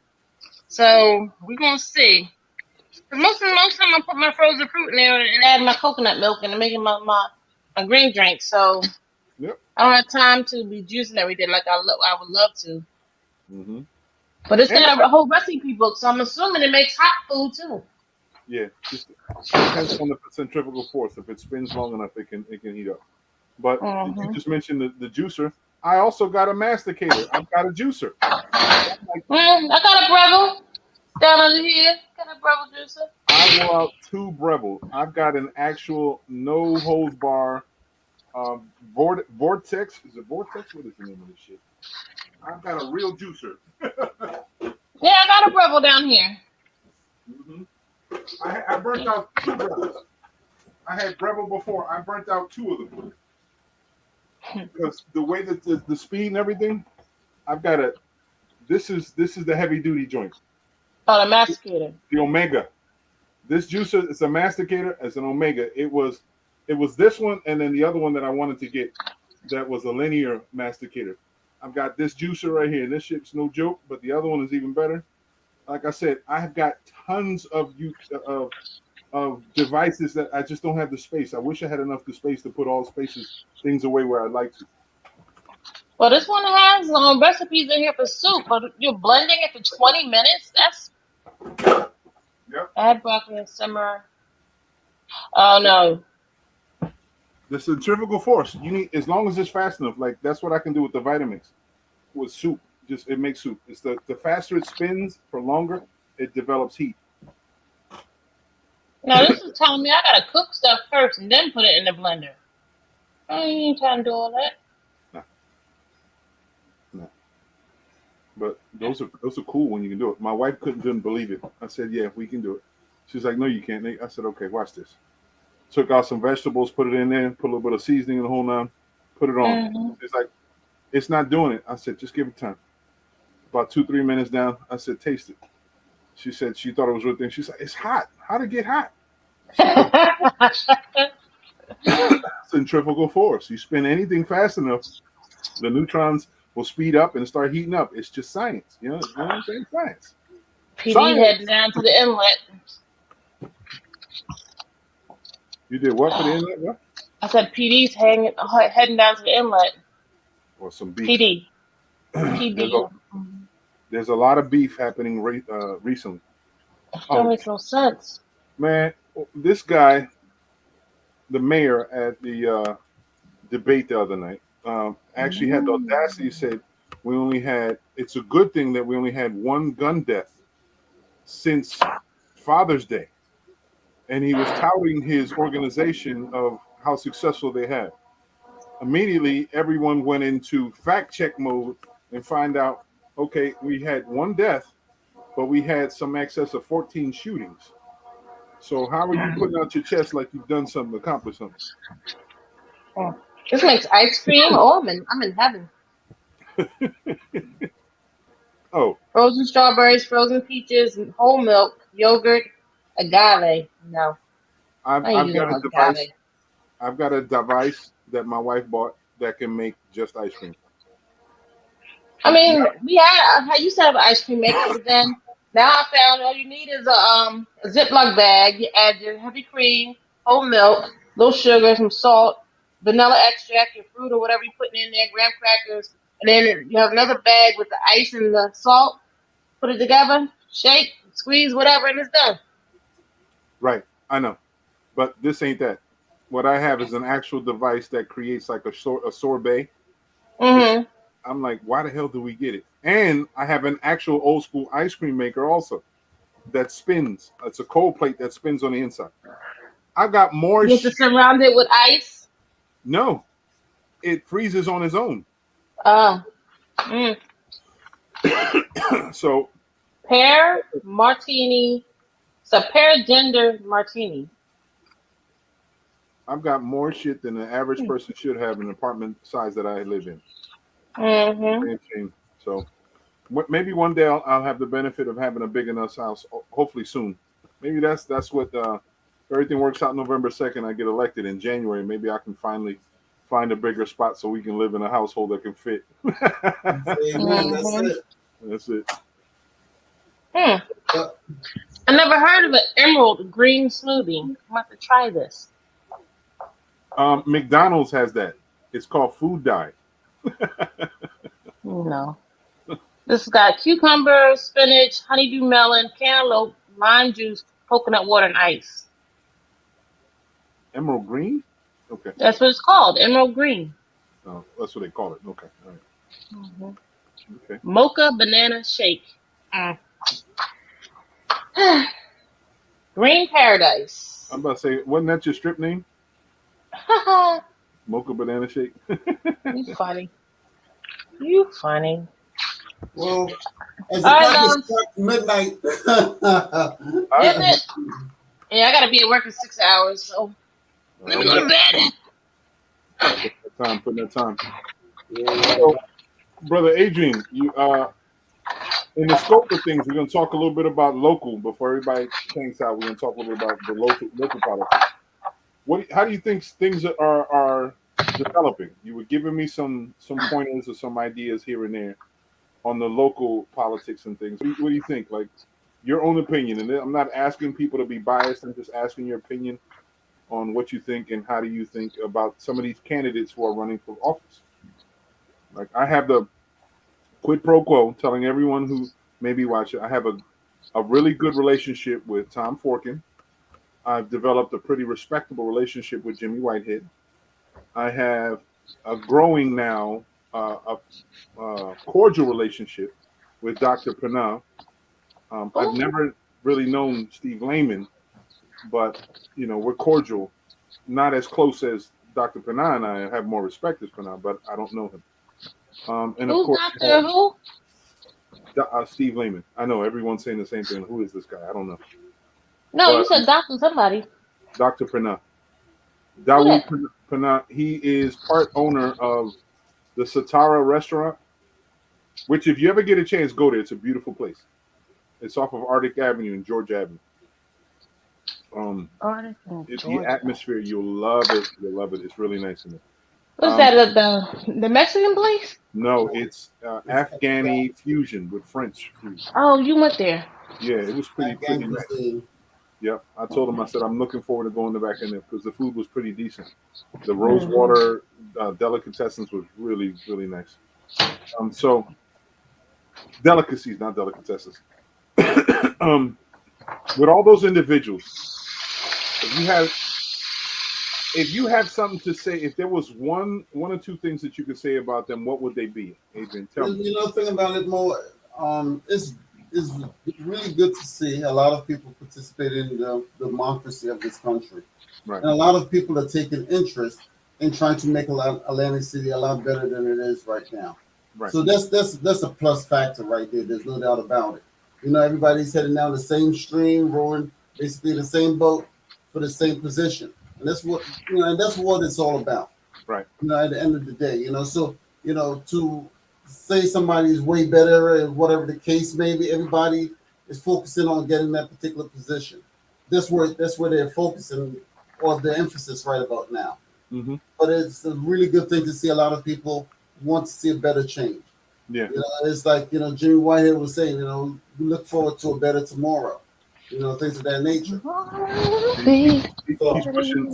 C: So we're gonna see. Most time I put my frozen fruit in there and add my coconut milk and making my green drink. So I don't have time to be juicing everything like I would love to. But it's got a whole recipe book, so I'm assuming it makes hot food too.
A: Yeah, just depends on the centrifugal force. If it spins long enough, it can heat up. But you just mentioned the juicer. I also got a masticator. I've got a juicer.
C: I got a Breville down under here. Got a Breville juicer.
A: I wore out 2 Breville. I've got an actual no hose bar Vortex. Is it Vortex? What is the name of this shit? I've got a real juicer.
C: Yeah, I got a Breville down here.
A: Mm-hmm. I burnt out 2 Brevils. I had Breville before. I burnt out 2 of them. Because the way that the speed and everything, I've got a. This is the heavy duty joint.
C: Oh, the masticator.
A: The Omega. This juicer is a masticator. It's an Omega. It was this one, and then the other one that I wanted to get that was a linear masticator. I've got this juicer right here. This shit's no joke, but the other one is even better. Like I said, I have got tons of devices that I just don't have the space. I wish I had enough the space to put all things away where I'd like to.
C: Well, this one has recipes in here for soup, but you're blending it for 20 minutes. That's add broccoli and simmer. Oh no.
A: The centrifugal force you need, as long as it's fast enough. Like that's what I can do with the Vitamix with soup. Just it makes soup. It's the faster it spins for longer, it develops heat.
C: Now this is telling me I gotta cook stuff first and then put it in the blender. I ain't trying to do all that.
A: No. But those are cool when you can do it. My wife didn't believe it. I said, yeah, we can do it. She's like, no, you can't. I said, okay, watch this. Took out some vegetables, put it in there, put a little bit of seasoning in the whole nine, put it on. Mm-hmm. It's like, it's not doing it. I said, just give it time. About 2-3 minutes down, I said, taste it. She said she thought it was real thing. She's like, it's hot. How'd it get hot? Centrifugal force. You spin anything fast enough, the neutrons will speed up and start heating up. It's just science. You know what I'm saying? Science.
C: PD heading down to the inlet.
A: You did what for the inlet? What?
C: I said PD's heading down to the inlet.
A: Or some beef.
C: PD. PD.
A: There's a lot of beef happening recently.
C: That makes no sense.
A: Man, this guy, the mayor at the debate the other night, actually had the audacity to say it's a good thing that we only had 1 gun death since Father's Day. And he was touting his organization of how successful they had. Immediately, everyone went into fact check mode and find out, okay, we had 1 death, but we had some excess of 14 shootings. So how are you putting out your chest like you've done something, accomplished something?
C: Oh, this makes ice cream. Oh, I'm in heaven.
A: Oh.
C: Frozen strawberries, frozen peaches, whole milk, yogurt, agave. No.
A: I've got a device. I've got a device that my wife bought that can make just ice cream.
C: I mean, I used to have an ice cream maker, but then now I found all you need is a Ziploc bag. You add your heavy cream, whole milk, little sugar, some salt, vanilla extract, your fruit or whatever you're putting in there, graham crackers, and then you have another bag with the ice and the salt. Put it together, shake, squeeze, whatever, and it's done.
A: Right, I know, but this ain't that. What I have is an actual device that creates like a sorbet.
C: Mm-hmm.
A: I'm like, why the hell do we get it? And I have an actual old school ice cream maker also that spins. It's a cold plate that spins on the inside. I got more.
C: You have to surround it with ice?
A: No, it freezes on its own.
C: Oh.
A: So.
C: Pear martini. It's a pear ginger martini.
A: I've got more shit than the average person should have in an apartment size that I live in.
C: Mm-hmm.
A: So maybe one day I'll have the benefit of having a big enough house. Hopefully soon. Maybe that's what everything works out. November 2nd, I get elected in January. Maybe I can finally find a bigger spot so we can live in a household that can fit.
B: Amen.
A: That's it.
C: I never heard of an emerald green smoothie. I'm about to try this.
A: McDonald's has that. It's called food dye.
C: No. This has got cucumber, spinach, honeydew melon, cantaloupe, lime juice, coconut water and ice.
A: Emerald green? Okay.
C: That's what it's called, emerald green.
A: Oh, that's what they call it. Okay. All right.
C: Mm-hmm.
A: Okay.
C: Mocha banana shake. Mm. Green paradise.
A: I'm about to say, wasn't that your strip name? Mocha banana shake.
C: You funny. You funny.
B: Well, as the
C: All right,
B: clock is
C: loves.
B: struck midnight.
C: Is it? Yeah, I gotta be at work in 6 hours, so let me go to bed.
A: Putting that time.
B: Yeah.
A: So, brother Adrian, you in the scope of things, we're going to talk a little bit about local before everybody tanks out. We're going to talk a little bit about the local politics. How do you think things are developing? You were giving me some pointers or some ideas here and there on the local politics and things. What do you think? Like your own opinion, and I'm not asking people to be biased. I'm just asking your opinion on what you think and how do you think about some of these candidates who are running for office. Like I have the quid pro quo telling everyone who may be watching, I have a really good relationship with Tom Forkin. I've developed a pretty respectable relationship with Jimmy Whitehead. I have a growing now, cordial relationship with Dr. Panah. I've never really known Steve Lehman, but we're cordial. Not as close as Dr. Panah and I have more respect as Panah, but I don't know him. And of course,
C: Doctor who?
A: Steve Lehman. I know everyone's saying the same thing. Who is this guy? I don't know.
C: No, you said Doctor somebody.
A: Dr. Panah.
C: Who
A: Dawood
C: that?
A: Panah. He is part owner of the Satara restaurant, which if you ever get a chance, go there. It's a beautiful place. It's off of Arctic Avenue and George Avenue. The atmosphere, you'll love it. You'll love it. It's really nice in there.
C: What's that? The Mexican place?
A: No, it's Afghani fusion with French food.
C: Oh, you went there.
A: Yeah, it was pretty nice. Yep. I told him, I said, I'm looking forward to going back in there because the food was pretty decent. The Rosewater delicatessens was really, really nice. So delicacies, not delicatessens. With all those individuals, if you have something to say, if there was one or two things that you could say about them, what would they be? Adrian, tell me.
B: The thing about it, Mo, it's really good to see a lot of people participate in the democracy of this country. Right. And a lot of people are taking interest in trying to make Atlantic City a lot better than it is right now. Right. So that's a plus factor right there. There's no doubt about it. Everybody's heading down the same stream, rowing basically the same boat for the same position. And that's what it's all about. Right. At the end of the day, so to say somebody's way better and whatever the case may be, everybody is focusing on getting that particular position. That's where they're focusing or the emphasis right about now. Mm-hmm. But it's a really good thing to see a lot of people want to see a better change. Yeah. It's like, Jimmy Whitehead was saying, we look forward to a better tomorrow. Things of that nature.
A: He keeps pushing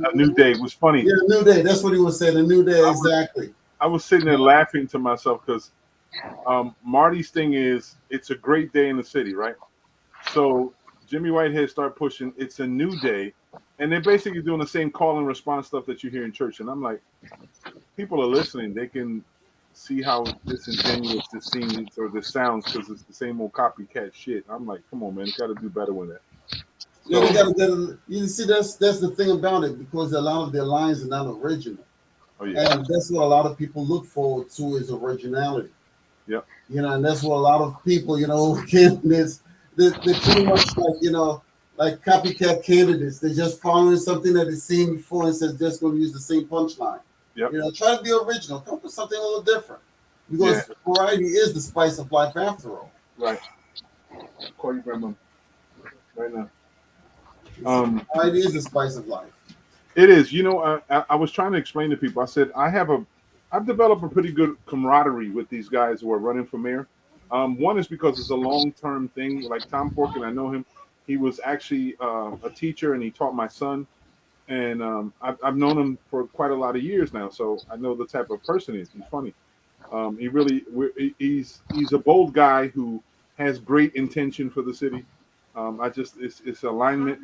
A: a new day. It was funny.
B: Yeah, a new day. That's what he was saying. A new day, exactly.
A: I was sitting there laughing to myself because Marty's thing is it's a great day in the city, right? So Jimmy Whitehead started pushing it's a new day, and they're basically doing the same call and response stuff that you hear in church. And I'm like, people are listening. They can see how disingenuous this seems or this sounds because it's the same old copycat shit. I'm like, come on, man, you got to do better with that.
B: So, yeah, they got to get. You see, that's the thing about it because a lot of their lines are not original. Oh, yeah. And that's what a lot of people look forward to is originality. Yeah. And that's what a lot of people, candidates, they're pretty much like, like copycat candidates. They're just following something that they've seen before and says just going to use the same punchline. Yep. Try to be original. Come up with something a little different. Because variety is the spice of life after all. Right.
A: Call your grandma right now.
B: Variety is the spice of life.
A: It is. I was trying to explain to people. I said I've developed a pretty good camaraderie with these guys who are running for mayor. One is because it's a long-term thing. Like Tom Forkin, I know him. He was actually a teacher, and he taught my son. And I've known him for quite a lot of years now, so I know the type of person he is. He's funny. He's a bold guy who has great intention for the city. It's alignment.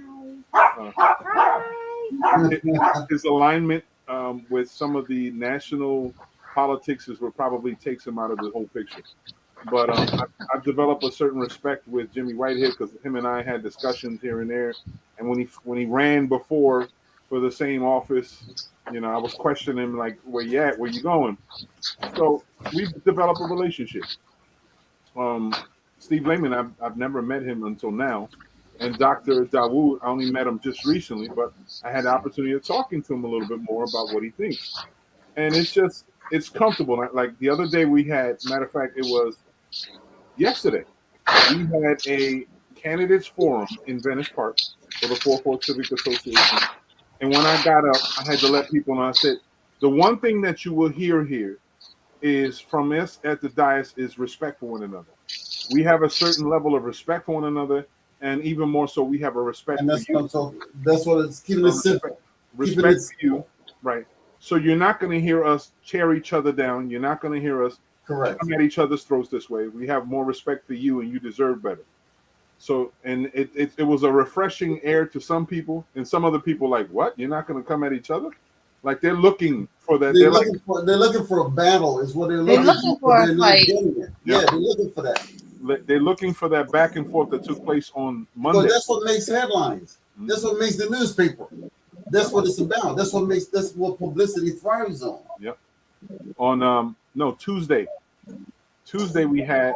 A: His alignment with some of the national politics is what probably takes him out of the whole picture. But I've developed a certain respect with Jimmy Whitehead because him and I had discussions here and there. And when he ran before for the same office, you know, I was questioning him like, "Where you at? Where you going?" So we've developed a relationship. Steve Lehman, I've never met him until now, and Dr. Dawood, I only met him just recently, but I had the opportunity of talking to him a little bit more about what he thinks, and it's comfortable. Like the other day, we had, matter of fact, it was yesterday, we had a candidates forum in Venice Park for the 4-4 Civic Association, and when I got up, I had to let people know. I said, the one thing that you will hear here is from us at the dais is respect for one another. We have a certain level of respect for one another, and even more so, we have a respect for you.
B: That's what it's keeping it simple.
A: Respect for you, right? So you're not going to hear us tear each other down. You're not going to hear us come at each other's throats this way. We have more respect for you, and you deserve better. So, and it was a refreshing air to some people, and some other people like, what? You're not going to come at each other? Like they're looking for that. They're
B: looking for a battle. Is what they're looking for. They're not getting it. Yeah, they're looking for that.
A: They're looking for that back and forth that took place on Monday.
B: Because that's what makes headlines. Mm-hmm. That's what makes the newspaper. That's what it's about. That's what publicity thrives on.
A: Yep. On Tuesday. Monday we had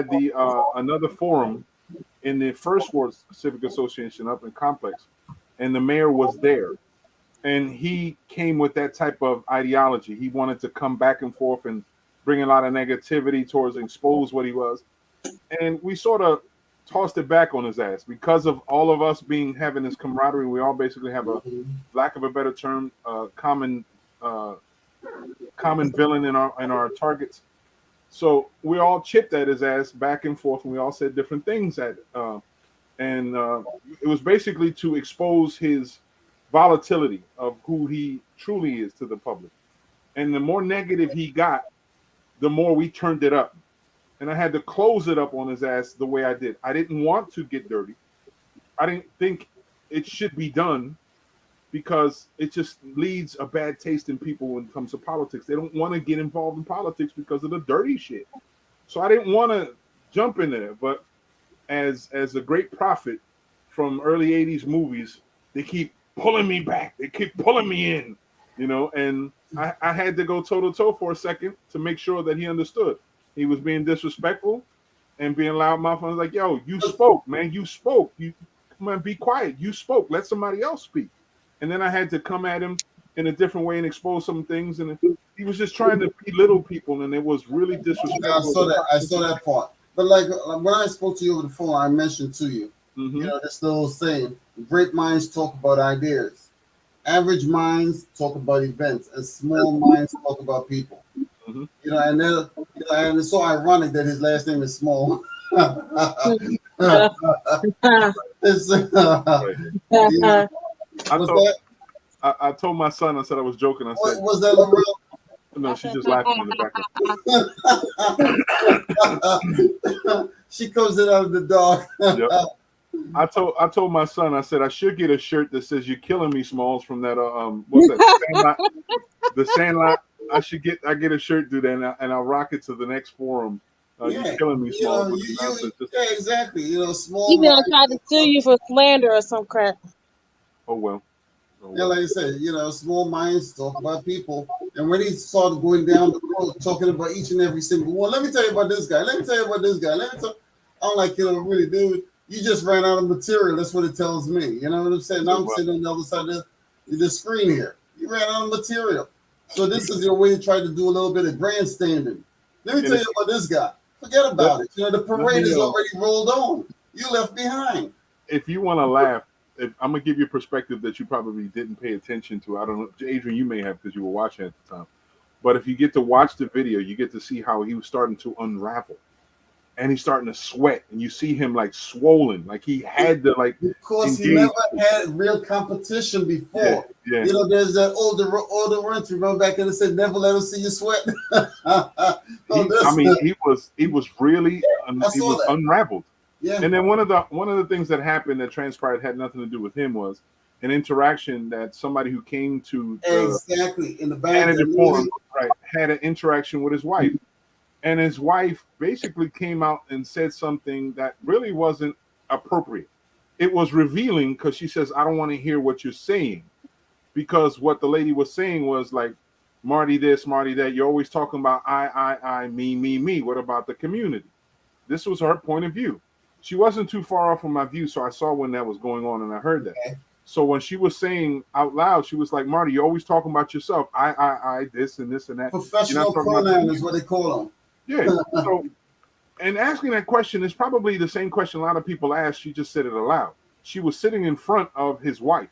A: the another forum in the First Ward Civic Association up in Complex, and the mayor was there, and he came with that type of ideology. He wanted to come back and forth and bring a lot of negativity towards expose what he was, and we sort of tossed it back on his ass because of all of us having this camaraderie. We all basically have a, lack of a better term, common villain in our targets. So we all chipped at his ass back and forth, and we all said different things it was basically to expose his volatility of who he truly is to the public. And the more negative he got, the more we turned it up. And I had to close it up on his ass the way I did. I didn't want to get dirty. I didn't think it should be done because it just leaves a bad taste in people when it comes to politics. They don't want to get involved in politics because of the dirty shit. So I didn't want to jump in there. But as a great prophet from early 80s movies, they keep pulling me back. They keep pulling me in, you know, and I had to go toe-to-toe for a second to make sure that he understood. He was being disrespectful and being loudmouth. I was like, yo, you spoke, man. You spoke. You come on, be quiet. You spoke. Let somebody else speak. And then I had to come at him in a different way and expose some things. And he was just trying to belittle people, and it was really disrespectful.
B: I saw that part. But like when I spoke to you over the phone, I mentioned to you, you know, this little saying, great minds talk about ideas. Average minds talk about events, and small minds talk about people. You know, and it's so ironic that his last name is Small.
A: I told my son, I said I was joking. I said,
B: was that a real?
A: No, she's just laughing in the background.
B: She comes in out of the dark.
A: Yep. I told my son, I said I should get a shirt that says "You're killing me, Smalls" from that what's that? Sandlot? The Sandlot. I get a shirt, do that, and I'll rock it to the next forum. You're killing me, Smalls.
B: Yeah, exactly. You know, Small.
D: He gonna try to sue you for slander or some crap.
A: Oh well.
B: Yeah, like I said, you know, small minds talk about people. And when he started going down the road, talking about each and every single one, let me tell you about this guy. Let me tell you about this guy. I'm like, you know, really, dude, you just ran out of material. That's what it tells me. You know what I'm saying? Now I'm sitting on the other side of the screen here. You ran out of material. So this is your way to try to do a little bit of grandstanding. Let me tell you about this guy. Forget about it. You know, the parade is already rolled on. You left behind.
A: If you want to laugh, I'm gonna give you a perspective that you probably didn't pay attention to. I don't know, Adrian, you may have because you were watching at the time. But if you get to watch the video, you get to see how he was starting to unravel, and he's starting to sweat, and you see him like swollen, like he had to like.
B: Because he never had real competition before. Yeah. You know, there's that older run to run back and said, "Never let him see you sweat."
A: He was really unraveled.
B: Yeah.
A: And then one of the things that happened that transpired had nothing to do with him was an interaction that somebody who came to the
B: exactly in the back
A: candidate forum, right, had an interaction with his wife. And his wife basically came out and said something that really wasn't appropriate. It was revealing because she says, I don't want to hear what you're saying. Because what the lady was saying was like, Marty this, Marty that. You're always talking about I, me. What about the community? This was her point of view. She wasn't too far off from my view, so I saw when that was going on and I heard that.
B: Okay.
A: So when she was saying out loud, she was like, Marty, you're always talking about yourself. I, this and this and that.
B: Professional pronoun is what they call them.
A: Yeah. So, and asking that question is probably the same question a lot of people ask. She just said it aloud. She was sitting in front of his wife,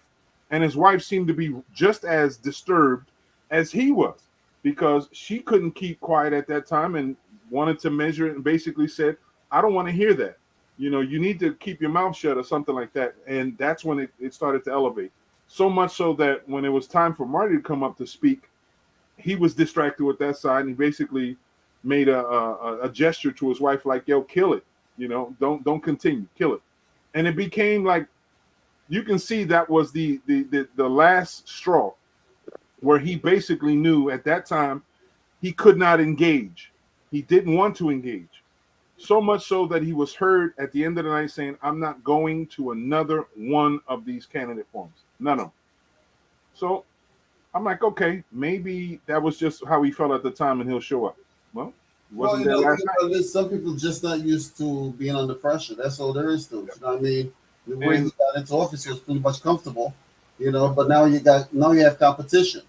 A: and his wife seemed to be just as disturbed as he was because she couldn't keep quiet at that time and wanted to measure it and basically said, I don't want to hear that. You know, you need to keep your mouth shut or something like that. And that's when it started to elevate. So much so that when it was time for Marty to come up to speak, he was distracted with that side and he basically made a gesture to his wife like, yo, kill it. You know, don't continue, kill it. And it became like, you can see that was the last straw where he basically knew at that time he could not engage. He didn't want to engage. So much so that he was heard at the end of the night saying, I'm not going to another one of these candidate forums. None of them. So I'm like, okay, maybe that was just how he felt at the time and he'll show up. Well, he wasn't there last night.
B: Some people just not used to being under pressure. That's all there is to it. You know what I mean? The way he got into office, he was pretty much comfortable, you know, but now you have competition.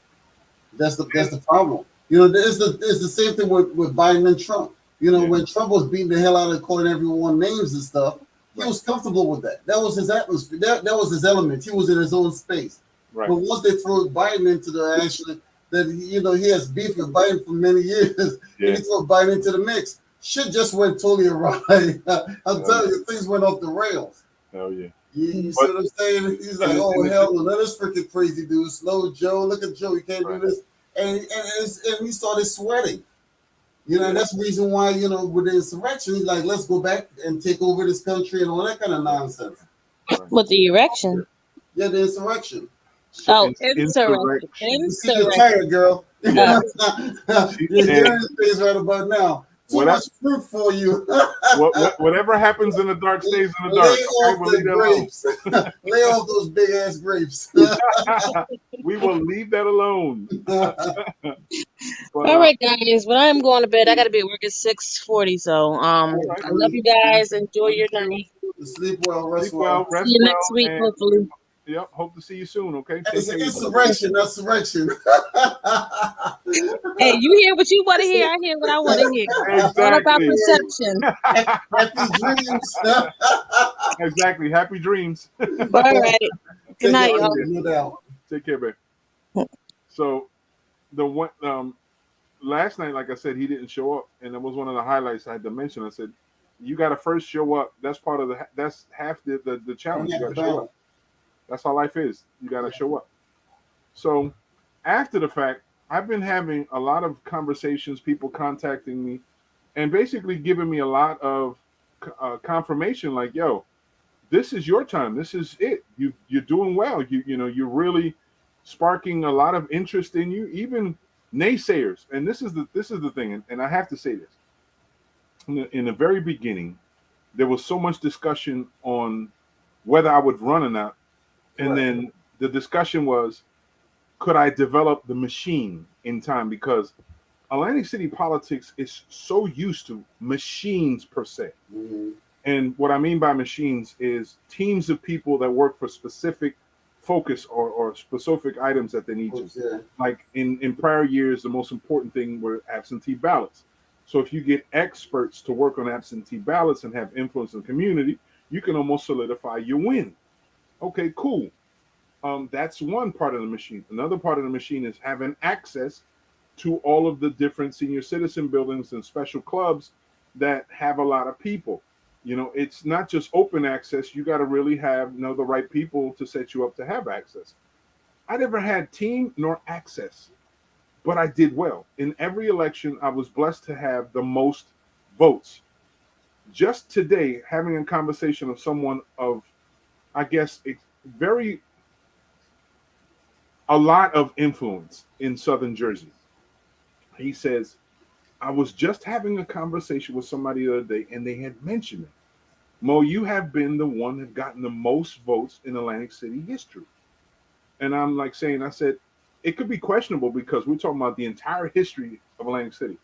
B: That's the problem. You know, it's the same thing with Biden and Trump. You know, when Trump was beating the hell out of calling everyone names and stuff, he was comfortable with that. That was his atmosphere. That was his element. He was in his own space. Right. But once they throw Biden into the action, that he has beef with Biden for many years, and he threw Biden into the mix. Shit just went totally awry. I'm telling you, things went off the rails.
A: Hell yeah.
B: You see what I'm saying? He's like, oh hell no, let this freaking crazy dude, slow Joe. Look at Joe, he can't do this, and he started sweating. You know, and that's the reason why, you know, with the insurrection, he's like, let's go back and take over this country and all that kind of nonsense.
D: With the erection?
B: Yeah, the insurrection.
D: Oh, insurrection.
B: You see, you're tired, girl. You're hearing things right about now. Too much fruit for you.
A: Whatever happens in the dark stays in the dark.
B: Lay off the grapes. Lay off those big ass grapes.
A: We will leave that alone.
D: All right, guys. But I'm going to bed. I got to be at work at 6:40. So I love you guys. Enjoy your night.
B: Sleep well. Rest
A: well.
D: See you next week, hopefully.
A: Yep. Hope to see you soon. Okay.
B: It's an insurrection, not surrection.
D: Hey, you hear what you want to hear. I hear what I want to hear. Exactly. All about perception.
B: Happy dreams.
A: Exactly. Happy dreams.
D: All right. Good night, y'all.
B: No doubt.
A: Take care, babe. So the one last night, like I said, he didn't show up, and that was one of the highlights I had to mention. I said, you got to first show up. That's part of that's half the challenge. You got to show up. That's how life is. You got to show up. So after the fact, I've been having a lot of conversations, people contacting me and basically giving me a lot of confirmation like, yo, this is your time. This is it. You're doing well. You know, you're really sparking a lot of interest in you, even naysayers. And this is the thing. And I have to say this. In the very beginning, there was so much discussion on whether I would run or not. And then the discussion was, could I develop the machine in time? Because Atlantic City politics is so used to machines per se. Mm-hmm. And what I mean by machines is teams of people that work for specific focus or specific items that they need to. Yeah. Like in prior years, the most important thing were absentee ballots. So if you get experts to work on absentee ballots and have influence in the community, you can almost solidify your win. Okay, cool. That's one part of the machine. Another part of the machine is having access to all of the different senior citizen buildings and special clubs that have a lot of people. You know, it's not just open access. You got to really have, the right people to set you up to have access. I never had team nor access, but I did well. In every election, I was blessed to have the most votes. just today having a conversation of someone of, I guess, a lot of influence in Southern Jersey. He says, I was just having a conversation with somebody the other day, and they had mentioned it. Mo, you have been the one that gotten the most votes in Atlantic City history. And I'm like saying, I said, it could be questionable because we're talking about the entire history of Atlantic City.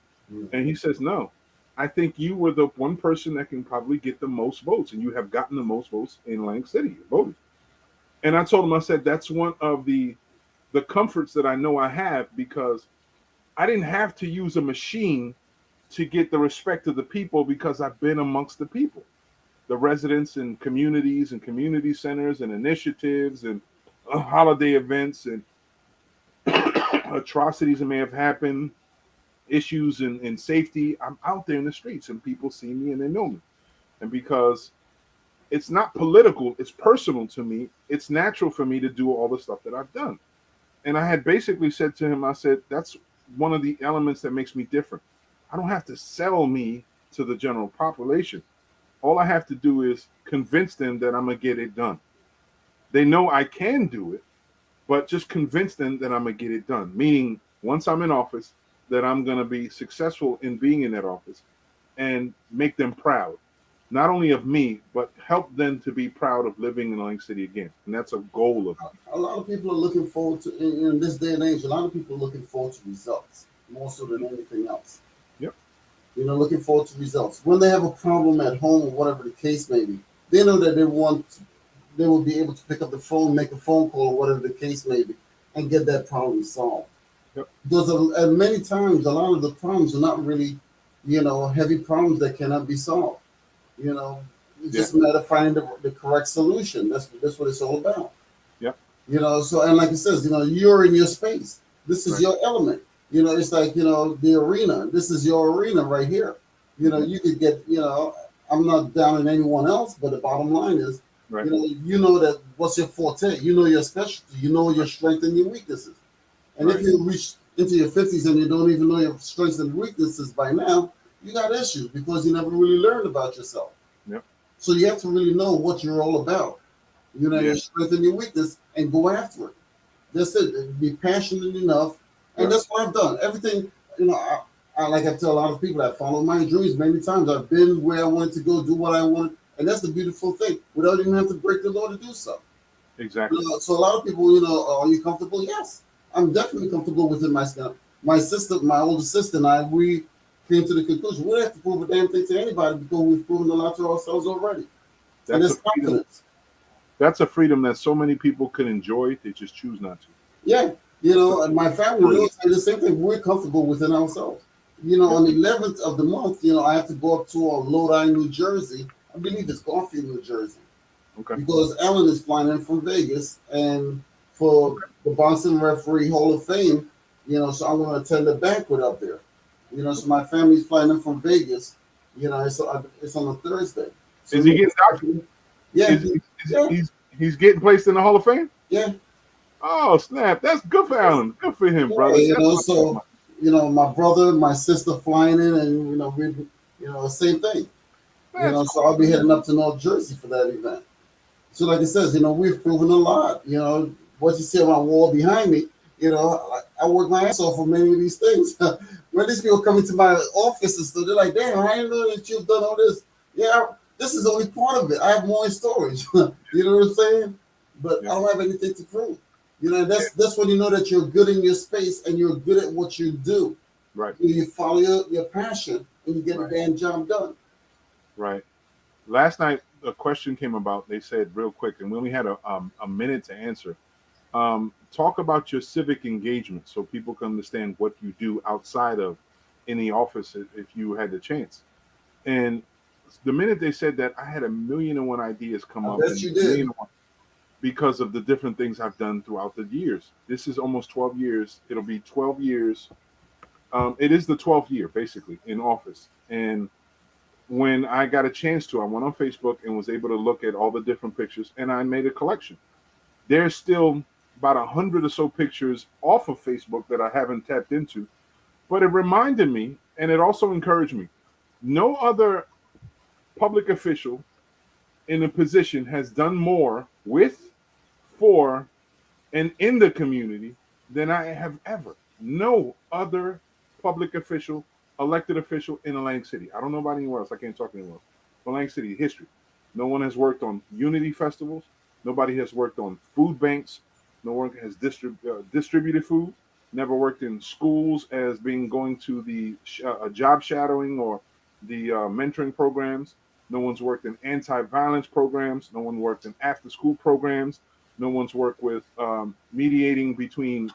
A: And he says, no, I think you were the one person that can probably get the most votes, and you have gotten the most votes in Atlantic City. You voted. And I told him, I said, that's one of the comforts that I know I have, because I didn't have to use a machine to get the respect of the people, because I've been amongst the people, the residents and communities and community centers and initiatives and holiday events and atrocities that may have happened, issues in safety. I'm out there in the streets and people see me and they know me. And because it's not political, it's personal to me, it's natural for me to do all the stuff that I've done. And I had basically said to him, I said, that's one of the elements that makes me different. I don't have to sell me to the general population. All I have to do is convince them that I'm going to get it done. They know I can do it, but just convince them that I'm going to get it done. Meaning, once I'm in office, that I'm going to be successful in being in that office and make them proud, not only of me, but help them to be proud of living in Atlantic City again. And that's a goal of mine.
B: A lot of people are looking forward to, in this day and age, a lot of people are looking forward to results more so than anything else.
A: Yep.
B: Looking forward to results. When they have a problem at home or whatever the case may be, they know that they will be able to pick up the phone, make a phone call, or whatever the case may be, and get that problem solved.
A: Yep.
B: Because many times, a lot of the problems are not really, heavy problems that cannot be solved. It's just a matter of finding the correct solution. That's what it's all about.
A: Yep.
B: So, and like it says, you're in your space. This is your element. It's like, the arena. This is your arena right here. You could get, I'm not down on anyone else, but the bottom line is,
A: right.
B: You know that what's your forte. You know your specialty. You know your strengths and your weaknesses. And
A: right.
B: if you reach into your 50s and you don't even know your strengths and weaknesses by now, you got issues because you never really learned about yourself.
A: Yep.
B: So you have to really know what you're all about. Your strength and your weakness, and go after it. That's it. Be passionate enough. And that's what I've done. Everything, I like I tell a lot of people, I follow my dreams many times. I've been where I wanted to go, do what I wanted. And that's the beautiful thing, without even having to break the law to do so.
A: Exactly.
B: So a lot of people, are you comfortable? Yes, I'm definitely comfortable within my skin. My older sister and I, we came to the conclusion we don't have to prove a damn thing to anybody because we've proven a lot to ourselves already. That's confidence.
A: That's a freedom that so many people could enjoy. They just choose not to.
B: Yeah. And my family will say the same thing. We're comfortable within ourselves. On the 11th of the month, I have to go up to Lodi, New Jersey. I believe it's Garfield, New Jersey. Okay. Because Ellen is flying in from Vegas, and for the Boston Referee Hall of Fame, so I want to attend the banquet up there. So my family's flying in from Vegas. It's on a Thursday. So
A: is he getting doctored?
B: Yeah.
A: He's getting placed in the Hall of Fame?
B: Yeah.
A: Oh, snap. That's good for Alan. Good for him, brother.
B: My brother, my sister flying in, and, same thing. So I'll be heading up to North Jersey for that event. So like it says, we've proven a lot. What you see on my wall behind me, I work my ass off for many of these things. When these people come into my office and stuff, they're like, damn, I didn't know that you've done all this. Yeah, this is only part of it. I have more in storage. You know what I'm saying? But I don't have anything to prove. That's when you know that you're good in your space and you're good at what you do.
A: Right.
B: You follow your passion and you get a damn job done.
A: Right. Last night, a question came about. They said real quick, and we only had a minute to answer. Talk about your civic engagement so people can understand what you do outside of in the office if you had the chance. And the minute they said that, I had 1,000,001 ideas come up.
B: Yes, you did.
A: Because of the different things I've done throughout the years. This is almost 12 years. It'll be 12 years. It is the 12th year, basically, in office. And when I got a chance to, I went on Facebook and was able to look at all the different pictures, and I made a collection. There's still about 100 or so pictures off of Facebook that I haven't tapped into, but it reminded me, and it also encouraged me. No other public official in a position has done more with, for, and in the community than I have ever. No other public official, elected official in Atlantic City. I don't know about anywhere else. I can't talk anywhere else. Atlantic City history. No one has worked on unity festivals. Nobody has worked on food banks. No one has distributed food. Never worked in schools as being going to the job shadowing or the mentoring programs. No one's worked in anti-violence programs. No one worked in after-school programs. No one's worked with mediating between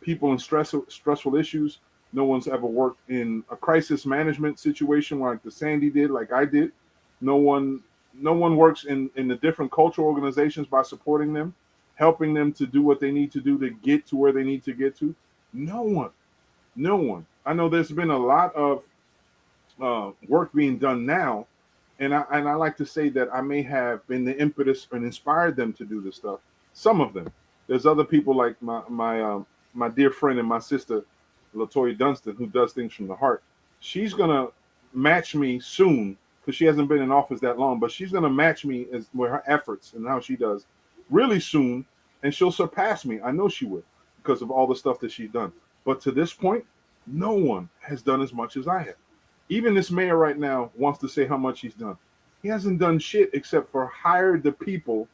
A: people in stressful issues. No one's ever worked in a crisis management situation like the Sandy did, like I did. No one works in the different cultural organizations by supporting them, helping them to do what they need to do to get to where they need to get to. No one. I know there's been a lot of work being done now, and I like to say that I may have been the impetus and inspired them to do this stuff. Some of them. There's other people like my dear friend and my sister, Latoya Dunstan, who does things from the heart. She's gonna match me soon because she hasn't been in office that long, but she's gonna match me with her efforts and how she does really soon, and she'll surpass me. I know she will because of all the stuff that she's done. But to this point, no one has done as much as I have. Even this mayor right now wants to say how much he's done. He hasn't done shit except for hired the people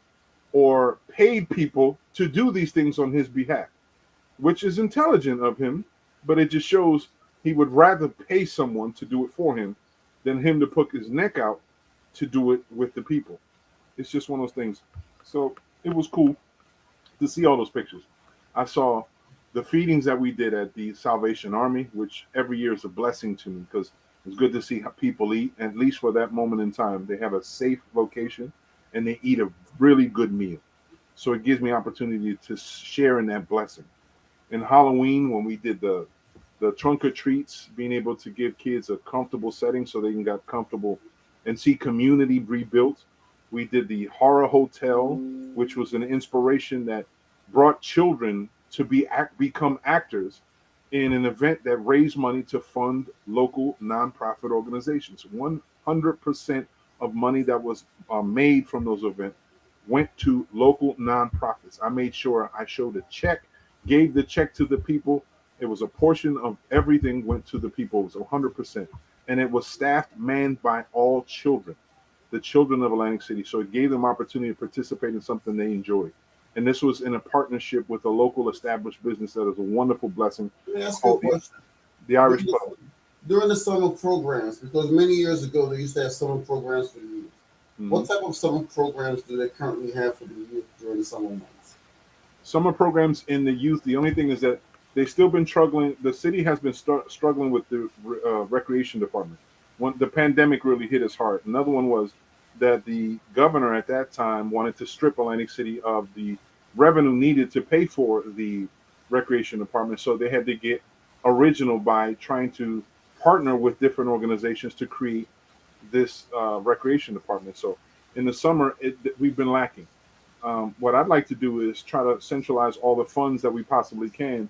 A: or paid people to do these things on his behalf, which is intelligent of him, but it just shows he would rather pay someone to do it for him than him to put his neck out to do it with the people. It's just one of those things. So it was cool to see all those pictures. I saw the feedings that we did at the Salvation Army, which every year is a blessing to me because it's good to see how people eat, at least for that moment in time. They have a safe location and they eat a really good meal. So it gives me opportunity to share in that blessing. In Halloween, when we did the trunk or treats, being able to give kids a comfortable setting so they can get comfortable and see community rebuilt. We did the horror hotel, which was an inspiration that brought children to become actors in an event that raised money to fund local nonprofit organizations. 100% of money that was made from those events went to local nonprofits. I made sure I showed a check, gave the check to the people. It was a portion of everything went to the people. It was 100%. And it was staffed, manned by all children, the children of Atlantic City. So it gave them opportunity to participate in something they enjoyed. And this was in a partnership with a local established business that is a wonderful blessing.
B: Let me ask you a question.
A: The Irish Pub.
B: During the summer programs, because many years ago they used to have summer programs for the youth. Mm-hmm. What type of summer programs do they currently have for the youth during the summer months?
A: Summer programs in the youth, the only thing is that they've still been struggling. The city has been struggling with the recreation department. When the pandemic really hit us hard. Another one was that the governor at that time wanted to strip Atlantic City of the revenue needed to pay for the recreation department. So they had to get original by trying to partner with different organizations to create this recreation department. So in the summer, we've been lacking. What I'd like to do is try to centralize all the funds that we possibly can,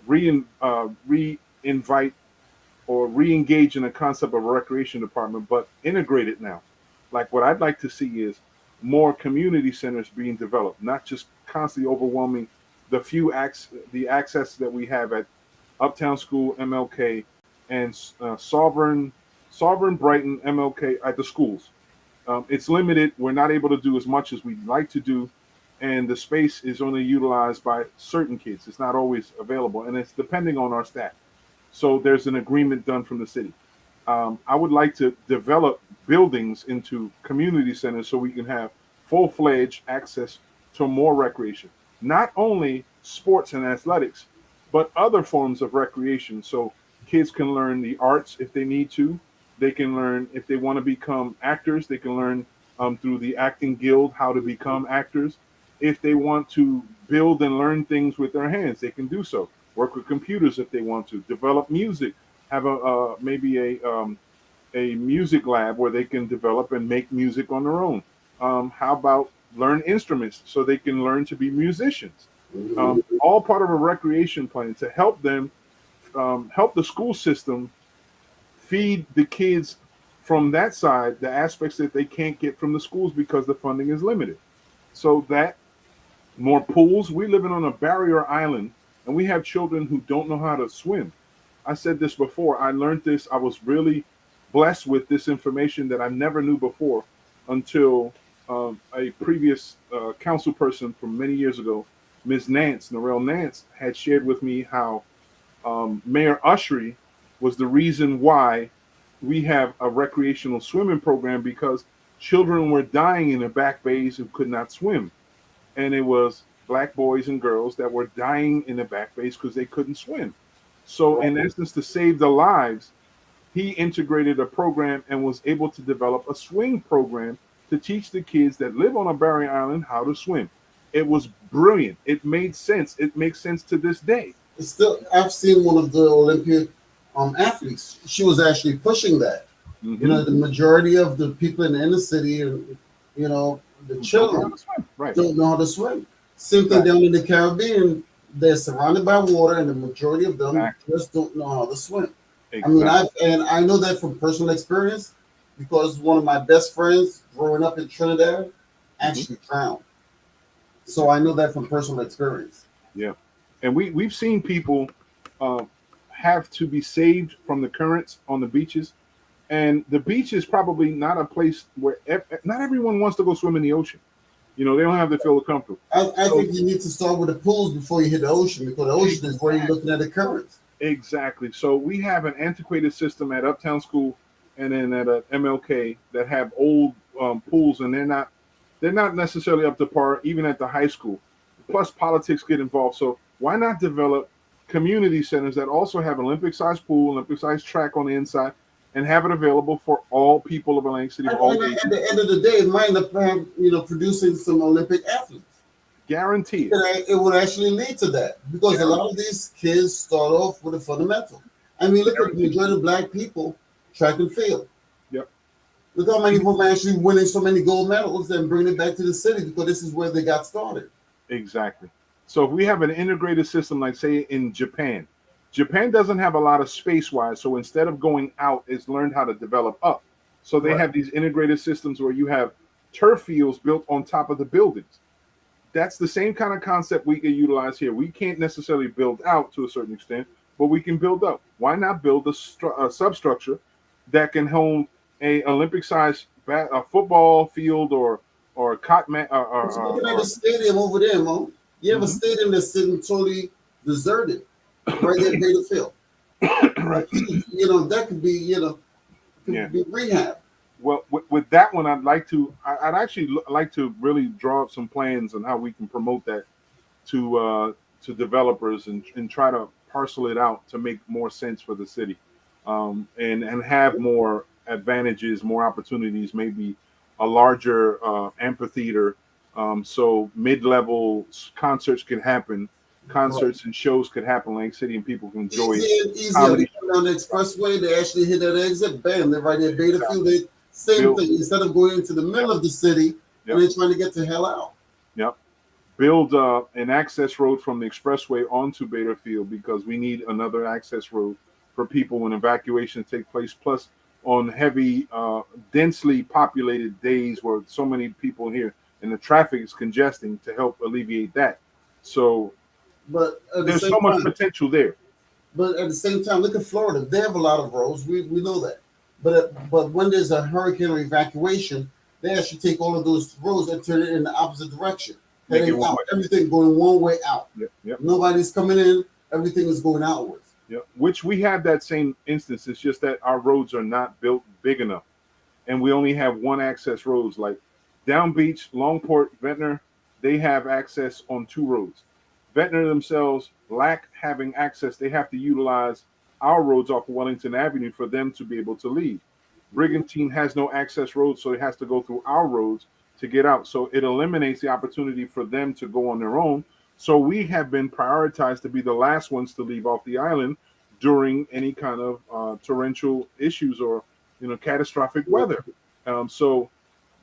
A: re-invite or re-engage in the concept of a recreation department, but integrate it now. Like what I'd like to see is more community centers being developed, not just constantly overwhelming the access that we have at Uptown School, MLK, and Sovereign, Brighton, MLK at the schools. It's limited. We're not able to do as much as we'd like to do, and the space is only utilized by certain kids. It's not always available, and it's depending on our staff. So there's an agreement done from the city. I would like to develop buildings into community centers so we can have full-fledged access to more recreation. Not only sports and athletics, but other forms of recreation. So kids can learn the arts if they need to. They can learn, if they want to become actors, they can learn through the acting guild how to become actors. If they want to build and learn things with their hands, they can do so. Work with computers if they want to. Develop music. Have maybe a music lab where they can develop and make music on their own. How about learn instruments so they can learn to be musicians? All part of a recreation plan to help them, help the school system feed the kids from that side, the aspects that they can't get from the schools because the funding is limited. So that more pools. We living on a barrier island, and we have children who don't know how to swim. I said this before. I learned this. I was really blessed with this information that I never knew before until a previous council person from many years ago, Ms. Nance, Norel Nance, had shared with me how Mayor Ushery was the reason why we have a recreational swimming program because children were dying in the back bays who could not swim. And it was black boys and girls that were dying in the back bays because they couldn't swim. So, in essence, to save their lives, he integrated a program and was able to develop a swim program to teach the kids that live on a barrier island how to swim. It was brilliant. It made sense. It makes sense to this day.
B: Still, I've seen one of the Olympic athletes. She was actually pushing that.
A: Mm-hmm.
B: You know, the majority of the people in the inner city, you know, the children don't know how to swim. Same thing down in the Caribbean. They're surrounded by water, and the majority of them just don't know how to swim. Exactly. I mean, I know that from personal experience because one of my best friends growing up in Trinidad actually drowned. So I know that from personal experience.
A: Yeah, and we've seen people have to be saved from the currents on the beaches, and the beach is probably not a place where not everyone wants to go swim in the ocean. You know, they don't have to feel comfortable.
B: I think you need to start with the pools before you hit the ocean because the ocean is where you're looking at the currents.
A: Exactly. So we have an antiquated system at Uptown School and then at MLK that have old pools, and they're not necessarily up to par even at the high school. Plus politics get involved. So why not develop community centers that also have Olympic-sized pool, Olympic-sized track on the inside, and have it available for all people of Atlantic City.
B: And at the end of the day, it might end up producing some Olympic athletes.
A: Guaranteed.
B: It would actually lead to that because a lot of these kids start off with a fundamental. I mean, look at the majority of black people, track and field.
A: Yep.
B: Look how many of them are actually winning so many gold medals and bringing it back to the city because this is where they got started.
A: Exactly. So if we have an integrated system, like say in Japan doesn't have a lot of space-wise. So instead of going out, it's learned how to develop up. So they have these integrated systems where you have turf fields built on top of the buildings. That's the same kind of concept we can utilize here. We can't necessarily build out to a certain extent, but we can build up. Why not build a substructure that can hold a Olympic-sized football field or looking at
B: the stadium over there, Mo. You have a stadium that's sitting totally deserted, right there in Beta Field.
A: Right.
B: You know that could be be rehab.
A: Well, with that one, I'd actually like to really draw up some plans on how we can promote that to developers and try to parcel it out to make more sense for the city, and have more advantages, more opportunities, maybe a larger amphitheater, so mid-level concerts can happen. Concerts and shows could happen in Lake City, and people can enjoy it.
B: Easy. They come down the expressway, they actually hit that exit, bam, they're right there, Beta Field. Same thing. Instead of going into the middle of the city, and they're trying to get the hell out.
A: Yep. Build an access road from the expressway onto Beta Field because we need another access road for people when evacuations take place. Plus, on heavy, densely populated days where so many people here and the traffic is congesting to help alleviate that. So.
B: But
A: there's so much potential there.
B: But at the same time, look at Florida. They have a lot of roads. We know that. But when there's a hurricane or evacuation, they actually take all of those roads and turn it in the opposite direction. Heading out. Everything going one way out.
A: Yep.
B: Nobody's coming in. Everything is going outwards.
A: Yeah. Which we have that same instance. It's just that our roads are not built big enough. And we only have one access roads. Like Down Beach, Longport, Ventnor, they have access on two roads. Ventnor themselves lack having access. They have to utilize our roads off of Wellington Avenue for them to be able to leave. Brigantine has no access roads, so it has to go through our roads to get out. So it eliminates the opportunity for them to go on their own. So we have been prioritized to be the last ones to leave off the island during any kind of torrential issues or catastrophic weather. So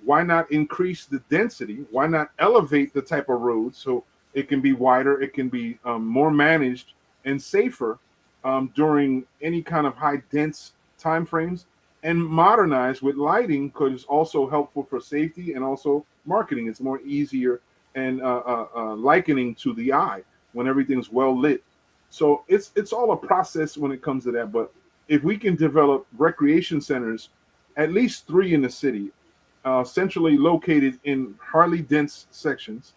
A: why not increase the density? Why not elevate the type of roads so it can be wider, it can be more managed and safer during any kind of high dense time frames, and modernized with lighting, because it's also helpful for safety and also marketing. It's more easier and likening to the eye when everything's well lit. So it's all a process when it comes to that. But if we can develop recreation centers, at least 3 in the city, centrally located in hardly dense sections,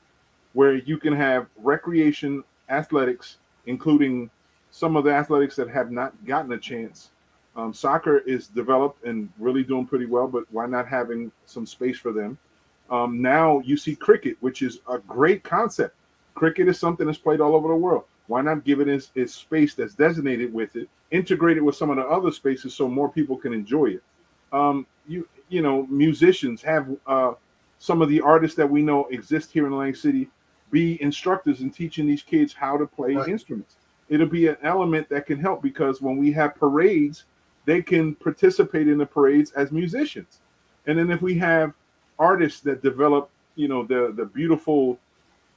A: where you can have recreation athletics, including some of the athletics that have not gotten a chance. Soccer is developed and really doing pretty well, but why not having some space for them? Now you see cricket, which is a great concept. Cricket is something that's played all over the world. Why not give it its space that's designated with it, integrate it with some of the other spaces so more people can enjoy it? You know, musicians have some of the artists that we know exist here in Atlantic City be instructors in teaching these kids how to play instruments. It'll be an element that can help, because when we have parades, they can participate in the parades as musicians. And then if we have artists that develop, you know, the beautiful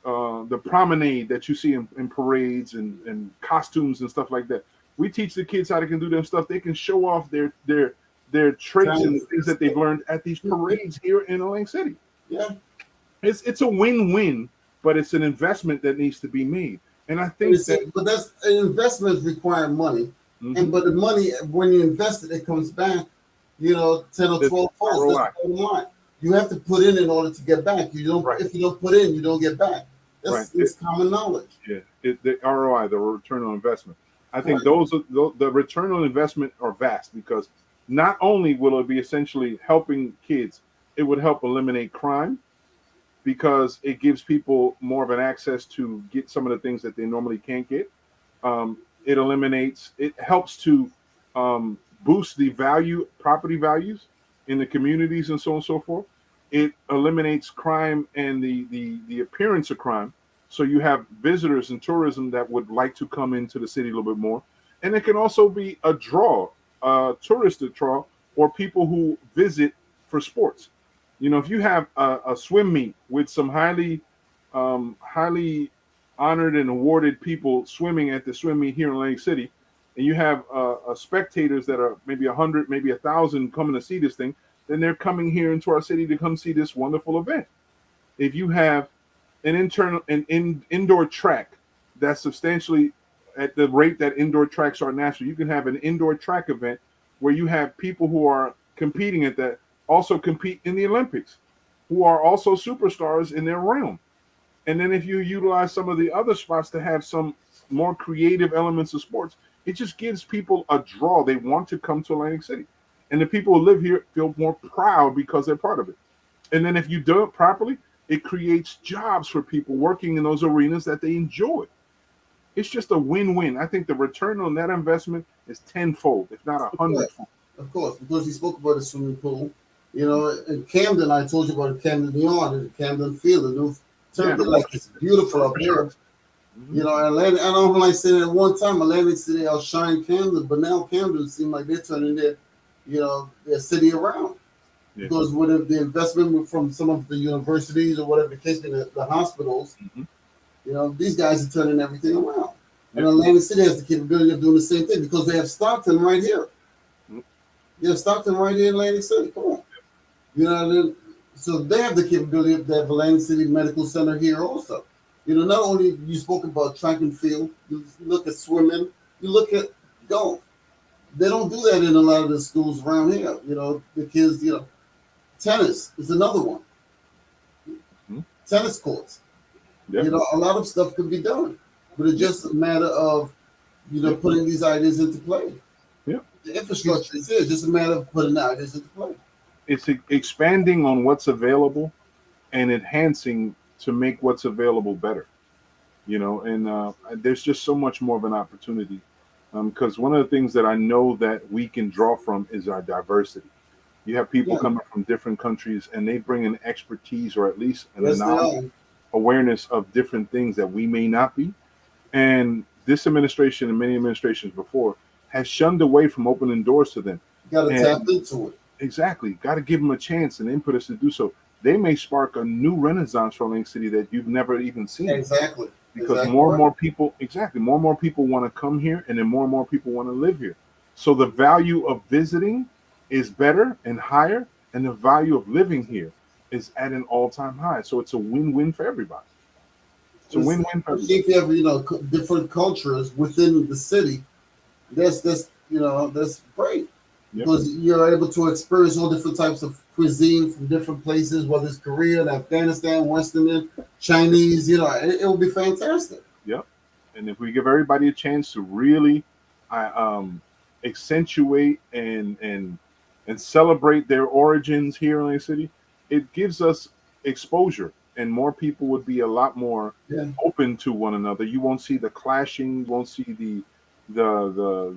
A: the promenade that you see in parades and costumes and stuff like that, we teach the kids how they can do them stuff. They can show off their traits and the things that they've learned at these parades here in Atlantic City.
B: Yeah,
A: it's a win-win, but it's an investment that needs to be made. And I think
B: but that's an investment require money. And but the money, when you invest it, it comes back, you know, 10 or 12 folds. That's the bottom line. You have to put in order to get back. You don't if you don't put in, you don't get back. That's common knowledge.
A: Yeah, the ROI, the return on investment. I think the return on investment are vast, because not only will it be essentially helping kids, it would help eliminate crime, because it gives people more of an access to get some of the things that they normally can't get. It helps to boost the property values in the communities and so on and so forth. It eliminates crime and the appearance of crime. So you have visitors and tourism that would like to come into the city a little bit more. And it can also be a draw, a touristic draw, or people who visit for sports. You know, if you have a swim meet with some highly honored and awarded people swimming at the swim meet here in Atlantic City, and you have spectators that are maybe 100, maybe 1,000 coming to see this thing, then they're coming here into our city to come see this wonderful event. If you have an indoor track that's substantially at the rate that indoor tracks are nationally, you can have an indoor track event where you have people who are competing at that also compete in the Olympics, who are also superstars in their realm. And then if you utilize some of the other spots to have some more creative elements of sports, it just gives people a draw. They want to come to Atlantic City. And the people who live here feel more proud because they're part of it. And then if you do it properly, it creates jobs for people working in those arenas that they enjoy. It's just a win-win. I think the return on that investment is tenfold, if not 100-fold.
B: Of course, because he spoke about the swimming pool. You know, in Camden, I told you about the Camden Yard and the Camden Field, the new like it's beautiful up there. You know, Atlantic, I don't like saying at one time Atlantic City outshine Camden, but now Camden seems like they're turning their city around. Because with the investment from some of the universities or whatever the case, the hospitals, you know, these guys are turning everything around. And Atlantic City has the capability of doing the same thing, because they have Stockton right here. You have Stockton right here in Atlantic City. Come on. You know, so they have the capability of that Atlantic City Medical Center here also. You know, not only you spoke about track and field, you look at swimming, you look at golf. They don't do that in a lot of the schools around here. You know, the kids, you know, tennis is another one. Tennis courts. You know, a lot of stuff can be done, but it's just a matter of, you know, putting these ideas into play. The infrastructure is here. It's just a matter of putting the ideas into play.
A: It's expanding on what's available and enhancing to make what's available better. You know, and there's just so much more of an opportunity, because one of the things that I know that we can draw from is our diversity. You have people coming from different countries, and they bring an expertise, or at least an awareness of different things that we may not be. And this administration and many administrations before has shunned away from opening doors to them.
B: You got to tap into it.
A: Exactly. Got to give them a chance and impetus to do so. They may spark a new renaissance for Atlantic City that you've never even seen.
B: Exactly.
A: Because more and more people want to come here, and then more and more people want to live here. So the value of visiting is better and higher, and the value of living here is at an all-time high. So it's a win-win for everybody. It's a win-win for everybody.
B: If you have different cultures within the city, that's great.
A: Yep.
B: Because you're able to experience all different types of cuisine from different places, whether it's Korean, Afghanistan, Western, Chinese. It will be fantastic.
A: Yep. And if we give everybody a chance to really accentuate and celebrate their origins here in Lake City, it gives us exposure, and more people would be a lot more open to one another. You won't see the clashing, you won't see the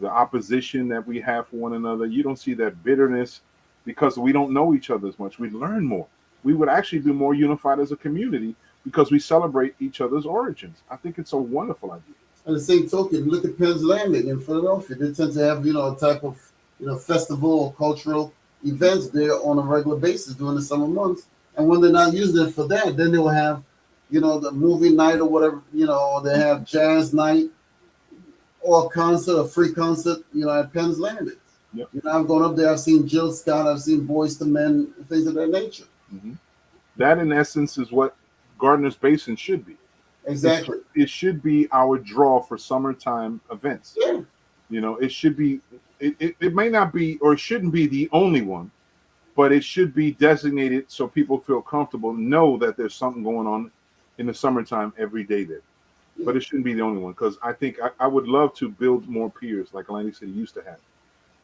A: opposition that we have for one another. You don't see that bitterness because we don't know each other as much. We learn more. We would actually be more unified as a community because we celebrate each other's origins. I think it's a wonderful idea.
B: And the same token, look at Penn's Landing in Philadelphia. They tend to have a type of festival or cultural events there on a regular basis during the summer months. And when they're not using it for that, then they'll have the movie night or whatever. Or they have jazz night, or a concert, a free concert, at Penn's Landing.
A: Yep.
B: I've gone up there, I've seen Jill Scott, I've seen Boyz II Men, things of that nature.
A: Mm-hmm. That, in essence, is what Gardner's Basin should be.
B: Exactly.
A: It should be our draw for summertime events.
B: Yeah.
A: It should be, it may not be, or it shouldn't be the only one, but it should be designated so people feel comfortable, know that there's something going on in the summertime every day there. But it shouldn't be the only one, because I think I would love to build more piers like Atlantic City used to have.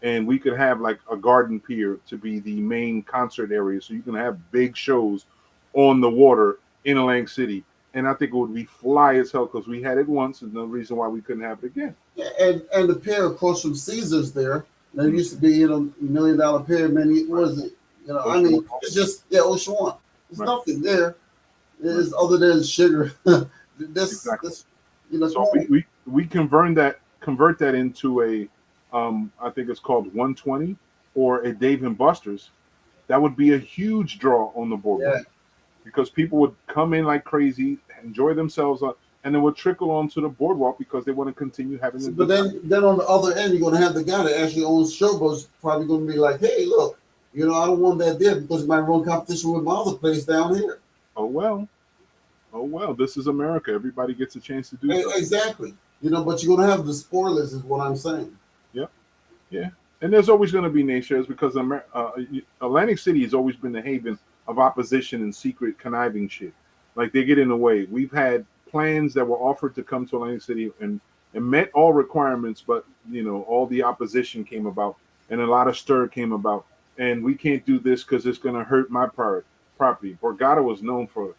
A: And we could have like a garden pier to be the main concert area, so you can have big shows on the water in Atlantic City. And I think it would be fly as hell, because we had it once, and no reason why we couldn't have it again.
B: Yeah, and the pier across from Caesars there used to be $1 million pier. It's just Ocean One. There's nothing there. There's other than sugar.
A: Exactly. So we convert that into a I think it's called 120 or a Dave and Buster's. That would be a huge draw on the boardwalk, because people would come in like crazy, enjoy themselves, and then would trickle onto the boardwalk because they want to continue having it.
B: But then on the other end, you're going to have the guy that actually owns showboats probably going to be like, hey, look, I don't want that there because it might run competition with my other place down here.
A: Oh well, this is America. Everybody gets a chance to do so.
B: Exactly. But you're going to have the spoilers is what I'm saying. Yep.
A: Yeah. And there's always going to be naysayers, because Atlantic City has always been the haven of opposition and secret conniving shit. Like, they get in the way. We've had plans that were offered to come to Atlantic City and met all requirements, but, all the opposition came about and a lot of stir came about. And we can't do this because it's going to hurt my property. Borgata was known for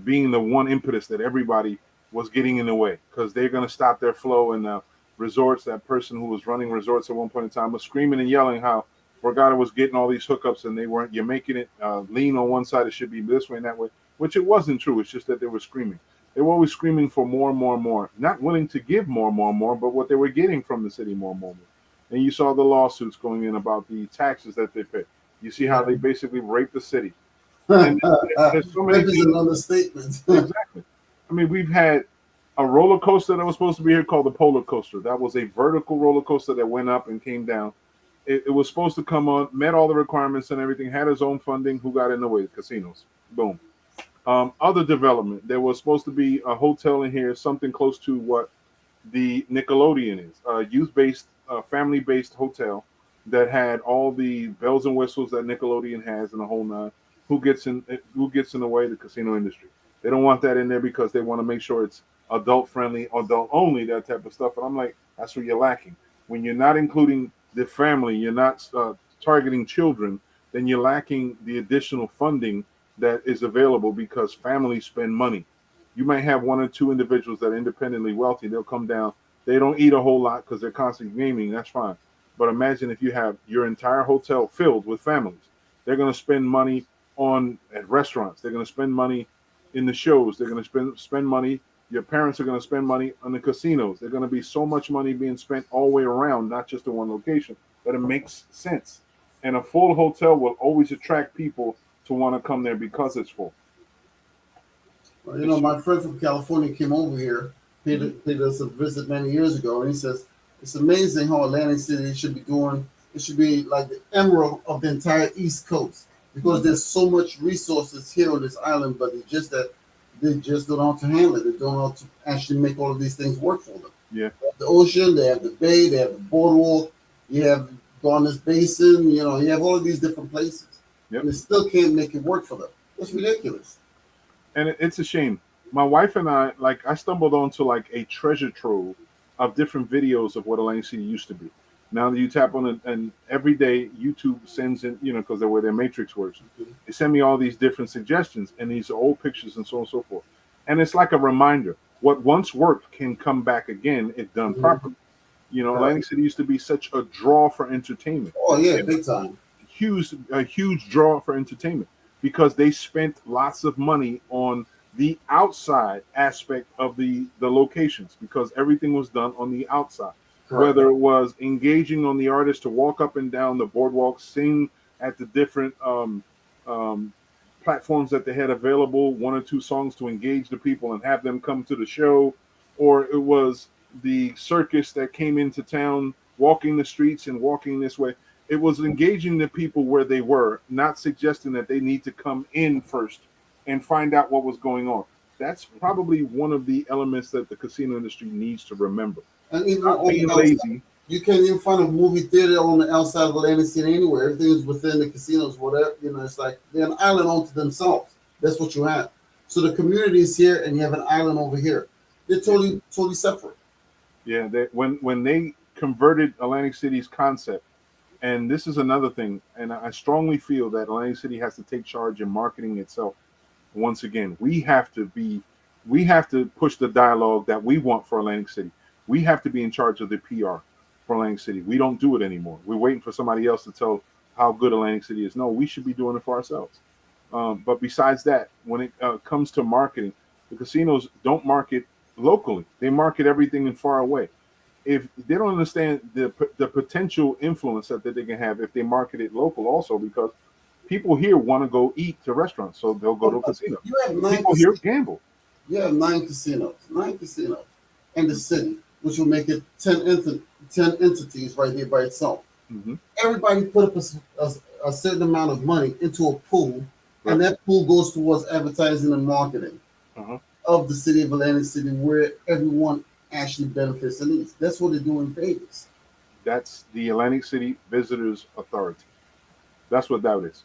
A: being the one impetus that everybody was getting in the way, because they're going to stop their flow. And resorts, that person who was running resorts at one point in time was screaming and yelling how Borgata was getting all these hookups and they weren't. You're making it lean on one side, it should be this way and that way, which it wasn't true. It's just that they were screaming. They were always screaming for more and more and more, not willing to give more and more and more, but what they were getting from the city more and more and more. And you saw the lawsuits going in about the taxes that they pay. You see how they basically raped the city. And there's so many
B: things. An understatement.
A: Exactly. I mean, we've had a roller coaster that was supposed to be here called the Polar Coaster. That was a vertical roller coaster that went up and came down. It was supposed to come on, met all the requirements and everything, had its own funding. Who got in the way? Casinos. Boom. Other development. There was supposed to be a hotel in here, something close to what the Nickelodeon is, a youth-based, family-based hotel that had all the bells and whistles that Nickelodeon has in the whole nine. Who gets in the way? The casino industry. They don't want that in there because they want to make sure it's adult friendly, adult only, that type of stuff. And I'm like, that's where you're lacking. When you're not including the family, you're not targeting children, then you're lacking the additional funding that is available, because families spend money. You might have one or two individuals that are independently wealthy. They'll come down. They don't eat a whole lot because they're constantly gaming. That's fine. But imagine if you have your entire hotel filled with families. They're going to spend money at restaurants. They're going to spend money in the shows. They're going to spend money. Your parents are going to spend money on the casinos. There's going to be so much money being spent all the way around, not just in one location, that it makes sense. And a full hotel will always attract people to want to come there because it's full.
B: Well, my friend from California came over here, paid us a visit many years ago, and he says, it's amazing how Atlantic City should be doing It should be like the emerald of the entire East Coast because there's so much resources here on this island, but it's just that they just don't know how to handle it. They don't know how to actually make all of these things work for them.
A: Yeah.
B: They have the ocean, they have the bay, they have the boardwalk, you have Garner's Basin, you have all of these different places. Yep. And they still can't make it work for them. It's ridiculous.
A: And it's a shame. My wife and I stumbled onto like a treasure trove of different videos of what Atlantic City used to be. Now that you tap on it, and every day YouTube sends in, because they're where their matrix works. They send me all these different suggestions, and these are old pictures and so on and so forth. And it's like a reminder: what once worked can come back again if done properly. Atlantic City used to be such a draw for entertainment.
B: Oh yeah, big time.
A: A huge draw for entertainment because they spent lots of money on the outside aspect of the locations because everything was done on the outside. Correct. Whether it was engaging on the artist to walk up and down the boardwalk, sing at the different platforms that they had available, 1 or 2 songs to engage the people and have them come to the show, or it was the circus that came into town, walking the streets and walking this way. It was engaging the people where they were, not suggesting that they need to come in first and find out what was going on. That's probably one of the elements that the casino industry needs to remember.
B: And even on being lazy, you can't even find a movie theater on the outside of Atlantic City anywhere. Everything is within the casinos, whatever. It's like they're an island onto themselves. That's what you have. So the community is here, and you have an island over here. They're totally separate.
A: Yeah, when they converted Atlantic City's concept, and this is another thing, and I strongly feel that Atlantic City has to take charge in marketing itself. Once again, we have to push the dialogue that we want for Atlantic City. We have to be in charge of the PR for Atlantic City. We don't do it anymore. We're waiting for somebody else to tell how good Atlantic City is. No, we should be doing it for ourselves. But besides that, when it comes to marketing, the casinos don't market locally. They market everything in far away. If they don't understand the potential influence that they can have if they market it local also, because people here want to go eat to restaurants, so they'll go to a casino. People here gamble.
B: You have 9 casinos in the city, which will make it 10 entities right here by itself. Mm-hmm. Everybody put up a certain amount of money into a pool, and that pool goes towards advertising and marketing of the city of Atlantic City, where everyone actually benefits and eats. That's what they do in Vegas.
A: That's the Atlantic City Visitors Authority. That's what that is.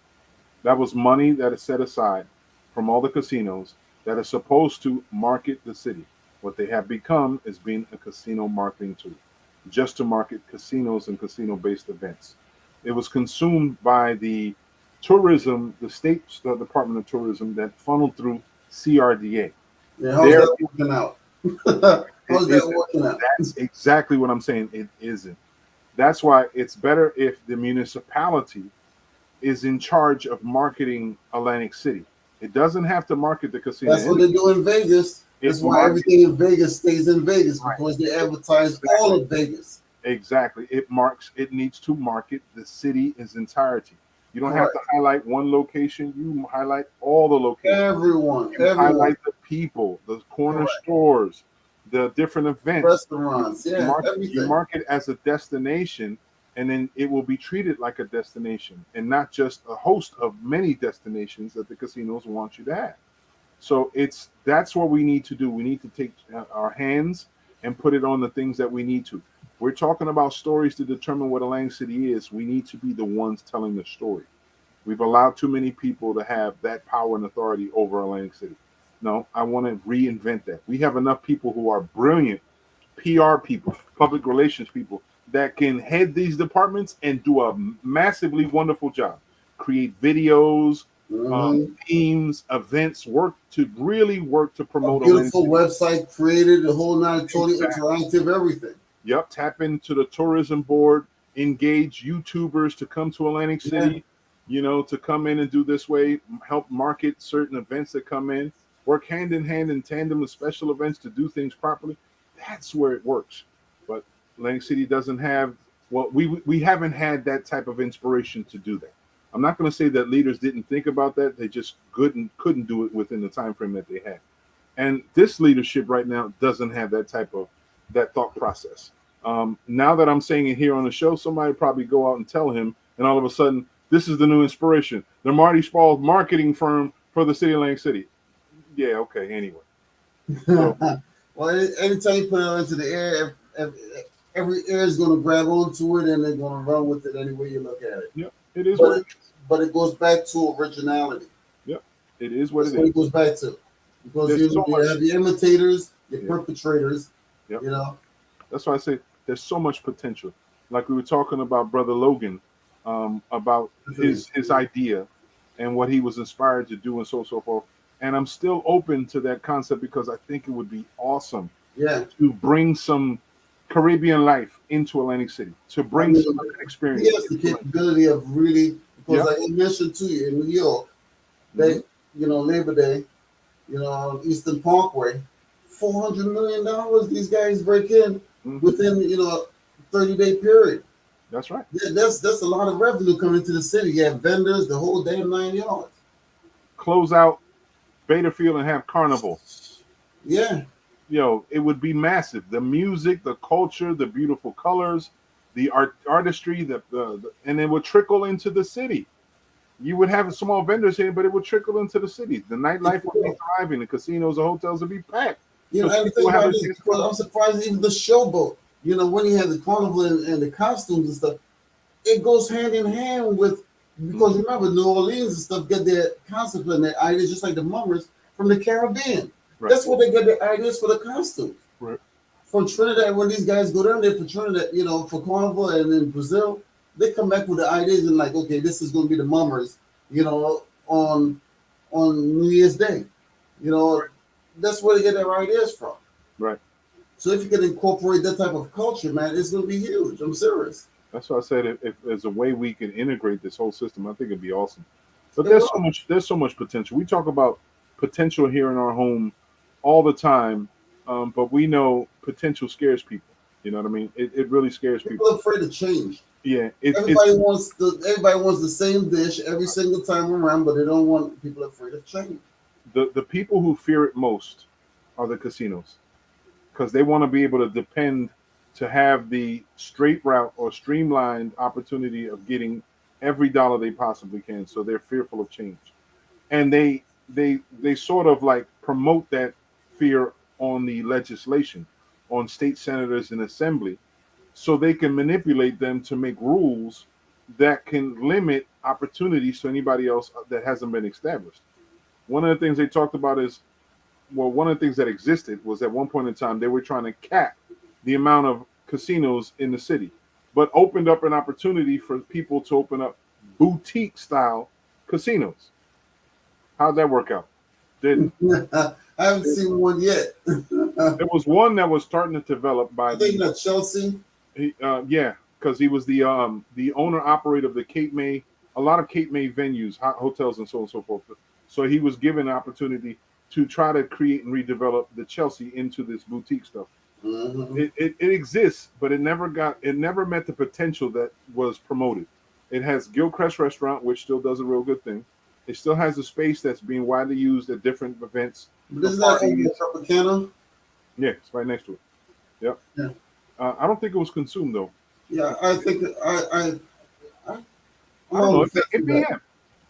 A: That was money that is set aside from all the casinos that are supposed to market the city. What they have become is being a casino marketing tool, just to market casinos and casino-based events. It was consumed by the tourism, the state Department of Tourism that funneled through CRDA.
B: Yeah, how's that working out? How's that working out?
A: That's exactly what I'm saying. It isn't. That's why it's better if the municipality is in charge of marketing Atlantic City. It doesn't have to market the casino.
B: That's what they do in Vegas. That's why everything in Vegas stays in Vegas, because they advertise all of Vegas.
A: Exactly. It needs to market the city in its entirety. You don't have to highlight one location. You highlight all the locations.
B: Everyone.
A: Highlight the people, the corner stores, the different events.
B: Restaurants. Yeah,
A: you market as a destination, and then it will be treated like a destination and not just a host of many destinations that the casinos want you to have. So that's what we need to do. We need to take our hands and put it on the things that we need to. We're talking about stories to determine what Atlantic City is. We need to be the ones telling the story. We've allowed too many people to have that power and authority over Atlantic City. No, I want to reinvent that. We have enough people who are brilliant PR people, public relations people, that can head these departments and do a massively wonderful job. Create videos, themes, events, work to promote
B: a beautiful website created, the whole nine, totally interactive, everything.
A: Yep, tap into the tourism board, engage YouTubers to come to Atlantic City, to come in and do this way, help market certain events that come in, work hand in hand in tandem with special events to do things properly. That's where it works. But Atlantic City doesn't have, we haven't had that type of inspiration to do that. I'm not going to say that leaders didn't think about that. They just couldn't do it within the time frame that they had. And this leadership right now doesn't have that thought process. Now that I'm saying it here on the show, somebody probably go out and tell him, and all of a sudden, this is the new inspiration. The Marty Spall's marketing firm for the city of Atlantic City. Yeah, okay, anyway. So,
B: well, anytime you put it into the air, every air is going to grab onto it and they're going to run with it any way you look at it.
A: Yep, it is what it is.
B: But it goes back to originality.
A: Yep, it is what
B: That's
A: it is.
B: It goes back to. Because you have the imitators, the perpetrators,
A: yep.
B: You know.
A: That's why I say there's so much potential. Like we were talking about Brother Logan, about his idea and what he was inspired to do and so forth. And I'm still open to that concept because I think it would be awesome to bring some Caribbean life into Atlantic City, to bring some experience.
B: He has the capability of really, because like I mentioned to you in New York, they, Labor Day, on Eastern Parkway, $400 million these guys break in within, a 30-day period.
A: That's right.
B: That's a lot of revenue coming to the city. You have vendors, the whole damn 9 yards.
A: Close out Beta Field and have Carnival.
B: Yeah.
A: It would be massive. The music, the culture, the beautiful colors, the artistry, and it would trickle into the city. You would have small vendors here, but it would trickle into the city. The nightlife would be thriving. The casinos, the hotels would be packed.
B: I'm surprised even the showboat. When you have the carnival and the costumes and stuff, it goes hand in hand with, because remember, New Orleans and stuff get their concept and their ideas just like the mummers from the Caribbean. Right. That's where they get their ideas for the costumes. Right. From Trinidad, when these guys go down there for Trinidad, for carnival, and in Brazil, they come back with the ideas and like, okay, this is going to be the mummers, on New Year's Day. That's where they get their ideas from. Right. So if you can incorporate that type of culture, man, it's going to be huge. I'm serious.
A: That's why I said if there's a way we can integrate this whole system, I think it'd be awesome. But there's so much potential. We talk about potential here in our home all the time, but we know potential scares people. You know what I mean? It really scares people.
B: People are afraid of change.
A: Yeah.
B: Everybody wants the same dish every single time around, but they don't want people afraid of change.
A: The people who fear it most are the casinos, because they want to be able to depend to have the straight route or streamlined opportunity of getting every dollar they possibly can. So they're fearful of change, and they sort of like promote that fear on the legislation, on state senators and assembly, so they can manipulate them to make rules that can limit opportunities to anybody else that hasn't been established. One of the things they talked about is, one of the things that existed was at one point in time, they were trying to cap the amount of casinos in the city, but opened up an opportunity for people to open up boutique style casinos. How'd that work out? Didn't.
B: I haven't seen one yet.
A: There was one that was starting to develop by
B: Chelsea.
A: Because he was the owner operator of the Cape May, a lot of Cape May venues, hotels, and so on and so forth. So he was given an opportunity to try to create and redevelop the Chelsea into this boutique stuff. Mm-hmm. It exists, but it never met the potential that was promoted. It has Gilchrist Restaurant, which still does a real good thing. It still has a space that's being widely used at different events.
B: But isn't that over Tropicana?
A: Yeah, it's right next to it. Yep. Yeah. I don't think it was consumed though.
B: Yeah, I think
A: I don't know.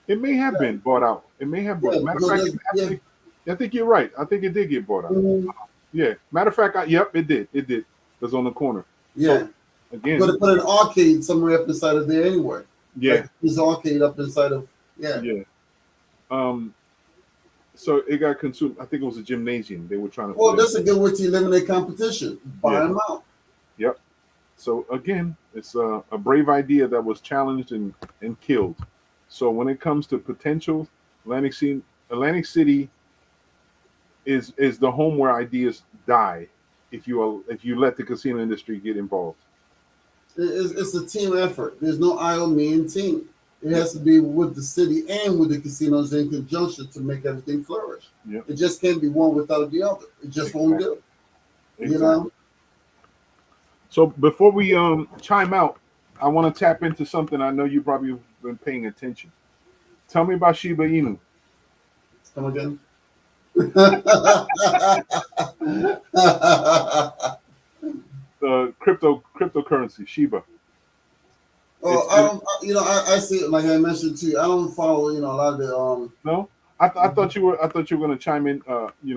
A: It may have been bought out. It may have bought. Matter of fact, I think you're right. I think it did get bought out. Mm-hmm. Yeah. Matter of fact, it did. It was on the corner.
B: Yeah. So, again, but put an arcade somewhere up inside of there anyway.
A: Yeah.
B: Like this arcade up inside of
A: Yeah. So it got consumed. I think it was a gymnasium. They were trying to.
B: Well, that's a good way to eliminate competition. Buy them out.
A: Yep. So again, it's a brave idea that was challenged and killed. So when it comes to potential, Atlantic City is the home where ideas die if you let the casino industry get involved.
B: It's a team effort. There's no I or me in team. It has to be with the city and with the casinos in conjunction to make everything flourish. Yep. It just can't be one without the other. It just won't do. Exactly.
A: So before we chime out, I want to tap into something I know you probably have been paying attention. Tell me about Shiba Inu.
B: Come again?
A: cryptocurrency Shiba.
B: Oh, I don't. I see it like I mentioned too. I don't follow. A lot of the
A: No, I thought you were. I thought you were going to chime in.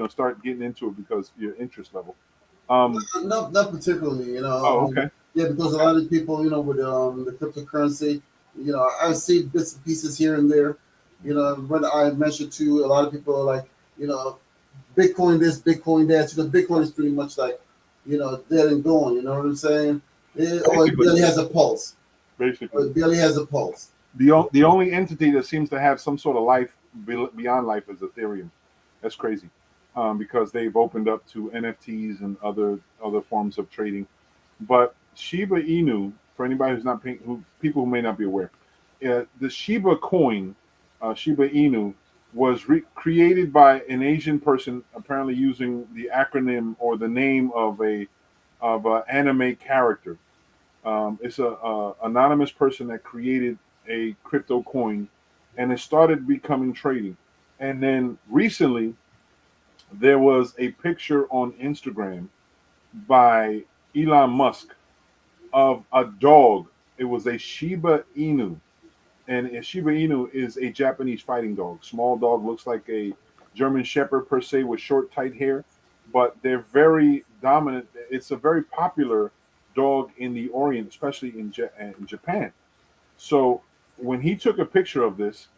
A: Start getting into it because your interest level.
B: not particularly.
A: Oh, okay.
B: Yeah, because a lot of people, with the cryptocurrency, I see bits and pieces here and there. When I mentioned to a lot of people are like, Bitcoin this, Bitcoin that. Bitcoin is pretty much like, dead and gone. You know what I'm saying? It barely has a pulse.
A: Basically,
B: It barely has a pulse.
A: The only entity that seems to have some sort of life beyond life is Ethereum. That's crazy, because they've opened up to NFTs and other forms of trading. But Shiba Inu, for anybody who's not paying, people who may not be aware, the Shiba coin, Shiba Inu, was created by an Asian person, apparently using the acronym or the name of a anime character. It's a anonymous person that created a crypto coin, and it started becoming trading. And then recently, there was a picture on Instagram by Elon Musk of a dog. It was a Shiba Inu, and a Shiba Inu is a Japanese fighting dog. Small dog, looks like a German Shepherd per se with short, tight hair, but they're very dominant. It's a very popular dog in the Orient, especially in Japan. So when he took a picture of this,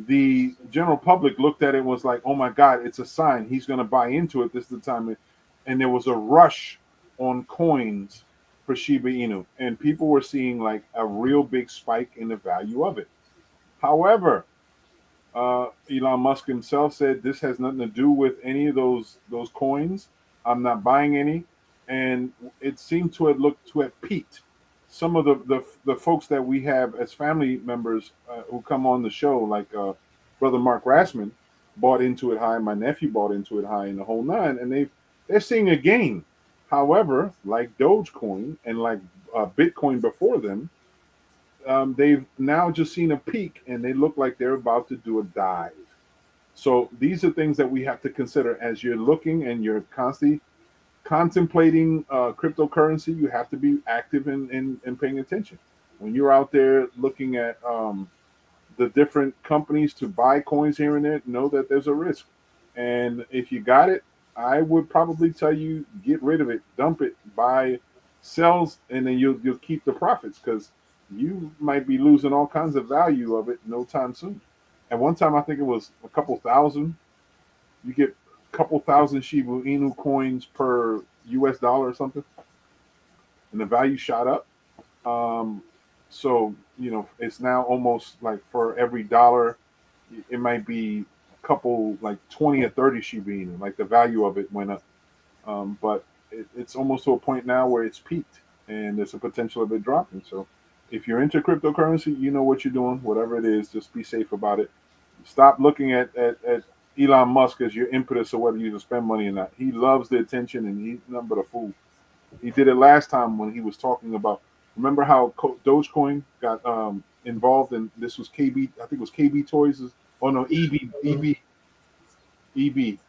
A: the general public looked at it and was like, "Oh my God, it's a sign he's going to buy into it. This is the time." And there was a rush on coins for Shiba Inu, and people were seeing like a real big spike in the value of it. However, Elon Musk himself said this has nothing to do with any of those coins. I'm not buying any, and it seemed to have looked to have peaked. Some of the folks that we have as family members who come on the show, like brother Mark Rassman, bought into it high. My nephew bought into it high, in the whole nine, and they're seeing a gain. However, like Dogecoin and like Bitcoin before them, they've now just seen a peak and they look like they're about to do a dive. So these are things that we have to consider as you're looking and you're constantly contemplating cryptocurrency. You have to be active in paying attention. When you're out there looking at the different companies to buy coins here and there, know that there's a risk. And if you got it, I would probably tell you get rid of it, dump it, buy sells, and then you'll keep the profits because you might be losing all kinds of value of it no time soon. At one time, I think it was a couple thousand. You get a couple thousand Shiba Inu coins per US dollar or something, and the value shot up. So it's now almost like for every dollar, it might be a couple, like 20 or 30 Shiba Inu. Like the value of it went up, but it's almost to a point now where it's peaked, and there's a potential of it dropping. So if you're into cryptocurrency, you know what you're doing. Whatever it is, just be safe about it. Stop looking at Elon Musk as your impetus of whether you can spend money or not. He loves the attention, and he's nothing but a fool. He did it last time when he was talking about. Remember how Dogecoin got involved in this? Was KB? I think it was KB Toys. Oh no, EB.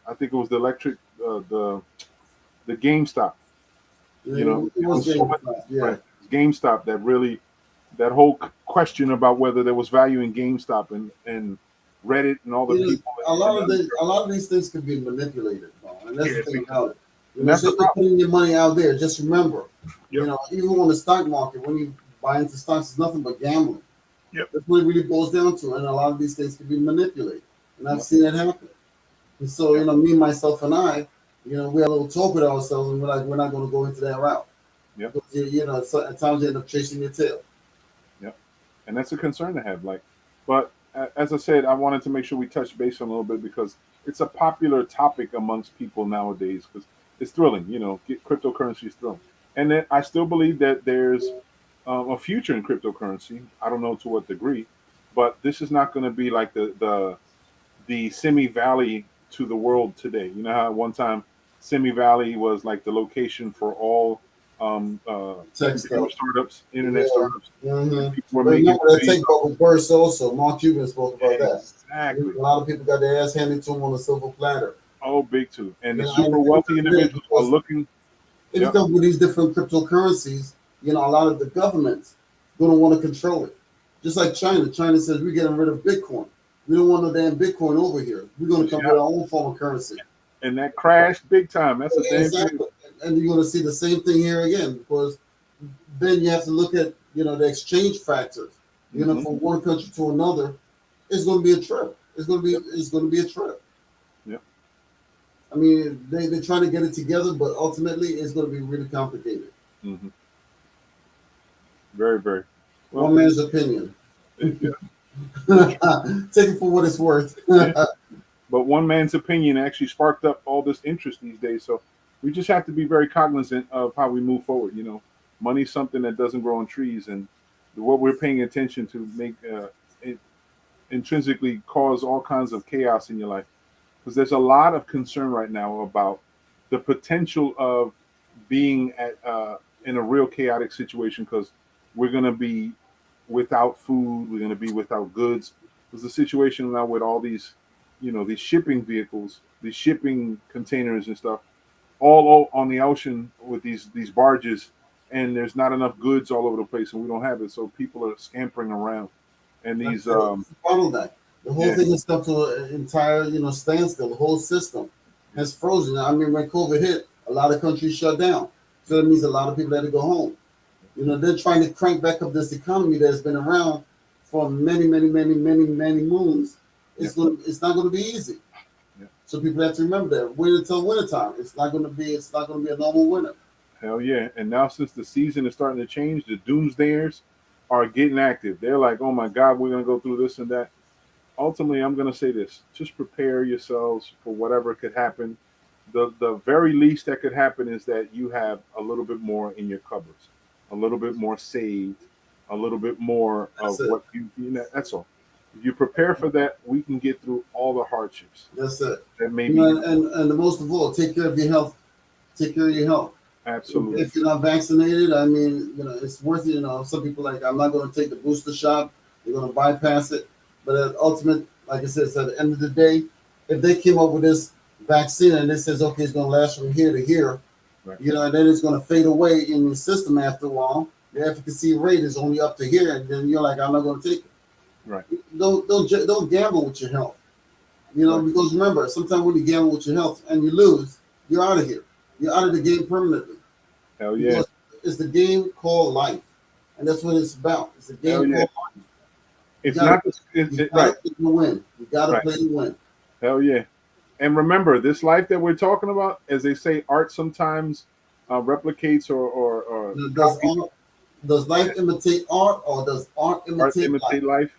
A: I think it was the electric, the GameStop.
B: It was GameStop. Yeah,
A: right, GameStop. That whole question about whether there was value in GameStop and Reddit and all the people.
B: A lot of these things can be manipulated, and that's the thing about it.
A: That's
B: So you're putting your money out there. Just remember,
A: Yep.
B: Even on the stock market, when you buy into stocks, it's nothing but gambling.
A: Yep.
B: That's what it really boils down to, and a lot of these things can be manipulated, and I've seen it happen. And so, me, myself, and I, we had a little talk with ourselves, and we're not going to go into that route.
A: Yep.
B: So at times you end up chasing your tail.
A: Yep. And that's a concern to have. But as I said, I wanted to make sure we touched base on a little bit because it's a popular topic amongst people nowadays because it's thrilling. Cryptocurrency is thrilling, and then I still believe that there's a future in cryptocurrency. I don't know to what degree, but this is not going to be like the Simi Valley to the world today. You know how at one time Simi Valley was like the location for all
B: Tech
A: startups, internet startups.
B: Mm-hmm.
A: People were making
B: that take over burst also. Mark Cuban spoke about that.
A: Exactly.
B: A lot of people got their ass handed to them on a silver platter.
A: Oh, big too. And the super wealthy individuals are looking
B: If you come with these different cryptocurrencies, you know, a lot of the governments going to want to control it. Just like China. China says we're getting rid of Bitcoin. We don't want no damn Bitcoin over here. We're going to come with our own form of currency.
A: And that crashed big time. That's a damn thing.
B: And you're going to see the same thing here again, because then you have to look at, you know, the exchange factors. You know, from one country to another, it's going to be a trip. It's going to be a trip.
A: Yep.
B: I mean, they're trying to get it together, but ultimately it's going to be really complicated.
A: Very, very.
B: Well, one man's opinion.
A: Yeah.
B: Take it for what it's worth.
A: But one man's opinion actually sparked up all this interest these days. So we just have to be very cognizant of how we move forward. You know, money's something that doesn't grow on trees, and what we're paying attention to make it intrinsically cause all kinds of chaos in your life. Because there's a lot of concern right now about the potential of being in a real chaotic situation, because we're going to be without food, we're going to be without goods. There's a situation now with all these, you know, these shipping vehicles, these shipping containers and stuff, all on the ocean with these barges, and there's not enough goods all over the place, and we don't have it, so people are scampering around. And these
B: bottleneck. The whole thing is come to an entire, you know, standstill. The whole system has frozen. I mean, when COVID hit, a lot of countries shut down, so that means a lot of people had to go home. You know, they're trying to crank back up this economy that's been around for many moons. It's not going to be easy. So people have to remember that. Wait until wintertime. It's not going to be a normal winter.
A: Hell yeah. And now since the season is starting to change, the doomsdayers are getting active. They're like, oh my God, we're going to go through this and that. Ultimately, I'm going to say this. Just prepare yourselves for whatever could happen. The very least that could happen is that you have a little bit more in your cupboards, a little bit more saved, a little bit more of what you know. That's all. If you prepare for that, we can get through all the hardships.
B: That's it.
A: That may be.
B: And the most of all, take care of your health. Take care of your health.
A: Absolutely.
B: If you're not vaccinated, I mean, you know, it's worth it. You know, some people like, I'm not going to take the booster shot. They're going to bypass it. But at ultimate, like I said, at the end of the day, if they came up with this vaccine and it says, okay, it's going to last from here to here, you know, and then it's going to fade away in your system after a while, the efficacy rate is only up to here, and then you're like, I'm not going to take it.
A: Right.
B: Don't gamble with your health. You know, because remember, sometimes when you gamble with your health and you lose, you're out of here. You're out of the game permanently.
A: Hell yeah. Because
B: it's the game called life. And that's what it's about. It's a game called life.
A: It's not
B: you gotta play to win. You gotta play to win.
A: Hell yeah. And remember, this life that we're talking about, as they say, art sometimes replicates or
B: does life imitate art, or does art imitate
A: life?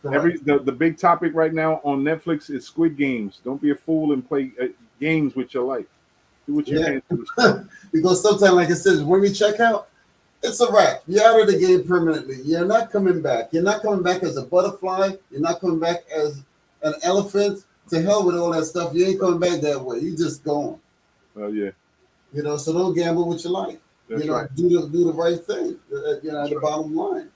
A: The big topic right now on Netflix is Squid Games. Don't be a fool and play games with your life. Do what you can do.
B: Because sometimes, like I said, when you check out, it's a wrap. You're out of the game permanently. You're not coming back. You're not coming back as a butterfly. You're not coming back as an elephant. To hell with all that stuff. You ain't coming back that way. You just gone.
A: Oh yeah.
B: You know, so don't gamble with your life.
A: That's
B: you know,
A: right.
B: do the right thing. You know, at the bottom line.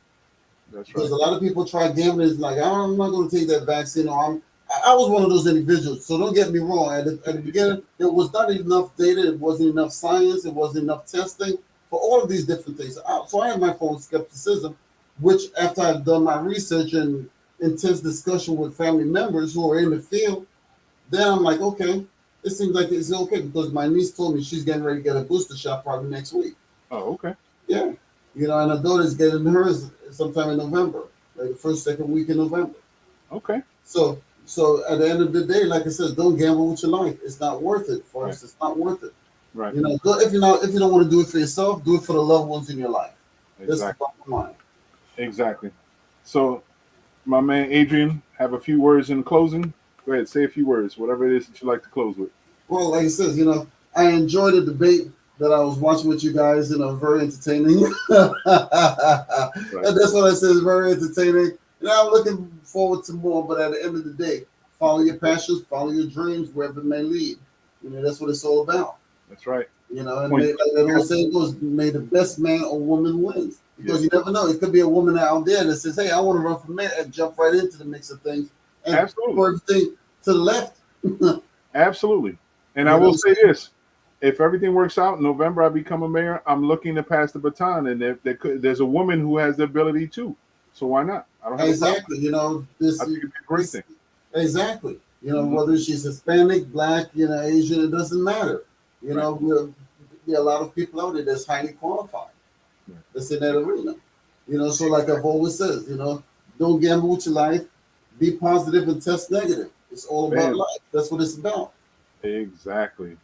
A: That's right.
B: Because a lot of people try gambling. It's like, I'm not going to take that vaccine. Or I was one of those individuals. So don't get me wrong. At the beginning, there was not enough data. It wasn't enough science. It wasn't enough testing for all of these different things. So I had my own skepticism, which after I've done my research and intense discussion with family members who are in the field, then I'm like, okay, it seems like it's okay, because my niece told me she's getting ready to get a booster shot probably next week.
A: Oh, okay.
B: Yeah. You know, and her daughter's getting hers sometime in November, like the first, second week in November.
A: Okay.
B: So at the end of the day, like I said, don't gamble with your life. It's not worth it for us. It's not worth it.
A: Right.
B: You know, if you don't want to do it for yourself, do it for the loved ones in your life.
A: Exactly.
B: That's the bottom line.
A: Exactly. So, my man Adrian, have a few words in closing. Go ahead, say a few words, whatever it is that you like to close with.
B: Well, like I said, you know, I enjoyed the debate that I was watching with you guys. You know, very entertaining. Right. And that's what I said, very entertaining. And I'm looking forward to more. But at the end of the day, follow your passions, follow your dreams, wherever it may lead. You know, that's what it's all about.
A: That's right.
B: You know, and like that old saying goes, may the best man or woman wins. Because you never know. It could be a woman out there that says, hey, I want to run for mayor, and jump right into the mix of things. And
A: absolutely.
B: Everything to the left.
A: Absolutely. And I will say this. if everything works out in November, I become a mayor. I'm looking to pass the baton, and there's a woman who has the ability too. So why not? I don't have
B: exactly.
A: a problem. I think it'd be a great thing.
B: Exactly. Whether she's Hispanic, Black, Asian, it doesn't matter. There are a lot of people out there that's highly qualified. That's in that arena. So like I've always said, don't gamble with your life. Be positive and test negative. It's all about life. That's what it's about.
A: Exactly.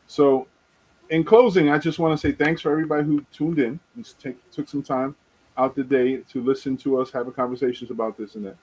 A: So, in closing, I just want to say thanks for everybody who tuned in and took some time out the day to listen to us having conversations about this and that.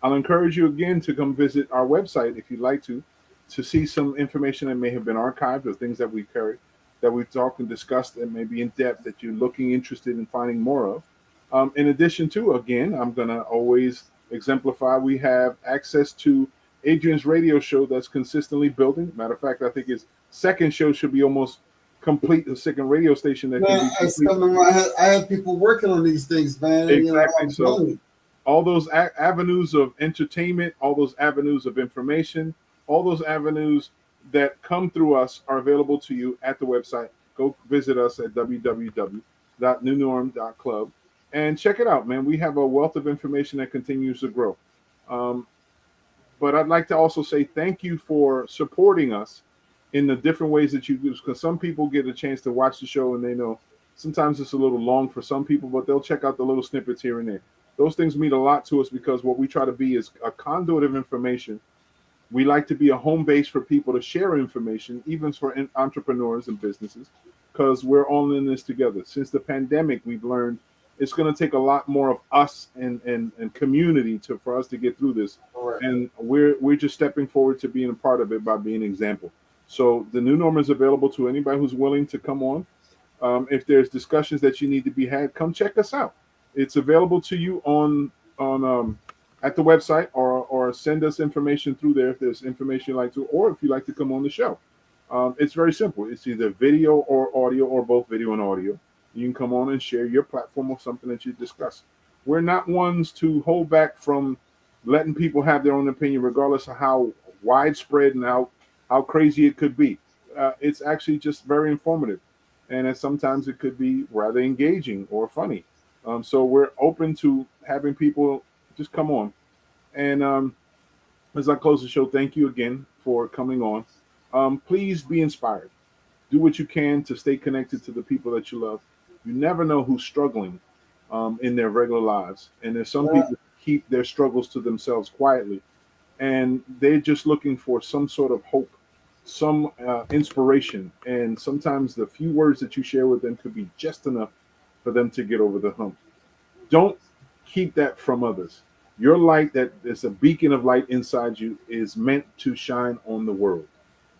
A: I'll encourage you again to come visit our website if you'd like to see some information that may have been archived or things that we carried, that we've talked and discussed and maybe in depth that you're interested in finding more of. In addition to, again, I'm going to always exemplify, we have access to Adrian's radio show that's consistently building. Matter of fact, I think his second show should be almost complete, the second radio station that can be
B: I had people working on these things, man.
A: Exactly. So all those avenues of entertainment, all those avenues of information, all those avenues that come through us are available to you at the website. Go visit us at www.newnorm.club and check it out, man. We have a wealth of information that continues to grow. But I'd like to also say thank you for supporting us in the different ways that you do, because some people get a chance to watch the show and they know sometimes it's a little long for some people, but they'll check out the little snippets here and there. Those things mean a lot to us because what we try to be is a conduit of information. We like to be a home base for people to share information, even for entrepreneurs and businesses, because we're all in this together. Since the pandemic, we've learned it's going to take a lot more of us and community for us to get through this. Right. And we're just stepping forward to being a part of it by being an example. So the New Norm is available to anybody who's willing to come on. If there's discussions that you need to be had, come check us out. It's available to you on at the website, or send us information through there if there's information you'd like to, or if you'd like to come on the show. It's very simple. It's either video or audio, or both video and audio. You can come on and share your platform of something that you discuss. We're not ones to hold back from letting people have their own opinion, regardless of how widespread and how crazy it could be. It's actually just very informative. And sometimes it could be rather engaging or funny. So we're open to having people just come on. And as I close the show, thank you again for coming on. Please be inspired. Do what you can to stay connected to the people that you love. You never know who's struggling in their regular lives. And there's some people who keep their struggles to themselves quietly. And they're just looking for some sort of hope, some inspiration. And sometimes the few words that you share with them could be just enough for them to get over the hump. Don't keep that from others. Your light, that is a beacon of light inside you, is meant to shine on the world.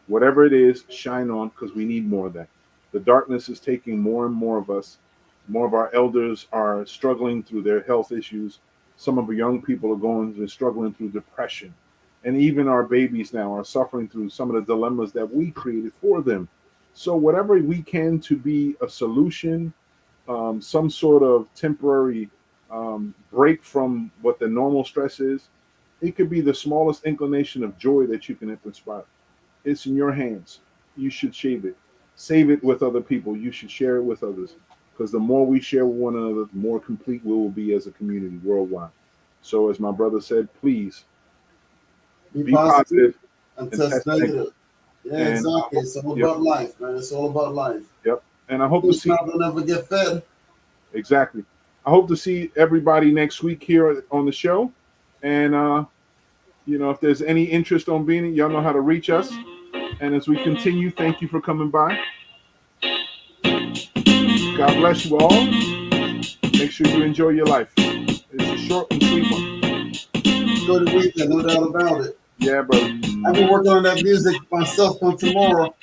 A: Whatever it is, shine on, because we need more of that. The darkness is taking more and more of us. More of our elders are struggling through their health issues. Some of our young people are struggling through depression. And even our babies now are suffering through some of the dilemmas that we created for them. So whatever we can to be a solution, some sort of temporary break from what the normal stress is, it could be the smallest inclination of joy that you can inspire. It's in your hands. You should save it with other people. You should share it with others, because the more we share with one another, the more complete we will be as a community worldwide. So as my brother said, please be positive
B: and test negative. Yeah, and, exactly. It's all about life, man. It's all about life.
A: Yep. And I hope to see.
B: Will never get fed.
A: Exactly. I hope to see everybody next week here on the show. And if there's any interest on being it, y'all know how to reach us. And as we continue, thank you for coming by. God bless you all. Make sure you enjoy your life. It's a short and sweet one.
B: Enjoy the weekend, no doubt about it.
A: Yeah, brother.
B: I've been working on that music myself on tomorrow.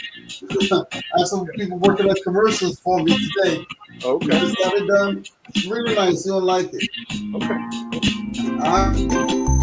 B: I have some people working on commercials for me today.
A: Okay.
B: Just got it done. It's really nice. You'll like it.
A: Okay.
B: All right.